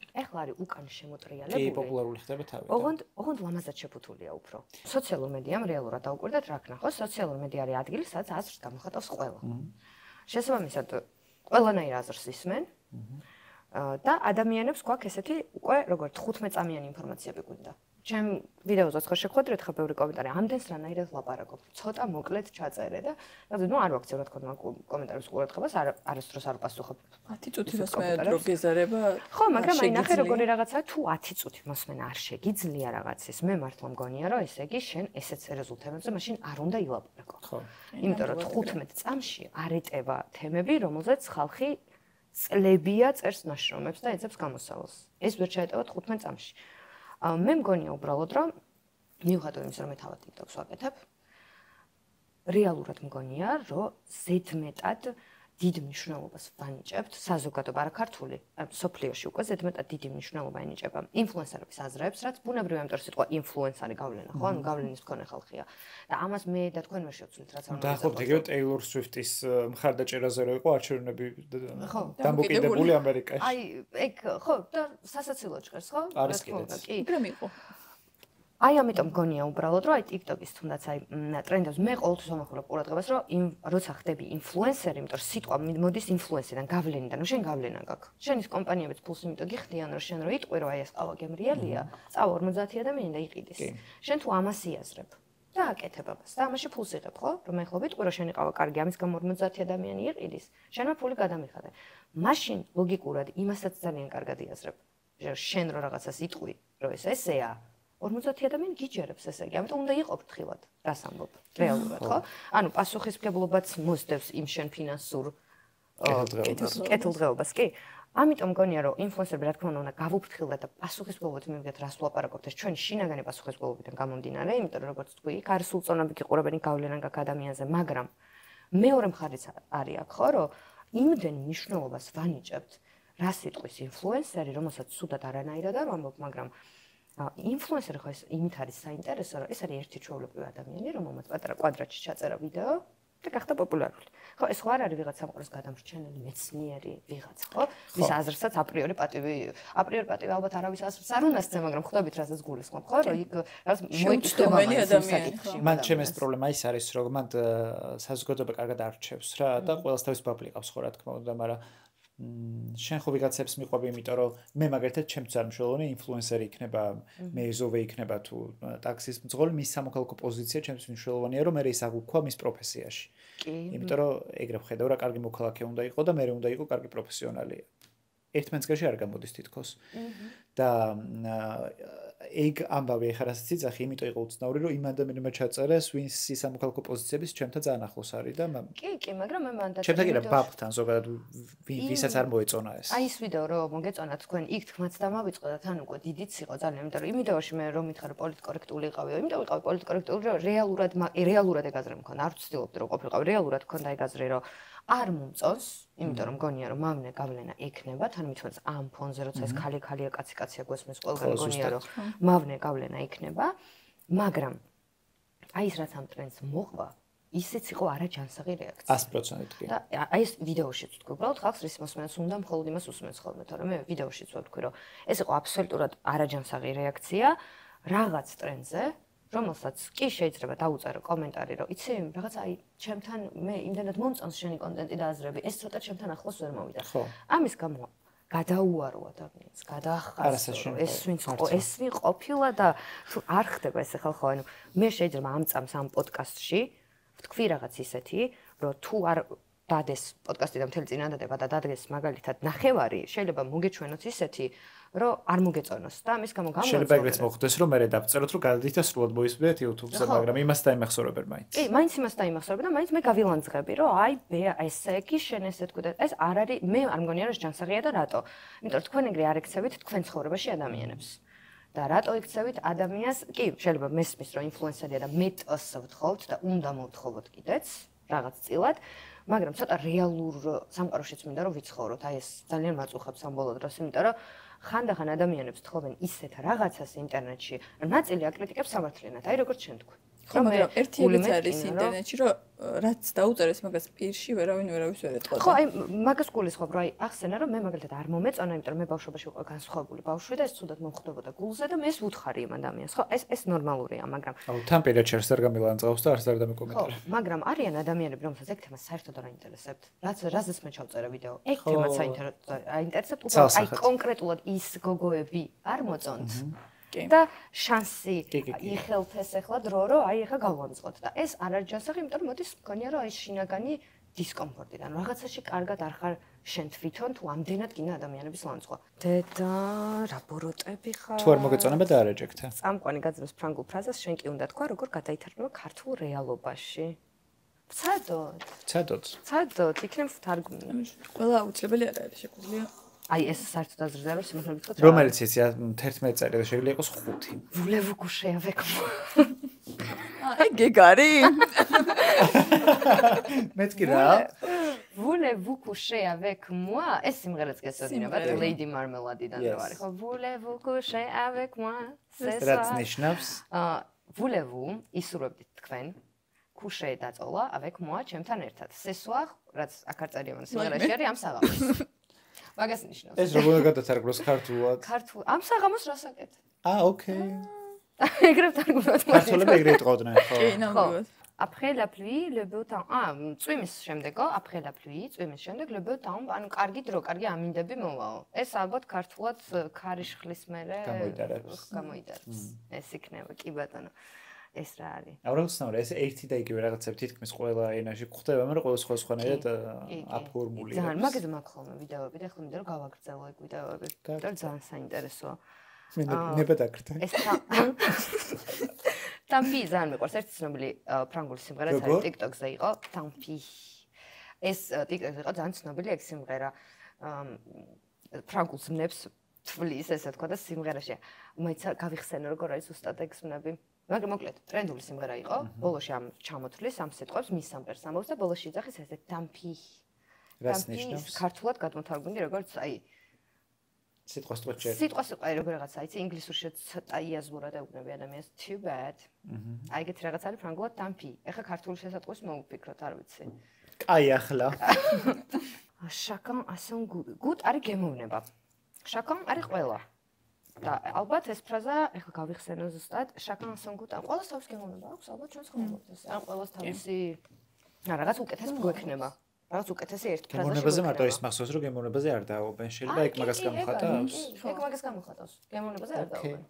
ეხლა არის უკან შემოტრიალებული. კი, პოპულარული ხდება თავი. ოღონდ ლამაზად შეფუთულია უფრო. სოციალურ მედიამ რეალურად დაუკვირდათ რა ქნა, ხო? სოციალური მედია არის ადგილი, სადაც აზრს გამოხატავს ყველა. შესაბამისად, ყველანაირ აზრს ისმენ. და ადამიანებს გვაქვს ესეთი უკვე როგორც 15 წამიანი ინფორმაციები გვინდა. ჩემ ვიდეოზეც ხო შეგხვედრეთ ხა ბევრი კომენტარი, ამდენს რანაირად ლაპარაკობ. ცოტა მოკლედ ჩაწერე და ნუ არ ვაქცევ რა თქმა უნდა კომენტარებს ყურადღებას, არასდროს არ პასუხობ. 10 წუთი მოსმენა დრო გეზარება. ხო, მაგრამ აი ნახე როგორი რაღაცაა, თუ 10 წუთი მოსმენა არ შეგიძლია რაღაცის, მე მართლა მგონია რომ ესე იგი შენ ესეც რეზულტატებზე მაშინ არ უნდა ილაპარაკო. ხო. იმიტომ რომ 15 წამში არ ეტევა თემები, რომელზეც ხალხი წლებია წერს ნაშრომებს და ეძებს გამოსავალს. ეს ვერ ჩაეტევა 15 წამში. მე მგონია უბრალოდ რომ მივხვდები იმის რომ მე თავად TikTok-ს ვაკეთებ. რეალურად მგონია, რომ ზედმეტად დიდ მნიშვნელობას ვანიჭებთ საზოგადოება, არა ქართული, სოფლიოში უკვე ზედმეტად დიდი მნიშვნელობა ენიჭება ინფლუენსერების აზრებს, რაც ბუნებრივია, იმიტომ რომ სიტყვა ინფლუენსარი გავლენა, ხო? ანუ გავლენის მქონე ხალხია. და ამას მე და თქვენ ვერ შევცვლით, რაც არ უნდა. დაახლოებით იგივე Taylor Swift-ის მხარდაჭერაზე რო იყო არჩევნები დამოკიდებული ამერიკაში. აი, ეგ ხო, და სასაცილო ჭყერს, ხო? არის კიდეც. კი. მაგრამ იყო. აი ამიტომ მგონია უბრალოდ რომ აი TikTok-ის თუნდაც აი ტრენდებს მე ყოველთვის ვამახვილებ ყურადღებას რომ როცა ხდები ინფლუენსერი, იმიტომ რომ სიტყვა მოდის ინფლუენსერიდან, გავლენიდან, რომ შენ გავლენა გაქვს. შენის კომპანიებიც ფულს იმიტომ გიხდიან, რომ შენ რო იტყვი რომ აი ეს ყავა გემრიელია, წავა 50 ადამიანი და იყიდის. შენ თუ ამას იაზრებ და აკეთებ ამას და ამაში ფულს იღებ, ხო? რომ მე ხო ვიტყვი რომ შენი ყავა კარგი, ამის გამო 50 ადამიანი იყიდის. შენმა ფული გადამიხადე. მაშინ ლოგიკურად იმასაც ძალიან კარგად იაზრებ. შენ რო რაღაცას იტყვი, რომ ეს ესეა 50 ადამიანი გიჯერებს ესე იგი, ამიტომ უნდა იყო ფრთხილად, რას ამბობ, რეალურად, ხო? ანუ პასუხისმგებლობაც მოსდევს იმ შენ ფინანსურ კეთილდღეობას, კი? ამიტომ მგონია, რომ ინფლუენსერები რა თქმა უნდა გავუფრთხილდეთ და პასუხისმგებლობით მივიღეთ, რას ვლაპარაკობთ, ეს ჩვენი შინაგანი პასუხისმგებლობიდან გამომდინარე, იმიტომ რომ როგორც თქვი, იქ არის სულწონები გიყურებენ გავლენა გაქვს ადამიანზე, მაგრამ მეორე მხარიც არის აქ, ხო, რომ იმდენი მნიშვნელობას ვანიჭებთ, რა სიტყვის ინფლუენსერი, რომელსაც სუდად არანაირად არ ვამბობ, მაგრამ ინფლუენსერი ხო ეს იმით არის საინტერესო, რომ ეს არის ერთი ჩვეულებრივი ადამიანი, რომელმაც პატარა კვადრატში ჩაწერა ვიდეო და გახდა პოპულარული. ხო, ეს ხო არ არის ვიღაც სამყაროს გადამრჩენელი მეცნიერი ვიღაც, ხო? ვის აზრსაც აპრიორი პატივი ალბათ არავის აზრს არ უნდა სცემ, მაგრამ ხვდებით რასაც გულისხმობ, ხო? რომ იქ რაღაც მოიწვეული ადამიანი. მან ჩემს პრობლემა ის არის, რომ მან საზოგადოება კარგად არჩევს რა და ყველას თავის ბაბლი ყავს ხო რა თქმა უნდა, მაგრამ შენ ხო ვიღაცებს მიყვები, იმიტომ რომ მე მაგალითად ჩემთვის არ მნიშვნელოვანია ინფლუენსერი იქნება, მეზოვე იქნება თუ ტაქსის მძღოლი, მის სამოქალაქო პოზიცია ჩემთვის მნიშვნელოვანია, რომ მე ის აღვქვა მის პროფესიაში. იმიტომ რომ ეგრე ვხედავ რა კარგი მოქალაქე უნდა იყო და მე უნდა იყო კარგი პროფესიონალი. ერთმანეთსგანში არ გამოდის თითქოს. და ეგ ამბავი ახლა რასაც იცახი, იმიტომ იყო უცნაური, რომ იმ ადამიანმა ჩაწერეს, ვინც სამოქალაქო პოზიციების ჩემთან ძალიან ახლოს არის და კი, მაგრამ მე მანდ ჩემთან კი რა ბაბთან ზოგადად ვისაც არ მოეწონა ეს. აი ეს ვიდეო რომ მოგეწონათ თქვენ იქ თქმაც დამავიწყო და თან უკვე დიდიც იყო ძალიან, იმიტომ რომ იმ ვიდეოში მე რომ მითხარ რომ პოლიტკორექტული იყავი, იმიტომ ვიყავი პოლიტკორექტული, რომ რეალურად ეგ აზრი მქონდა, არ ვცდილობდი რომ ყოფილიყავი, რეალურად მქონდა ეგ აზრი, რომ არ მომწონს, იმიტომ რომ მგონია რომ მავნე გავლენა ექნება, თან მithens ამ ფონზე, როცა ეს ქალია კაცია გვესმის ყველგან მგონია რომ მავნე გავლენა ექნება, მაგრამ აი ეს რაც ამ ტრენდს მოყვა, ისიც იყო არაჯანსაღი რეაქცია. 100% კი. და აი ეს ვიდეოშიც ვთქვი, უბრალოდ ხალხს რის მოსმენას უნდა მხოლოდ იმას უსმენს ხოლმე, თორემ მე ვიდეოშიც ვთქვი, რომ ეს იყო აბსოლუტურად არაჯანსაღი რეაქცია რაღაც ტრენდზე, რომელსაც კი შეიძლება დაუწერო კომენტარი, რომ იცი, რაღაც აი ჩემთან მე იმდენად მომწონს შენი კონტენტი და აზრები, ეს ცოტა ჩემთან ახლოს ვერ მოვიდა. ამის გამო გადაუარო ადამიანს, გადაახარსო, ეს ვინ ყოფილა და თუ არ ხდება ეს ახლა ხო, ანუ მე შეიძლება ამ წამს ამ პოდკასტში ვთქვი რაღაც ისეთი, რომ თუ არ დადეს პოდკასტი და მთელი წინადადება და დადგეს მაგალითად ნახევარი, შეიძლება მოგეჩვენოთ ისეთი, რომ არ მოგეწონოს და ამის გამო გამოვაწყოთ. შეიძლება ეგრეც მოხდეს, რომ მე დავწეროთ, რომ გადადით და სრულად მოისმენთ YouTube-ზე, მაგრამ იმას დაიმახსოვრებენ მაინც. კი, მაინც იმას დაიმახსოვრებენ და მაინც მე გავილანძღები, რომ აი ბე ესე კი შენ ესე თქვი და ეს არ არის, მე არ მგონია რომ ჯანსაღია და რატო? იმიტომ რომ თქვენ ეგრე არ ექცევით თქვენ ცხოვრებაში ადამიანებს. და რატო იქცევით ადამიანს? კი, შეიძლება მესმის რომ ინფლუენსერია და მეტს ვთხოვთ და უნდა მოვთხოვოთ კიდეც რაღაც წილად, მაგრამ ცოტა რეალურ სამყაროშიც მინდა რომ ვიცხოვროთ. აი ეს ძალიან მაწუხებს ამ ბოლო დროს, იმიტომ რომ ხანდახან ადამიანებს თხოვენ ისეთ რაღაცას ინტერნეტში, რომ ნაწილი აკრიტიკებს სამართლიანად, აი როგორც შენ თქვი. ხო, მაგრამ ერთი ეგეც არის ინტერნეტში, რომ რაც დაუწერეს მაგას პირში ვერავის ვერ ეტყოდა. ხო, აი მაგას გულისხმობ, რომ აი ახსენა, რომ მე მაგალითად არ მომეწონა, იმიტომ რომ მე ბავშვობაში ვიყავ განსხვავებული ბავშვი და ეს თუდად მომხდებოდა გულზე და მე ეს ვუთხარი იმ ადამიანს. ხო, ეს ნორმალურია, მაგრამ აუ თან პირად შერს არ გამილანძღავს და არც არ დამეკომენტარე. ხო, მაგრამ არიან ადამიანები, რომელსაც ეგ თემა საერთოდ არ აინტერესებთ. რაზეც მე ჩავწერე ვიდეო, ეგ თემაც აინტერესებთ, უბრალოდ აი კონკრეტულად ის გოგოები არ მოწონთ. და შანსი იხელთეს ახლა დრო რომ აი ახლა გავამწყოთ და ეს არ არის ჯანსაღი, იმიტომ რომ მოდის მგონია რომ აი შინაგანი დისკომფორტიდან რაღაცაში კარგად არ ხარ შენ თვითონ თუ ამდენად გინდა ადამიანების ლანძღვა. და რა ბოროტები ხარ? თუ არ მოგეწონება და არ ეჯექტე. წამყვანი გაძლევს ფრანგულ ფრაზას, შენ კი უნდა თქვა როგორ გადაითარგმნა ქართულ რეალობაში. ცადოთ, იქნებ თარგმნი. ყველა აუცილებელი არ არის შეგვიძლია აი ეს საერთოდ აზრზე რომ სიმართლე ვთქვათ რომელიც იცი 11 წელი და შეიძლება იყოს 5. ვულევუ გუშეა ვეკმო. აი გეგარი მეც კი რა. Voulez-vous coucher avec moi? ეს სიმღერაც გესწოდინებათ Lady Marmalade-დან რო არის, ხო? Voulez-vous coucher avec moi? რაც ნიშნავს? Voulez-vous ისურვებდით თქვენ? Coucher დაწოლა avec moi ჩემთან ერთად. Ce soir, რაც აქ არ წერია მან სიმღერაში არის ამ საღამოს. მაგას ნიშნავს. ეს როგორ გადათარგმნოს ქართულად? ამ საღამოს რას აკეთებ? ოკეი. ეგრე თარგმნოთ. ქართულები ეგრე იტყოდნენ, ხო? კი, ნამდვილად. Après la pluie, le beau temps. წვიმის შემდეგო, après la pluie, წვიმის შემდეგ le beau temps, ანუ კარგი დრო, კარგი ამინდები მოვაო. ეს ალბათ ქართულად ქარიშხლის მერე გამოიტარებს. ეს იქნება, კი ბატონო. ეს რა არის? აუცილებლად ეს ერთი და იგივე რაღაცები თითქმის ყველა ენაში გვხვდება, მაგრამ ყველა სხვადასხვანაირად აფორმული. ძალიან მაგაზე მაქვს ხოლმე ვიდეოები და ახლა მინდა რომ გავაგრძელო ეგ ვიდეოები. და ძალიან საინტერესოა. ნება დაგრდა. ეს Tampi ძალიან მიყვარს ერთი ცნობილი ფრანგული სიმღერა, საერთოდ TikTok-ზე იყო, Tampi. ეს TikTok-ზე იყო ძალიან ცნობილი ეგ სიმღერა. ფრანგულს მნებს თვლის, ესე თქვა და სიმღერაში. მაინც გავიხსენე როგორ არის ზუსტად ეგ მნები. მაგრამ მოკლედ, ტრენდული სიმღერა იყო, ბოლოში ამ ჩამოთვლის, ამ სიტყვებს მის სამღერს ამბობს და ბოლოში იძახის ესე Tampi. რას ნიშნავს? ქართულად გადმოთარგმნი როგორც აი სიტყვას ტყვეჩერ. სიტყვას აი როგორ რაღაცა იცი ინგლისურში ცოტა იაზღურად ეუბნები ადამიანს too bad. აი ეგეთი რაღაც არის ფრანგულად Tampi. ეხა ქართული შესატყვის მოვიფიქროთ, არ ვიცი. კაი ახლა. Chacun a son goût. Goût არის გემოვნება. Chacun არის ყველა. და ალბათ ეს ფრაზა ეხლა გავიხსენო ზუსტად chacun a son goût. ყველას თავის გემოვნება აქვს, ალბათ ჩვენს ყოველთვის. ან ყველას თავისი რაღაც უკეთეს გვექნება. რაღაც უკეთესი ერთ ფრაზაში. გემოვნებაზე მარტო ის მახსოვს რომ გემოვნებაზე არ დააობენ. შეიძლება ეგ მაგას გამოხატავს. ეგ მაგას გამოხატავს. გემოვნებაზე არ დააობენ.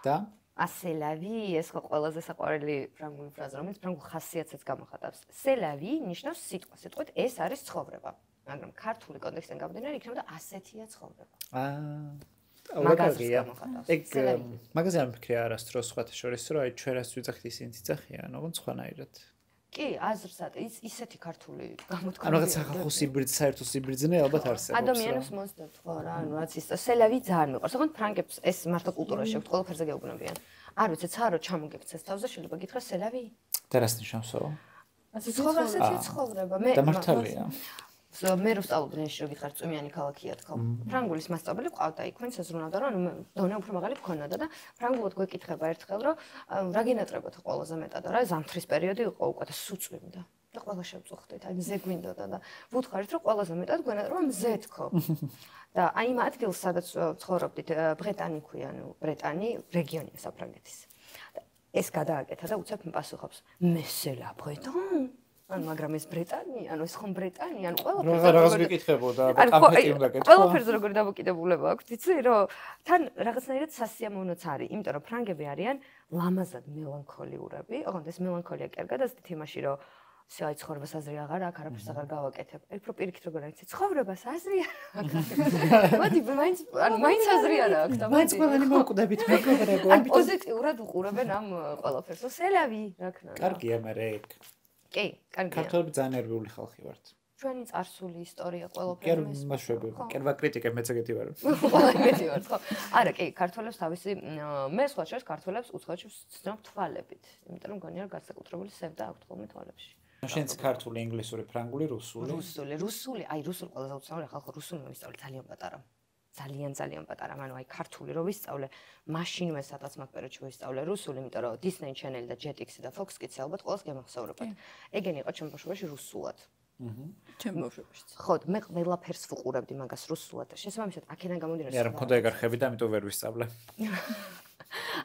და c'est la vie ეს ყველაზე საყვარელი ფრანგული ფრაზა, რომელიც ფრანგულ ხასიათსაც გამოხატავს. C'est la vie ნიშნავს სიტყვა. სიტყვით ეს არის ცხოვრება. მაგრამ ქართული კონტექსტიდან გამომდინარე იქნება და ასეთია ცხოვრება. მაგაზია. ეგ მაგაზე არ მფიქრია არასდროს სხვათა შორის, რომ აი ჩვენ რას ვიძახთ ისინი ძახიან, ოღონდ სხვანაირად. კი, აზრსად ისეთი ქართული გამოთქმები. ანუ რაღაც სახალხო სიბრძნე, საერთო სიბრძნე ალბათ არსებობს. ადამიანებს მოსდევთ ხო რა, ანუ რაც ის სელავი ძალიან მიყვარს. ოღონდ ფრანგებს ეს მართლა კულტურაში აქვს, ყველაფერზე გეუბნებიან. არ ვიცი, ცა რო ჩამოგექცეს თავზე, შეიძლება გითხრა სელავი? და რას ნიშნავსო? ასეთი ცხოვრება. და მართალია. მე რო ვსწავლობდი ნეში რო გიხარ წვიმიანი ქალაქია თქო. ფრანგულის მასწავლებელი ყავდა იქ, ვინც ეზრუნავდა რომ ანუ დონე უფრო მაღალი გქონოდა და ფრანგულად გვეკითხება ერთხელ რომ რა გენატრებოთ ყველაზე მეტად რა ზამთრის პერიოდი იყო უკვე და სუწვიმდა და ყველა შევწუხდით აი მზე გვინდოდა და ვუთხარით რომ ყველაზე მეტად გვენატრება მზე თქო. და აი იმ ადგილს სადაც ცხოვრობდით ბრეტანი ქვია ანუ ბრეტანი რეგიონია საფრანგეთის. ეს გადააკეთა და უცებ პასუხობს მე c'est la Bretagne ანუ მაგრამ ეს ბრეტანი, ანუ ეს ხომ ბრეტანი, ანუ ყველაფერზე რაღაც მიკითხებოდა, კამფეტი უნდა გეთქვა. ყველაფერზე როგორი დამოკიდებულება აქვს, იცი, რომ თან რაღაცნაირად სასიამოვნოც არის, იმიტომ რომ ფრანგები არიან ლამაზად მელანქოლიურები, ოღონდ ეს მელანქოლია კი არ გადასდით იმაში, რომ всё, აი ცხოვრებას აზრი აღარ აქვს, არაფერს აღარ გავაკეთებ. ეგ რო პირიქით როგორ არის, ცხოვრებას აზრი არ აქვს. მოდი, მაინც აზრი არ აქვს და მაინც ყველანი მოვკვდებით მეგობრებო. ან პოზიტიურად უყურებენ ამ ყველაფერს. სელავი, რა ქნა. კარგია, მაგრამ ეგ კი, კარგია. ქართველები ძალიან ნერვიული ხალხი ვართ. ჩვენი წარსული ისტორია ყველაფერი კი, მასშუები. კერვა კრიტიკე მეც ეგეთი ვარ. ყველა ეგეთი ვარ, ხო? არა, კი, ქართველებს თავისი მე სხვა შორის ქართველებს უცხოეთში ვცნობ თვალებით, იმიტომ რომ გონია რომ განსაკუთრებული სევდა აქვთ ხოლმე თვალებში. შენც ქართული, ინგლისური, ფრანგული, რუსული. რუსული, აი რუსული ყველაზე უცნაური, ხალხო რუსული მოვისწავლე ძალიან პატარა. ძალიან პატარა, ანუ აი ქართული რო ვისწავლე, მაშინვე სადაც მაგ პერიოდში ვისწავლე რუსული, იმიტომ რომ Disney Channel და Jetix და Fox Kids ალბათ ყველას გემახსოვრებათ. ეგენი იყო ჩემ ბავშვობაში რუსულად. ჩემ ბავშვობაშიც. ხო, მე ყველაფერს ვუყურებდი მაგას რუსულად და შესაბამისად აქედან გამომდინარე. მე არ მქონდა ეგ არხები და ამიტომ ვერ ვისწავლე.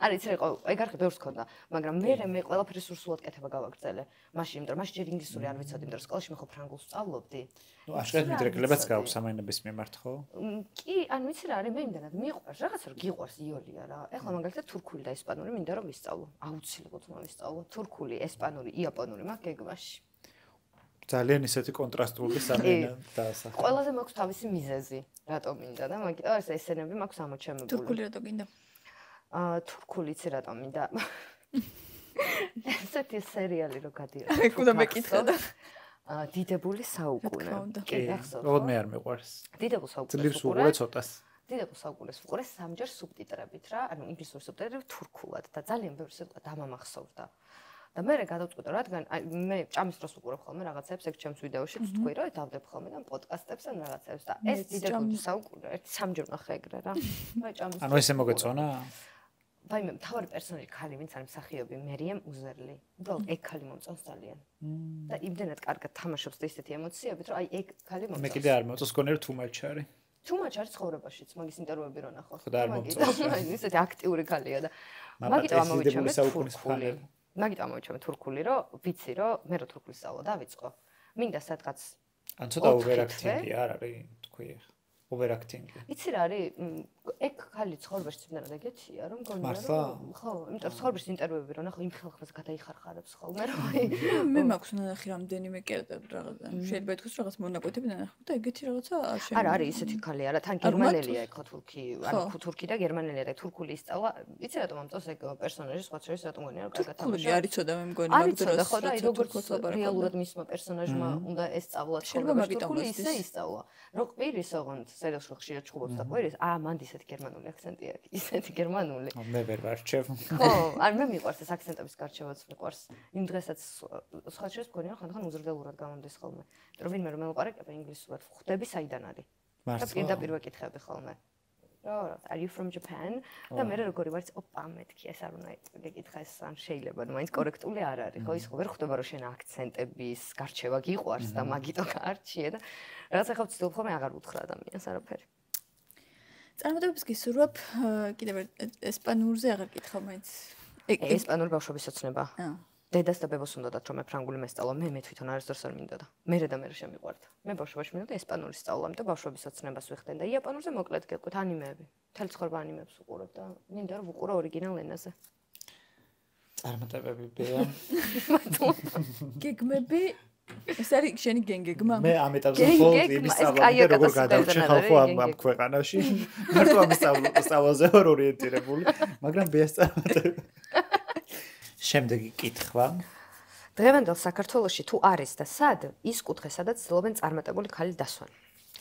არ იცი რა, ეგ არხი ბევრს ქონდა, მაგრამ მე ყველაფერს რუსულად კეთება გავაგრძელე. მაშინ, იმიტომ რომ მაშინ ჯერ ინგლისური არ ვიცოდი, იმიტომ რომ სკოლაში მე ხო ფრანგულს ვსწავლობდი. ნუ აშკარად მიდრეკლებაც გაქვს ამაინების მიმართ, ხო? კი, ანუ იცი რა არის, მე იმდანად მიყვარს, რაღაცა რომ გიყვარს იოლია რა. ეხლა მაგალითად თურქული და ესპანური მინდა რომ ვისწავლო. აუცილებლად მოვისწავლო. თურქული, ესპანური, იაპონური მაგ გეგმაში. ძალიან ისეთი კონტრასტული სამენა დაასახა. ყველაზე მაქვს თავისი მიზეზი, რატომ მინდა და მაგიტო ეს ესენები მაქვს ამოჩემებული. თურქული რატო გინდა? თურქული იცი რატომ მინდა? ესეთი სერიალი რო გადიოდა. ეგ უნდა მეკითხა და დიდებული საუკუნე. კი, როგორც მე არ მიყვარს. დიდებულ საუკუნეს ძლივს უყურე ცოტას. დიდებულ საუკუნეს უყურე სამჯერ სუბტიტრებით რა, ანუ ინგლისური სუბტიტრები თურქულად და ძალიან ბევრი სიტყვა დამამახსოვრდა. და მე გადავწყვიტე, რადგან მე ჭამის დროს ვუყურებ ხოლმე რაღაცებს, ეგ ჩემს ვიდეოშიც თქვი, რომ დავდებ ხოლმე და პოდკასტებს ან რაღაცებს და ეს დიდებული საუკუნე ერთი სამჯერ ნახე ეგრე რა. აი ჭამის. ანუ ესე მოგეწონა? მე მთავარი პერსონაჟი ქალი ვინც არის მსახიობი მერიემ უზერლი. უბრალოდ ეგ ქალი მომწონს ძალიან. და იმდენად კარგად თამაშობს და ისეთი ემოციებით, რომ აი ეგ ქალი მომწონს. მე კიდე არ მოწონს გონერ თუ მაჩი არის. თუ მაჩი არის ცხოვრებაშიც, მაგის ინტერვიუები რო ნახო. ხო და არ მომწონს. ისეთი აქტიური ქალია და მაგით ამოვიჩამე თურქული. მაგით ამოვიჩამე თურქული, რომ ვიცი, რომ მე რო თურქული სწავლა დავიწყო. მინდა სადღაც ან ცოტა ოვერაქტინგი არ არის, თქვი ახლა. ოვერაქტინგი. იცი რა არის? ეგ ხალი ცხოვრებაში იმდენად ეგეთია, რომ გონია რომ ხო, იმიტომ ცხოვრების ინტერვიუები რო ნახო იმ ხალხს გადაიხარხარებს ხოლმე, რომ მე მაქვს ნახი რამდენიმე კერტ რაღაცა. შეიძლება ითქვას რაღაც მონაკვეთები ნახე და ეგეთი რაღაცა არ შეიძლება. არა, არის ისეთი ხალი არა, თან გერმანელია ეგ ხო თურქი, ანუ თურქი და გერმანელია და თურქული ისწავლა. იცი რატომ ამწოს ეგ პერსონაჟი სხვა შეიძლება რატომ გონია რომ კარგად თამაშობს. თურქული არიცოდა მე მგონი მაგ დროს. ხო და როგორც რეალურად მისმა პერსონაჟმა უნდა ესწავლა თურქული ისე ისწავლა. რო ყვირის ოღონდ სერიალში ხშირად ჩხუბობს და ყვირის, მან ისეთი გერმანული აქცენტი აქვს, ისეთი გერმანული. მე ვერ ვარჩევ. ხო, არ მე მიყვარს ეს აქცენტების გარჩევაც მიყვარს. იმ დღესაც სხვა შეიძლება გქონია ხანდახან უზრდელურად გამომდის ხოლმე. რომ ვინმე რომ ელაპარაკება ინგლისურად, ხვდები საიდან არის. და პირდაპირ ვეკითხები ხოლმე. რა, are you from Japan? და მე როგორი ვარ, ოპა, მეთქი, ეს არ უნდა ეკითხა ეს ან შეიძლება, ნუ მაინც კორექტული არ არის, ხო, ის ხო ვერ ხვდება რომ შენ აქცენტების გარჩევა გიყვარს და მაგიტო გარჩიე და რაღაცა ხავ ცდილობ ხოლმე აღარ უთხრა ადამიანს არაფერი. წარმატებებს გისურვებ, კიდევ ესპანურზე აღარ კითხავ მაინც. ესპანური ბავშვობის ოცნება. დედას და ბებოს უნდათ რომ მე ფრანგული მესწავლა, მე თვითონ არასდროს არ მინდოდა. მე და მე შემიყვარდა. მე ბავშვობაში მინდოდა ესპანური სწავლა, ამიტომ ბავშვობის ოცნებას ვიხდენ და იაპონურზე მოკლედ გეტყვით ანიმეები. მთელი ცხოვრება ანიმეებს ვუყურებ და მინდა რომ ვუყურო ორიგინალ ენაზე. წარმატებები ბეა. გეგმები ეს არის შენი გენგეგმა? მე ამ ეტაპზე მხოლოდ იმის სწავლობდი, როგორ გადავჭე ხალხო ამ ქვეყანაში. მარტო ამ სწავლაზე ვარ ორიენტირებული, მაგრამ ბეას წარმატებები. შემდეგი კითხვა. დღევანდელ საქართველოში თუ არის და სად ის კუთხე, სადაც ცდილობენ წარმატებული ქალი დასვან?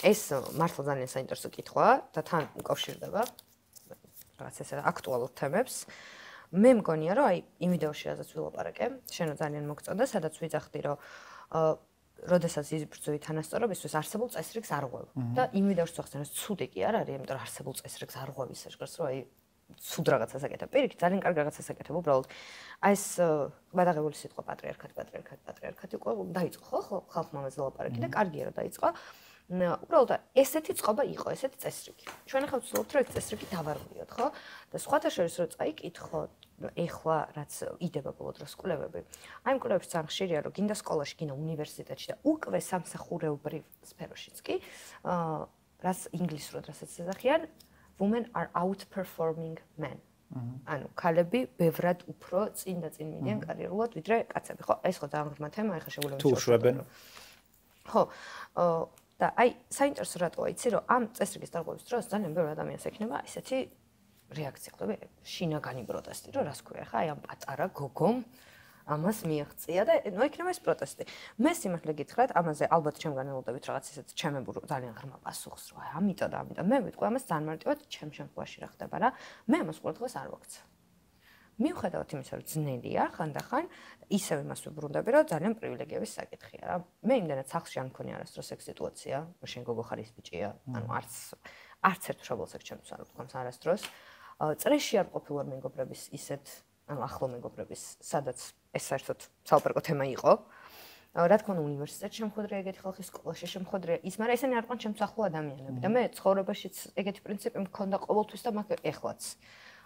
ეს მართლა ძალიან საინტერესო კითხვაა და თან უკავშირდება რაღაც ესე აქტუალურ თემებს. მე მგონია, რომ აი იმ ვიდეოში, რაზეც ვილაპარაკე, შენო ძალიან მოგწონდა, სადაც ვიძახდი, რომ როდესაც იზბრძვი თანასწორობისთვის არსებულ წესრიგს არ ღვევ. და იმ ვიდეოში ვახსენე, რომ ცუდი კი არ არის, იმიტომ რომ არსებულ წესრიგს არ ღვევის ეშკარს, რომ აი ცუდ რაღაცას აკეთებ. პირიქით, ძალიან კარგ რაღაცას აკეთებ, უბრალოდ. აი ეს გადაღებული სიტყვა პატრიარქატი უკვე დაიწყო, ხო? ხალხმა ამაზე ლაპარაკი და კარგია რომ დაიწყო. უბრალოდ ესეთი წყობა იყო, ესეთი წესრიგი. ჩვენ ახლა ვცდილობთ, რომ ეს წესრიგი დავარღვიოთ, ხო? და სხვათა შორის რომ წაიკითხოთ, ეხლა რაც იდება ბოლო დროს კვლევები. აი იმ კვლევებში ძალიან ხშირია, რომ გინდა სკოლაში, გინდა უნივერსიტეტში და უკვე სამსახურეობრივ სფეროშიც კი, რაც ინგლისურად რასაც ეძახიან, women are outperforming men. ანუ ქალები ბევრად უფრო წინ და წინ მიდიან კარიერულად ვიდრე კაცები, ხო? ეს ხო ძალიან ღრმა თემა, ეხლა შეგვიძლია თუ უშვებენ. ხო. და აი საინტერესო რატოა იცი, რომ ამ წესრიგის დარღვევის დროს ძალიან ბევრი ადამიანს ექნება ესეთი რეაქცია, ხდება შინაგანი პროტესტი, რომ რას ქვია, ხა აი ამ პატარა გოგომ ამას მიაღწია და ნუ ექნება ეს პროტესტი. მე სიმართლე გითხრათ, ამაზე ალბათ ჩემგან ელოდებით რაღაც ისეთ ჩემებურ ძალიან ღრმა პასუხს, რომ აი ამიტომ და ამიტომ. მე ვიტყვი ამას ძალიან მარტივად ჩემ შემთხვევაში რა ხდება რა. მე ამას ყოველდღეს არ ვაქცევ. მიუხედავად იმისა, რომ ძნელია ხანდახან, ისევ იმას ვუბრუნდები, რომ ძალიან პრივილეგიების საკითხია რა. მე იმდენად სახლში არ მქონია არასდროს ეგ სიტუაცია, შენ გოგო ხარ ის ბიჭია, ანუ არც ერთ მშობელს ეგ ჩემთვის არ ვთქვამს არასდროს. წრეში არ ყოფილვარ მეგობრების ისეთ, ანუ ახლო მეგობრების, სადაც ეს საერთოდ საოპერკო თემა იყო. რა თქმა უნდა, უნივერსიტეტში შემხვედრია ეგეთი ხალხი, სკოლაში შემხვედრია ის, მაგრამ ესენი არ ყავენ ჩემს ახლო ადამიანები და მე ცხოვრებაშიც ეგეთი პრინციპი მქონდა ყოველთვის და მაგ ეხლაც.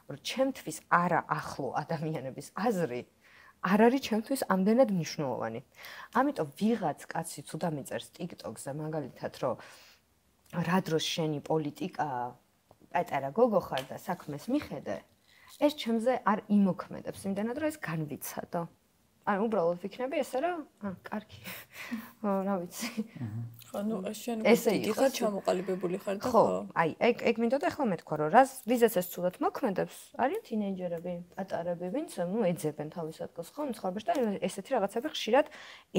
რომ ჩემთვის არა ახლო ადამიანების აზრი არ არის ჩემთვის ამდენად მნიშვნელოვანი. ამიტომ ვიღაც კაცი თუ დამიწერს TikTok-ზე მაგალითად, რომ რა დროს შენი პოლიტიკა პატარა გოგო ხარ და საქმეს მიხედე, ეს ჩემზე არ იმოქმედებს, იმდენად რომ ეს განვიცადო. ანუ უბრალოდ ვიქნები ესე რომ კარგი. რა ვიცი. ხო, ნუ შენ იგი ხარ ჩამოყალიბებული ხარ და ხო. აი, ეგ მინდოდა ახლა მეთქვა რომ ვიზაც ეს ცუდად მოქმედებს, არიან თინეიჯერები, პატარები, ვინც ნუ ეძებენ თავის ადგილს ხო, ცხოვრებაში და ესეთი რაღაცები ხშირად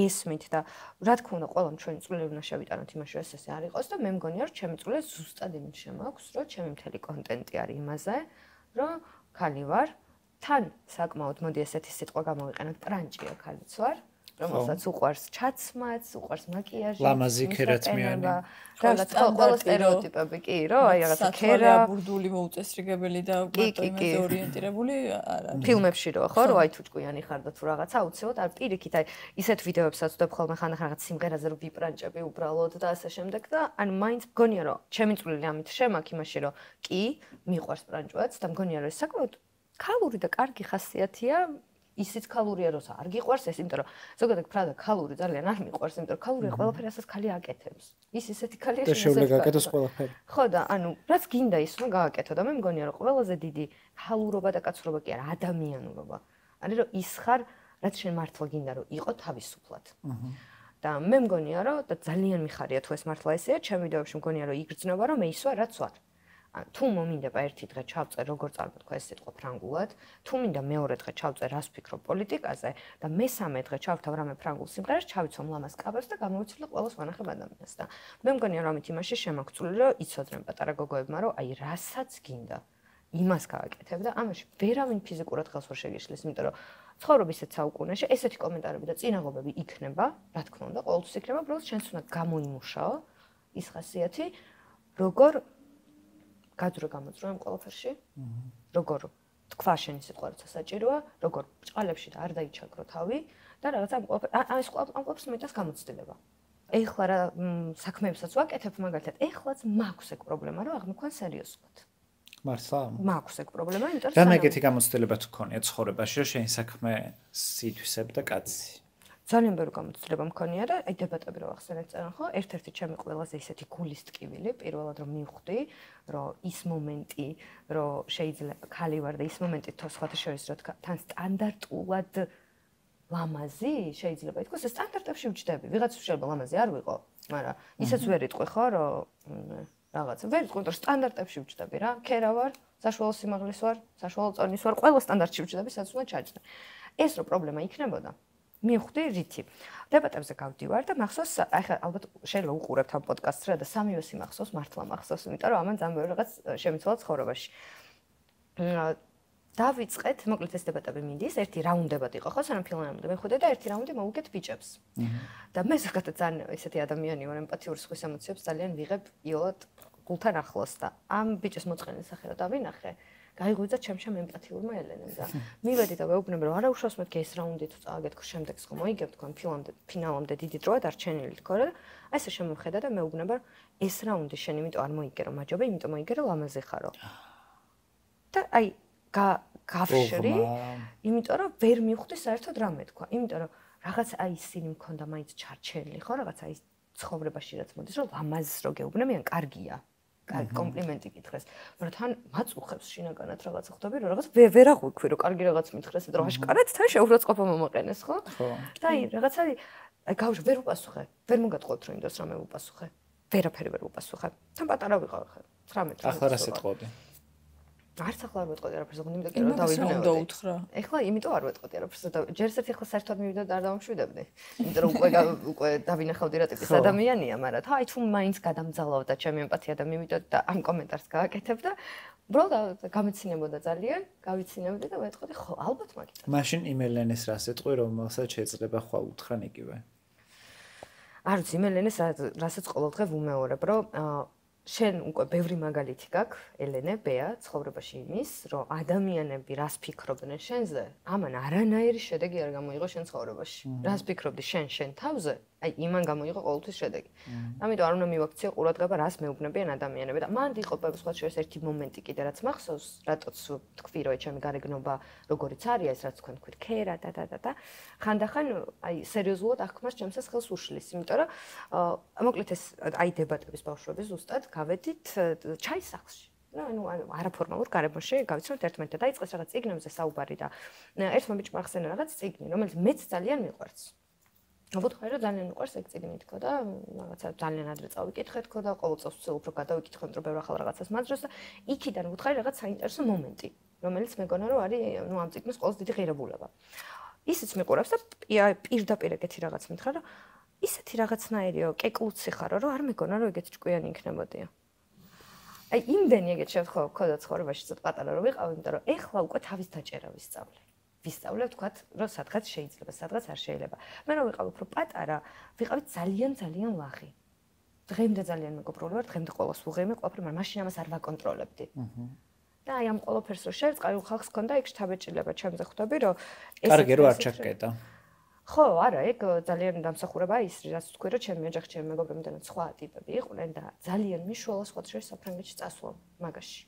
ესმით და რა თქმა უნდა, ყველამ ჩვენი წვლილი უნდა შევიტანოთ იმაში, რომ ეს არ იყოს და მე მგონია რომ ჩემი წვლილი ზუსტად იმით შემოაქვს, რომ ჩემი მთელი კონტენტი არის იმაზე, რომ ქალი ვარ თან საკმაოდ მოდი ესეთი სიტყვა გამოვიყენოთ, ტრანჭია ქალიც ვარ, რომელსაც უყვარს ჩაცმაც, უყვარს მაკიაჟი, ლამაზი ქერათმიანი. რაღაც ყველა სტერეოტიპები კი, რომ აი რაღაცა ქერა, ბურდული მოუწესრიგებელი და მარტო იმაზე ორიენტირებული არა. ფილმებში რო ხო, რომ აი თუ ჭკვიანი ხარ და თუ რაღაცა აუცილებლად არ პირიქით აი ისეთ ვიდეოებსაც ვდებ ხოლმე ხანდახან რაღაც სიმღერაზე რომ ვიბრანჭები უბრალოდ და ასე შემდეგ და ანუ მაინც მგონია რომ ჩემი წვლილი ამით შემაქ იმაში რომ კი მიყვარს ბრანჭვაც და მგონია რომ ეს საკმაოდ ქალური და კარგი ხასიათია ისიც ქალურია როცა არ გიყვარს ეს იმიტომ რომ ზოგადად ფრადა ქალური ძალიან არ მიყვარს იმიტომ რომ ქალურია ყველაფერი ასაც ქალი აკეთებს ის ისეთი ქალია და შეუძლია გააკეთოს ყველაფერი ხო და ანუ რაც გინდა ის რომ გააკეთო და მე მგონია რომ ყველაზე დიდი ქალურობა და კაცურობა კი არა ადამიანურობა არის რომ ის ხარ რაც შენ მართლა გინდა რომ იყო თავისუფლად და მე მგონია რომ და ძალიან მიხარია თუ ეს მართლა ესეა ჩემ ვიდეოებში მგონია რომ იგრძნობა რომ მე ის ვარ რაც ვარ თუ მომინდება ერთი დღე ჩავწერ როგორ წარმოთქვა ეს სიტყვა ფრანგულად, თუ მინდა მეორე დღე ჩავწერ რას ვფიქრობ პოლიტიკაზე და მესამე დღე ჩავთავ რამე ფრანგულ სიმღერას, ჩავიცვამ ლამაზ კაბას და გამოვიცვლი ყველას ვანახებ ადამიანს და მე მგონია რომ ამით იმაში შემაგწული რომ იცოდნენ პატარა გოგოებმა რომ აი რასაც გინდა იმას გააკეთებ და ამაში ვერავინ ფიზიკურად ხელს ვერ შეგიშლის, იმიტომ რომ ცხოვრობის ეს საუკუნეში ესეთი კომენტარები და წინაღობები იქნება, რა თქმა უნდა, ყოველთვის იქნება, უბრალოდ შენც უნდა გამოიმუშაო ის ხასიათი, როგორ გაძრო გამოძრო ამ ყველაფერში. როგორ თქვა შენი სიტყვა როცა საჭიროა, როგორ ბჭყალებში და არ დაიჩაგრო თავი და რაღაც ამ ყველაფერს მეტას გამოცდილება. ეხლა რა საქმეებსაც ვაკეთებ მაგალითად, ეხლაც მაქვს ეგ პრობლემა, რომ აღმოქვან სერიოზულად. მართლა? მაქვს ეგ პრობლემა, იმიტომ რომ რა მეგეთი გამოცდილება თქვენია ცხოვრებაში, რომ შენი საქმე სითვისებ და კაცი? ძალიან ბევრი გამოცდილება მქონია და აი დებატები რო ახსენეთ წერან ხო, ერთ-ერთი ჩემი ყველაზე ისეთი გულის ტკივილი, პირველად რომ მივხვდი, რომ ის მომენტი, რომ შეიძლება ქალი ვარ და ის მომენტი თო სხვათა შორის რო თან სტანდარტულად ლამაზი შეიძლება ითქვას, ეს სტანდარტებში ვჯდები. ვიღაც შეიძლება ლამაზი არ ვიყო, მაგრამ ისეც ვერ იტყვი ხო, რომ რაღაცა ვერ იტყვი, რომ სტანდარტებში ვჯდები რა. ქერა ვარ, საშუალო სიმაღლის ვარ, საშუალო წონის ვარ, ყველა სტანდარტში ვჯდები, სადაც უნდა ჩაჯდე. ეს რო პრობლემა იქნებოდა მივხვდი რითი. დებატებზე გავდივარ და მახსოვს, ახლა ალბათ შეიძლება უყურებთ ამ პოდკასტს რა და სამივე სიმახსოვს, მართლა მახსოვს, იმიტომ რომ ამან ძალიან ბევრი რაღაც შემიცვალა ცხოვრებაში. დავიწყეთ, მოკლედ ეს დებატები მინდის, ერთი რაუნდებად იყო ხო, სანამ ფილმამდე მივხვდი და ერთი რაუნდი მოვუგეთ ბიჭებს. და მე ზოგადად ძალიან ესეთი ადამიანი ვარ, ემპათიური სხვის ემოციებს ძალიან ვიღებ იოლად გულთან ახლოს და ამ ბიჭის მოწყენის სახე რა დავინახე. გაიღვიძა ჩემ ემპათიურმა ელენემ და მივედი და ვეუბნები რომ არა უშავს მეთქე ეს რაუნდი თუ წავაგეთ ხო შემდეგს ხო მოიგებთ თქვენ ფინალამდე დიდი დროა დარჩენილი თქო რა აი ესე შემოვხედა და მეუბნება ეს რაუნდი შენ იმიტომ არ მოიგე რომ მაჯობა იმიტომ მოიგე რომ ლამაზი ხარო და აი გავშრი იმიტომ რომ ვერ მივხვდი საერთოდ რა მეთქვა იმიტომ რომ რაღაც აი ისინი მქონდა მაინც ჩარჩენილი ხო რაღაც აი ცხოვრებაში რაც მოდის რომ ლამაზს რო გეუბნები ან კარგია კომპლიმენტი კითხეს, მაგრამ თან მაწუხებს შინაგანად რაღაც ხვდები, რომ რაღაც ვერ აღვიქვი, რომ კარგი რაღაც მითხრეს, რომ აშკარად თან შეურაცხყოფა მომაყენეს, ხო? და აი რაღაცა აი გავშ ვერ უპასუხე, ვერ მოგატყობთ რომ ინდოს რამე უპასუხე. ვერაფერი ვერ უპასუხე. თან პატარა ვიყავ ხა 19 ახლა რა სიტყვოდი? არც ახლა არ ვეტყოდი არაფერს, იმიტომ რომ დავიბნეო. უნდა უთხრა. ეხლა იმიტომ არ ვეტყოდი არაფერს და ჯერ ერთ ახლა საერთოდ მივიდა და არ დავამშვიდებდი. იმიტომ რომ უკვე დავინახავდი რა ტიპის ადამიანია, მაგრამ თა აი თუ მაინც გადამძალავდა ჩემი ემპათია და მივიდოდ და ამ კომენტარს გააკეთებ და უბრალოდ გამეცინებოდა ძალიან, გავიცინებდი და ვეტყოდი, ხო, ალბათ მაგიტა. მაშინ იმელენეს რას ეტყვი, რომელსაც შეიძლება ხვალ უთხრან იგივე. არ ვიცი, იმელენეს რასაც ყოველდღე ვუმეორებ, რომ შენ უკვე ბევრი მაგალითი გაქვს, ელენე, ბეა, ცხოვრებაში იმის, რომ ადამიანები რას ფიქრობდნენ შენზე, ამან არანაირი შედეგი არ გამოიღო შენ ცხოვრებაში. რას ფიქრობდი შენ თავზე, აი იმან გამოიღო ყოველთვის შედეგი. ამიტომ არ უნდა მივაქციო ყურადღება, რას მეუბნებიან ადამიანები და მანდ იყო სხვა შორის ერთი მომენტი კიდე რაც მახსოვს, რატოც თქვი რომ ჩემი გარეგნობა როგორიც არის, ეს რაც თქვენ თქვით, ქერა და. ხანდახან აი სერიოზულად აღქმას ჩემსას ხელს უშლის, იმიტომ რომ მოკლედ ეს აი დებატების ბავშვების ზუსტად გავედით ჩაის სახლში. ანუ არაფორმალურ გარემოში გავიცნობთ ერთმანეთთან და იწყეს რაღაც წიგნებზე საუბარი და ერთმა ბიჭმა ახსენა რაღაც წიგნი, რომელიც მეც ძალიან მიყვარს. ვუთხარი რომ ძალიან მიყვარს ეგ წიგნი თქო და რაღაცა ძალიან ადრე წავიკითხე თქო და ყოველ წელს უფრო გადავიკითხე, რომ ბევრ ახალ რაღაცას მაძროს და იქიდან ვუთხარი რაღაც საინტერესო მომენტი, რომელიც მეგონა რომ არის ნუ ამ წიგნის ყველაზე დიდი ღირებულება. ისიც მიყურებს და პირდაპირ ეგეთი რაღაც მითხრა რომ ისეთი რაღაცნაირიო, კეკლუცი ხარო, რომ არ მეგონა რომ ეგეთი ჭკვიანი იქნებოდია. აი იმდენი ეგეთ შევთხოვ ქოდა ცხოვრებაში ცოტა პატარა რომ ვიყავ, იმიტომ რომ ეხლა უკვე თავის დაჭერა ვისწავლე. ვისწავლე ვთქვათ, რომ სადღაც შეიძლება, სადღაც არ შეიძლება. მე რომ ვიყავ უფრო პატარა, ვიყავით ძალიან ლაღი. დღემდე ძალიან მეგობრული ვარ, დღემდე ყოველს ვუღემი, ყველაფერი, მაგრამ მაშინ ამას არ ვაკონტროლებდი. და აი ამ ყველაფერს რო შევწყავ, ხალხს ქონდა იქ შთაბეჭდილება, ჩემზე ხვდები, რომ ეს კარგი რო არ ჩაგკეტა. ხო, არა, ეგ ძალიან დამსახურებაა ის, რაც თქვი, რომ ჩემი ოჯახი, ჩემი მეგობრებიდან სხვა ტიპები იყვნენ და ძალიან მიშველა სხვა შორის საფრანგეთში წასვლა მაგაში.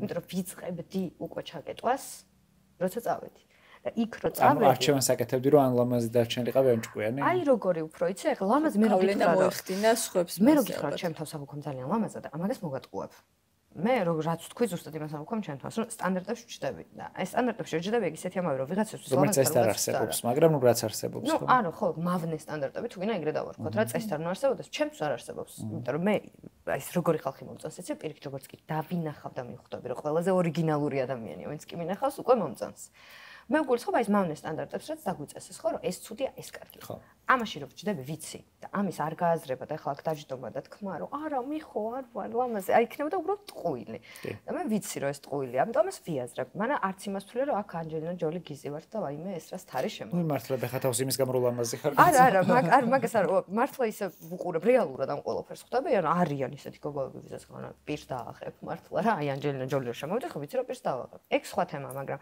იმიტომ რომ ვიწყებდი უკვე ჩაკეტვას, როცა წავედი. და იქ რო წავედი. არჩევანს აკეთებდი, რომ ან ლამაზი დარჩენილიყავი ან ჭკვიანი. აი როგორი უფრო იცი, ეხლა ლამაზი მე რო გითხრა, მოიხდინა სხვებს. მე რო გითხრა, ჩემ თავს აღვქვამ ძალიან ლამაზად და ამაგას მოგატყუებ. მე რაც თქვი ზუსტად იმას აღვქვამ ჩემ თავს, რომ სტანდარტებში ვჭდები და აი სტანდარტებში ვჭდები ეგ ისეთი ამავე რომ ვიღაცისთვის ლამაზი არ არსებობს, მაგრამ ნუ რაც არსებობს. ნუ არა, ხო, მავნე სტანდარტები თუ გინდა ეგრე დავარქოთ, რა წესით არ არსებობდეს, ჩემთვის არ არსებობს. იმიტომ რომ მე აი ეს როგორი ხალხი მომწონს, ეცე პირიქით როგორც კი დავინახავ და მივხვდები, რომ ყველაზე ორიგინალური ადამიანია, ვინც კი მინახავს, უკვე მომწონს. მე ვგულისხმობ აი ეს მავნე სტანდარტებს, რაც დაგვიწესეს, ხო, რომ ეს ცუდია, ეს კარგია. ამაში რომ ვჭდები ვიცი და ამის არ გააზრება და ახლა აქ დაჯდომა და თქმა რომ არა მიხო არ ვარ ლამაზი აი იქნებოდა უბრალოდ ტყუილი და მე ვიცი რომ ეს ტყუილია ამიტომ ამას ვიაზრებ მაგრამ არც იმას ვთვლი რომ აქ ანჯელინა ჯოლი გიზი ვარ და ვაიმე ეს რას თარი შემო ნუ მართლა ბეხა თავს იმის გამო რომ ლამაზი ხარ არა მაგას არ მართლა ისე ვუყურებ რეალურად ამ ყველაფერს ხვდები ან არიან ისეთი გოგოები ვისაც ხონა პირს დააღებ მართლა რა აი ანჯელინა ჯოლი რომ შემოვიდი ხო ვიცი რომ პირს დააღებ ეგ სხვა თემა მაგრამ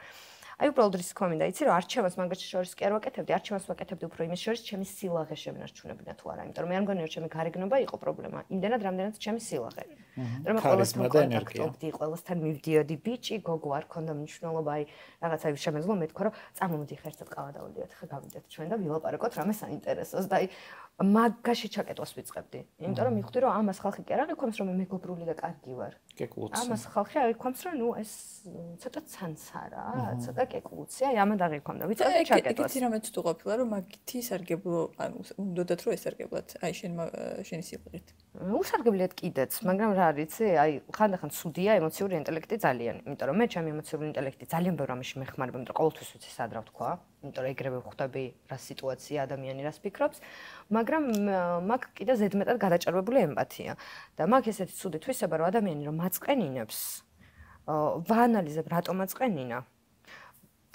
აი უბრალოდ რის კომენტა იცი რომ არჩევანს მაგაში შორის კი არ ვაკეთებდი არჩევანს ვაკეთებდი უფრო იმის შორის ჩემი სილაღე შემენარჩუნებინა თუ არა იმიტომ რომ მე არ მგონია რომ ჩემი გარეგნობა იყო პრობლემა იმდენად რამდენად ჩემი სილაღე რომ ყველასთან კონტაქტობდი ყველასთან მივდიოდი ბიჭი გოგო არ ქონდა მნიშვნელობა აი რაღაცა შემეძლო მეთქვა რომ წამომდი ხერთად ყავა დავდიოთ ხა გავიდეთ ჩვენ და ვილაპარაკოთ რამე საინტერესოს და აი მაგაში ჩაკეტვას ვიწყებდი იმიტომ რომ მივხვდი რომ ამას ხალხი კი არ აღიქვამს რომ მე მეგობრული და კარგი ვარ ამას ხალხი აღიქვამს რომ ნუ ეს ცოტა ცანცარა ცოტა კეკლუცია აი ამად აღიქვამდა ვიწყებდი ჩაკეტვას ეკეთი რამეც თუ ყოფილა რომ მაგითი სარგებლო ანუ უნდათ რომ ესარგებლოთ აი შენი სიყვარით უსარგებლად კიდეც მაგრამ რა არის იცი აი ხანდახან ცუდია ემოციური ინტელექტი ძალიან იმიტომ რომ მე ჩემი ემოციური ინტელექტი ძალიან ბევრ რამეში მეხმარება იმიტომ რომ ყოველთვის ვიცი სად რა ვთქვა იმიტომ რომ ეგრევე ხვდები რა სიტუაცია ადამიანი რას ფიქრობს მაგრამ მაგ კიდე ზედმეტად გადაჭარბებული ემპათია და მაგ ესეთი ცუდი თვისება რომ ადამიანი რომ მაწყენინებს ვაანალიზებ რატომ აწყენინა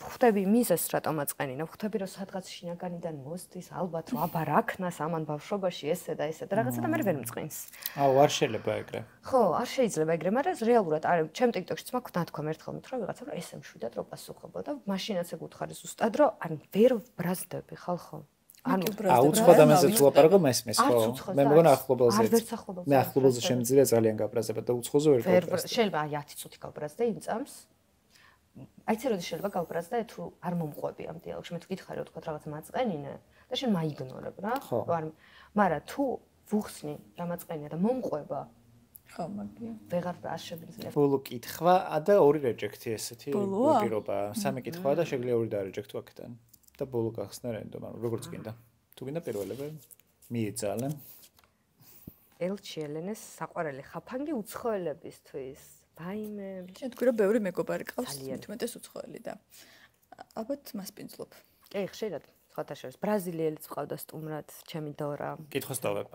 ხვდები მიზეს რატომ აწყენინა ხვდები რომ სადღაც შინაგანიდან მოსდის ალბათ რომ აბა რა ქნას ამან ბავშვობაში ესე და რაღაცა და მე ვერ მწყინს აუ არ შეიძლება ეგრე ხო არ შეიძლება ეგრე მაგრამ რეალურად არ ჩემ TikTok-შიც მაქვს ნათქვა მერთხელ მითხრა ვიღაცა რომ ესე მშვიდად რო პასუხობო და მაშინაც ეგ უთხარი ზუსტად რომ ან ვერ ბრაზდები ხალხო ანუ უცხო ადამიანზე თუ ლაპარაკო მესმის ხო მე მგონა ახლობელზე მე ახლობელზე შემიძლია ძალიან გაბრაზება და უცხოზე ვერ გაბრაზდება შეიძლება 10 წუთი გაბრაზდე იმ წამს აიცი როდის შეიძლება გავბრაზდე თუ არ მომყვები ამ დიალოგში მე თუ გითხარი ვთქვა რაღაც მაწყენინე და შენ მაიგნორებ რა არ მაგრამ თუ ვუხსნი რა მაწყენია და მომყვება ხო მაგია ვეღარ არ შეგვიძლია ბოლო კითხვა და ორი რეჯექტი ესეთი პირობა სამი კითხვა და შეგვიძლია ორი დარეჯექტო აქედან და ბოლო გახსნა რენდომ ანუ როგორც გინდა თუ გინდა პირველები მიეძალე ელჩი ელენეს საყვარელი ხაფანგი უცხოელებისთვის ვაიმე შენ თქვი რომ ბევრი მეგობარი ყავს თუმეტეს უცხოელი და ალბათ მას პინძლობ კი ხშირად სხვათა შორის ბრაზილიელიც ყავდა სტუმრად ჩემი დორა კითხვას ტოვებ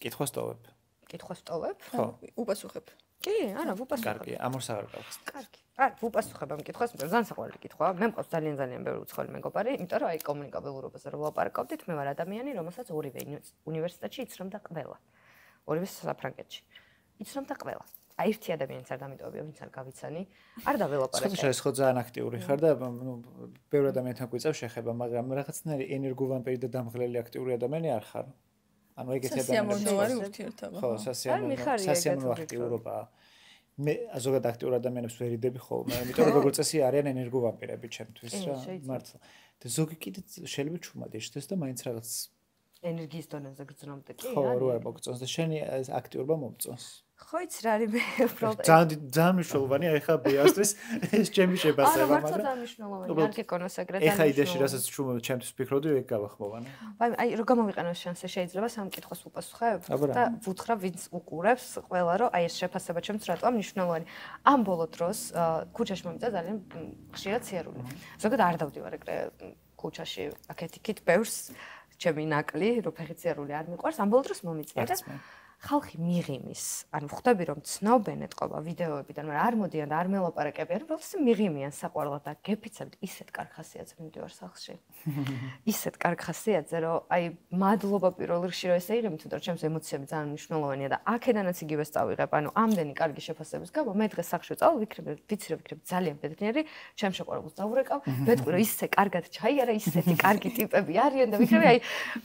კითხვას ტოვებ კითხვას ტოვებ ხო უპასუხებ კი არა ვუპასუხებ კარგი ამორს აღარ გავს კარგი არა ვუპასუხებ ამ კითხვას მე ძალიან საყვარელი კითხვა მე მყავს ძალიან ბევრი უცხოელი მეგობარი იმიტომ რომ აი კომუნიკაბილურობაზე რომ ვლაპარაკობდით მე ვარ ადამიანი რომელსაც ორივე უნივერსიტეტში იცნობდა ყველა ორივე საფრანგეთში იცნობდა ყველა აი ერთი ადამიანიც არ დამიტოვებია ვინც არ გავიცანი არ დაველაპარაკე ეს ხო ძალიან აქტიური ხარ და ნუ ბევრი ადამიანთან გვიწევს შეხება მაგრამ რაღაცნაირი ენერგოვამპირი და დამღლელი აქტიური ადამიანი არ ხარ ანუ ეგეთი ადამიანები ურთიერთობა ხო სასიამოვნო აქტიურობა მე ზოგადად აქტიურ ადამიანებს ვერიდები ხოლმე იმიტომ რომ როგორც წესი არიან ენერგოვამპირები ჩემთვის რა მართლა და ზოგი კიდე შეიძლება ჩუმად ეშდეს და მაინც რაღაც ენერგიის დონეზე გრძნობდე კი ხო რო არ მოგწონს და შენი აქტიურობა მომწონს ხო იცი რა არის მე უბრალოდ ძალიან მნიშვნელოვანია ეხა ბიასტრის ეს ჩემი შებასება მაგრამ არა ძალიან მნიშვნელოვანია არ გეკონოს ეგრე ეხა იდეაში რასაც ჩემთვის ვფიქრობდი ეგ გავახმოვანე აი რო გამოვიყენო შანსი შეიძლება სამ კითხვას უპასუხებ და ვუთხრა ვინც უყურებს ყველა რომ აი ეს შეფასება ჩემთვის რატომ მნიშვნელოვანი ამ ბოლო დროს ქუჩაში მომიწა ძალიან ხშირად სიარული ზოგადად არ დავდივარ ეგრე ქუჩაში აქეთ-იქით ბევრს ჩემი ნაკლი რო ფეხი სიარული არ მიყვარს ამ ბოლო დროს მომიწია და ხალხი მიღიმის, ანუ ხვდები რომ ცნობენ ეთყობა ვიდეოებიდან, მაგრამ არ მოდიან და არ მელაპარაკებიან, უბრალოდ მიღიმიან საყვარლად და გეფიცებთ ისეთ კარგ ხასიათზე მივდივარ სახლში. ისეთ კარგ ხასიათზე, რომ აი მადლობა პირველ რიგში რომ ესე იღებთ, თუმცა ჩემს ემოციები ძალიან მნიშვნელოვანია და აქედანაც იგივე წავიღებ, ანუ ამდენი კარგი შეფასების გამო მე დღეს სახლში წავალ, ვიცი რომ ვიქნები ძალიან ბედნიერი, ჩემ შეყვარებულს დავურეკავ, ვეთქვი რომ ისე კარგად ჩაიარა, ისეთი კარგი ტიპები არიან და ვიქნები აი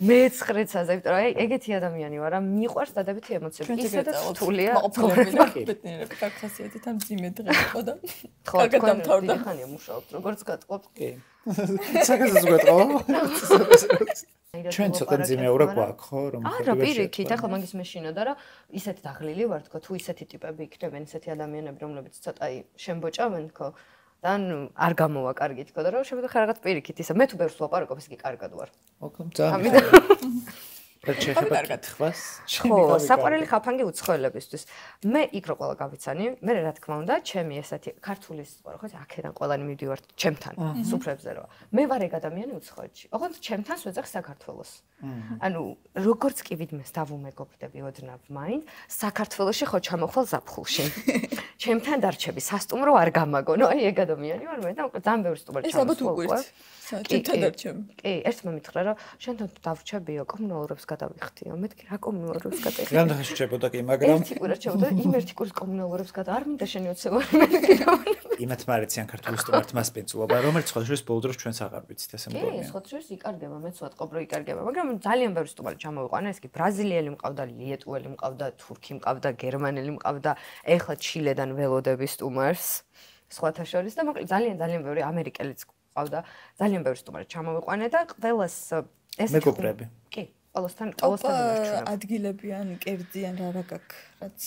მე-9-ზე, იმიტომ რომ აი ეგეთი ადამიანი ვარ, რა მიყვარს დადებითი ემოციები. ისედაც რთულია. ბედნიერები კარგ ხასიათით ამ ძიმე დღე იყო და კარგად დამთავრდა. ხანია მუშაობთ, როგორც გატყობთ. კი. საკაზეს გეტყობა. ჩვენ ცოტა ძიმეურა გვაქვს, ხო, რომ არა, პირიქით, ახლა მაგის მეშინოდა რა, ისეთი დაღლილი ვარ, თქო, თუ ისეთი ტიპები იქნებენ, ისეთი ადამიანები, რომლებიც ცოტა აი შემბოჭავენ, თქო, და ანუ არ გამოვა კარგი, თქო, და რომ შემიძლია რაღაც პირიქით ისა, მე თუ ბევრს ვაპარაკობ, ის კი კარგად ვარ. ოკეი, ძალიან. კარგად ხვას. ხო, საყვარელი ხაფანგი უცხოელებისთვის. მე იქ რო ყველა გავიცანი, მე რა თქმა უნდა, ჩემი ესეთი ქართული სიტყვა, ხო, აქედან ყველანი მივდივართ ჩემთან, სუფრებზე რა. მე ვარ ეგ ადამიანი უცხოეთში. ოღონდ ჩემთან ვეძახ საქართველოს. ანუ როგორც კი ვიდმეს დავუმეგობრდები ოდნავ მაინც, საქართველოში ხო ჩამოხვალ ზაფხულში. ჩემთან დარჩები, სასტუმრო არ გამაგონო, აი ეგ ადამიანი ვარ მე და ძალიან ბევრი სტუმარი ჩამოხვალ. ეს ალბათ უგვირთ. ჩემთან დარჩემ. კი, ერთმა მითხრა რომ შენთან დავრჩებიო, კომუნალურებს გადავიხდიო. მეთქი რა კომუნალურებს გადაიხდი? რამდენი შეჭებოდა კი, მაგრამ ერთი კვირა შეჭებოდა, იმ ერთი კვირის კომუნალურებს გადა, არ მინდა შენი ოცევარი მეთქი რა. იმათ მარიციან ქართული სტუმართ მასპინძლობა, რომელიც სხვადასხვა ბოლო დროს ჩვენც აღარ ვიცით ესე მგონია. კი, სხვადასხვა იკარგება, მეც ვატყობ რომ იკარგება, მაგრამ ძალიან ბევრი სტუმარი ჩამოვიყვანა, ეს კი ბრაზილიელი მყავდა, ლიეტუელი მყავდა, თურქი მყავდა, გერმანელი მყავდა, ეხლა ჩილედან ველოდები სტუმარს, სხვათა შორის და მოკლედ ძალიან ბევრი ამერიკელიც ყავდა, ძალიან ბევრი სტუმარი ჩამოვიყვანა და ყველას ეს მეგობრები. კი, ყველასთან იმარჩუნა. ადგილებიან, კერძიან რა გაქვს, რაც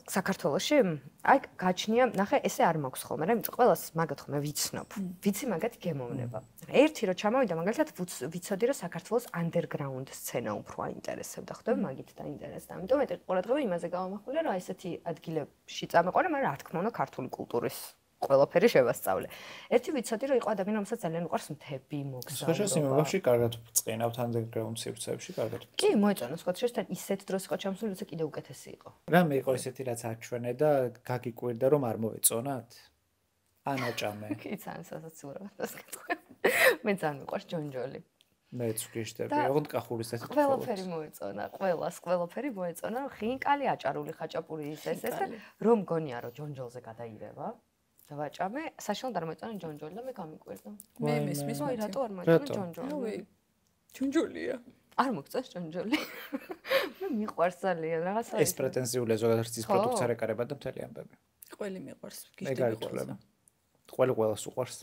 საქართველოში? აი, გაჩნია, ნახე, ესე არ მაქვს ხოლმე, რა, იმიტომ ყველას მაგათ ხოლმე ვიცნობ. ვიცი მაგათ გემოვნება. ერთი რო ჩამოვიდა, მაგალითად, ვიცოდი რომ საქართველოს underground სცენა უფრო აინტერესებდა, ხვდები, მაგით დაინტერესდა. ამიტომ მეტი ყურადღება იმაზე გავამახვილე, რომ აი ესეთი ადგილებში წამეყვანა, მაგრამ რა თქმა უნდა, ქართული კულტურის ყველაფერი შევასწავლე. ერთი ვიცოდი რომ იყო ადამიანი, რომელსაც ძალიან უყვარს მთები, მოგზაურობა. სხვა სიმებებში კარგად წყინავთ underground სივრცეებში კარგად. კი, მოეწონა სხვა შეშთან ისეთ დროს იყო ჩამსული, როცა კიდე უკეთესი იყო. რამე იყო ესეთი რაც აჩვენე და გაგიკვირდა რომ არ მოეწონათ? ანაჭამე. კი, ძალიან სასაცუროა ეს კითხვა. მე ძალიან მიყვარს ჯონჯოლი. მეც ვგიშდები, ოღონდ კახურის ესეთი ყველაფერი მოეწონა, ყველაფერი მოეწონა, რომ ხინკალი, აჭარული, ხაჭაპური ის და რომ გონია რომ ჯონჯოლზე გადაირევა. დავაჭამე, საშინლად არ მოეწონა ჯონჯოლი და მე გამიკვირდა. მე მისმის აი რატო არ მოეწონა ჯონჯოლი? რავი, ჯონჯოლია. არ მოგწონს ჯონჯოლი. მე მიყვარს ძალიან რაღაცა. ეს პრეტენზიულია ზოგადად ის პროდუქცია რეკარება და მთელი ამბები. ყველი მიყვარს, მე გაიკვირდება. ყველას უყვარს.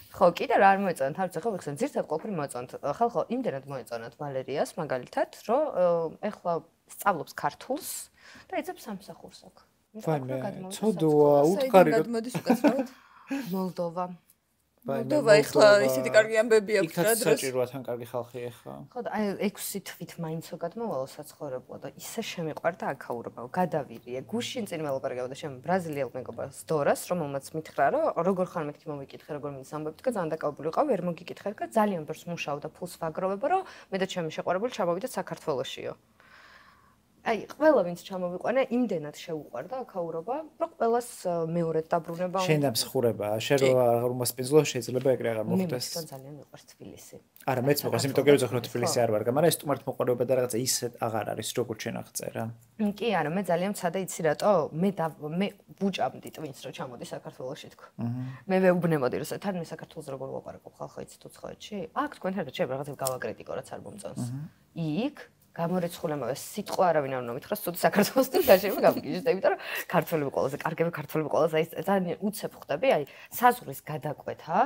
ხო, კიდე რა არ მოეწონათ, არ ვიცი, ხო ვიხსენ, ძირთად ყოფილი მოეწონათ. ხალხო იმდენად მოეწონათ ვალერიას მაგალითად, რომ ეხლა სწავლობს ქართულს და ეძებს სამსახურს აქ. ვაიმე, ცოდოა, უთხარი გადმოდის უკაცრავად. მოლდოვა. მოლდოვა ეხლა ისეთი კარგი ამბები აქვს რა დროს. იქაც საჭიროა თან კარგი ხალხი ეხლა. ხო და აი 6 თვით მაინცო გადმოვალო საცხოვრებლად და ისე შემიყვარდა აქაურობა. გადავირიე, გუშინ წინ ველაპარაკებოდა შემ ბრაზილიელ მეგობარს დორას, რომელმაც მითხრა, რომ როგორ ხარ მეთქი მომიკითხე, როგორ მინდა ამბობ, თქვა ძალიან დაკავებული ვიყავ, ვერ მოგიკითხე, თქვა ძალიან ბევრს მუშაობდა, ფულს ვაგროვებო, რომ მე და ჩემი შეყვარებული ჩამოვიდეთ საქართველოშიო. აი, ყველა ვინც ჩამოვიყვანა, იმდენად შეუყვარდა აქაურობა, რომ ყველას მეორედ დაბრუნება უნდა. შენ დამსხურებაა, შენ რო უმასპინძლო შეიძლება ეგრე აღარ მოხდეს. მე ძალიან მიყვარს თბილისი. არა, მეც მიყვარს, იმიტომ რომ ვეძახ რომ თბილისი არ ვარ, მაგრამ ეს სტუმართ მოყვარეობა და რაღაცა ისე აღარ არის, როგორც შენ აღწერა. კი, არა, მე ძალიან მცადე იცი რატო? მე ბუჭამდი ტვინს რომ ჩამოდი საქართველოში თქო. მე ვეუბნებოდი რომ თან მე საქართველოს როგორ ვაპარაკობ ხალხო იცით უცხოეთში? აქ თქვენთან რა შეიძლება რაღაცა გავაკრიტიკო რაც არ მომწონს. იქ გამორიცხულება სიტყვა არავინ არ უნდა მითხრას, თუ საქართველოს თვალში გამიგიჟდა, იმიტომ რომ ქართველები ყველაზე კარგები, ქართველები ყველაზე აი ძალიან უცებ ხვდები, აი საზღვრის გადაკვეთა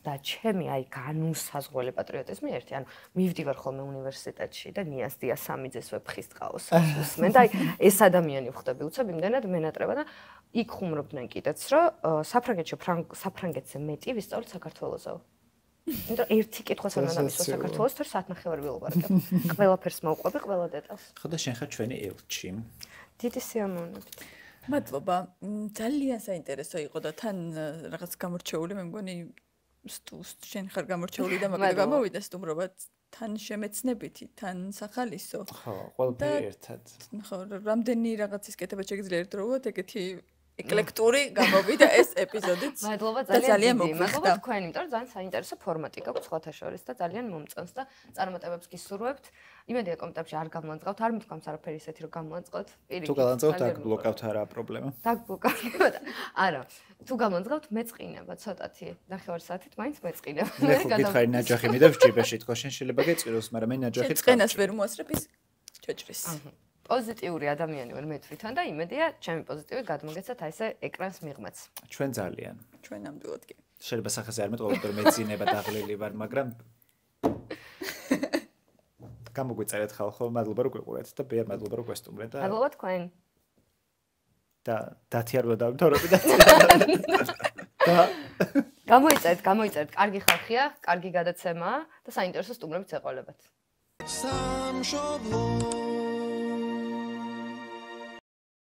და ჩემი აი განუსაზღვრელი პატრიოტიზმი ერთი, ანუ მივდივარ ხოლმე უნივერსიტეტში და ნიას დია სამიძეს ვეფხის ტყაოს უსმენ და აი ეს ადამიანი ხვდები უცებ იმდენად მენატრება და იქ ხუმრობდნენ კიდეც, რომ საფრანგეთზე მეტი ვისწავლეთ საქართველოსაო. იმიტომ ერთი კითხვას არ უნდა მისვა საქართველოს თორე საათნახევარი ველაპარაკებ. ყველაფერს მოვყვები, ყველა დეტალს. ხო და შენ ხარ ჩვენი ელჩი. დიდი სიამოვნებით. მადლობა. ძალიან საინტერესო იყო და თან რაღაც გამორჩეული, მე მგონი შენ ხარ გამორჩეული და მაგალითად გამოვიდა სტუმრობაც თან შემეცნებითი, თან სახალისო. ხო, ყველაფერი ერთად. ხო, რამდენი რაღაცის კეთება შეგიძლია ერთდროულად ეგეთი ეკლექტური გამოვიდა ეს ეპიზოდიც. მადლობა და ძალიან დიდი. მოგხდა. მადლობა თქვენ, იმიტომ რომ ძალიან საინტერესო ფორმატი გაქვს სხვათა შორის და ძალიან მომწონს და წარმატებებს გისურვებთ. იმედია კომენტარებში არ გამოვანწყავთ, არ მithქვამს არაფერი ისეთი რომ გამოვანწყოთ. თუ გავანწყავთ, დაგბლოკავთ არა პრობლემა. დაგბლოკავთ. არა, თუ გამოვანწყავთ, მეწყინება ცოტათი. ნახევარ საათით მაინც მეწყინება. მე ხო გითხარი ნაჯახი მიდევ ჯიბეში თქო შენ შეიძლება გეწიროს, მაგრამ მე ნაჯახით წყენას ვერ მოასწრებ ის ჭოჭრის. პოზიტიური ადამიანი ვარ მე თვითონ და იმედია ჩემი პოზიტივი გადმოგეცათ აი ესე ეკრანს მიღმაც. ჩვენ ძალიან. ჩვენ ნამდვილად კი. შეიძლება სახეზე არ მეტყობთ რომ მეცინება დაღლილი ვარ, მაგრამ გამოგვიწერეთ ხალხო, მადლობა რომ გვიყურეთ და ბია მადლობა რომ გვესტუმრეთ და მადლობა თქვენ. და დათი არ უნდა დავიმთავრები და გამოიწერეთ, კარგი ხალხია, კარგი გადაცემაა და საინტერესო სტუმრებიც ეყოლებათ. სამშობლო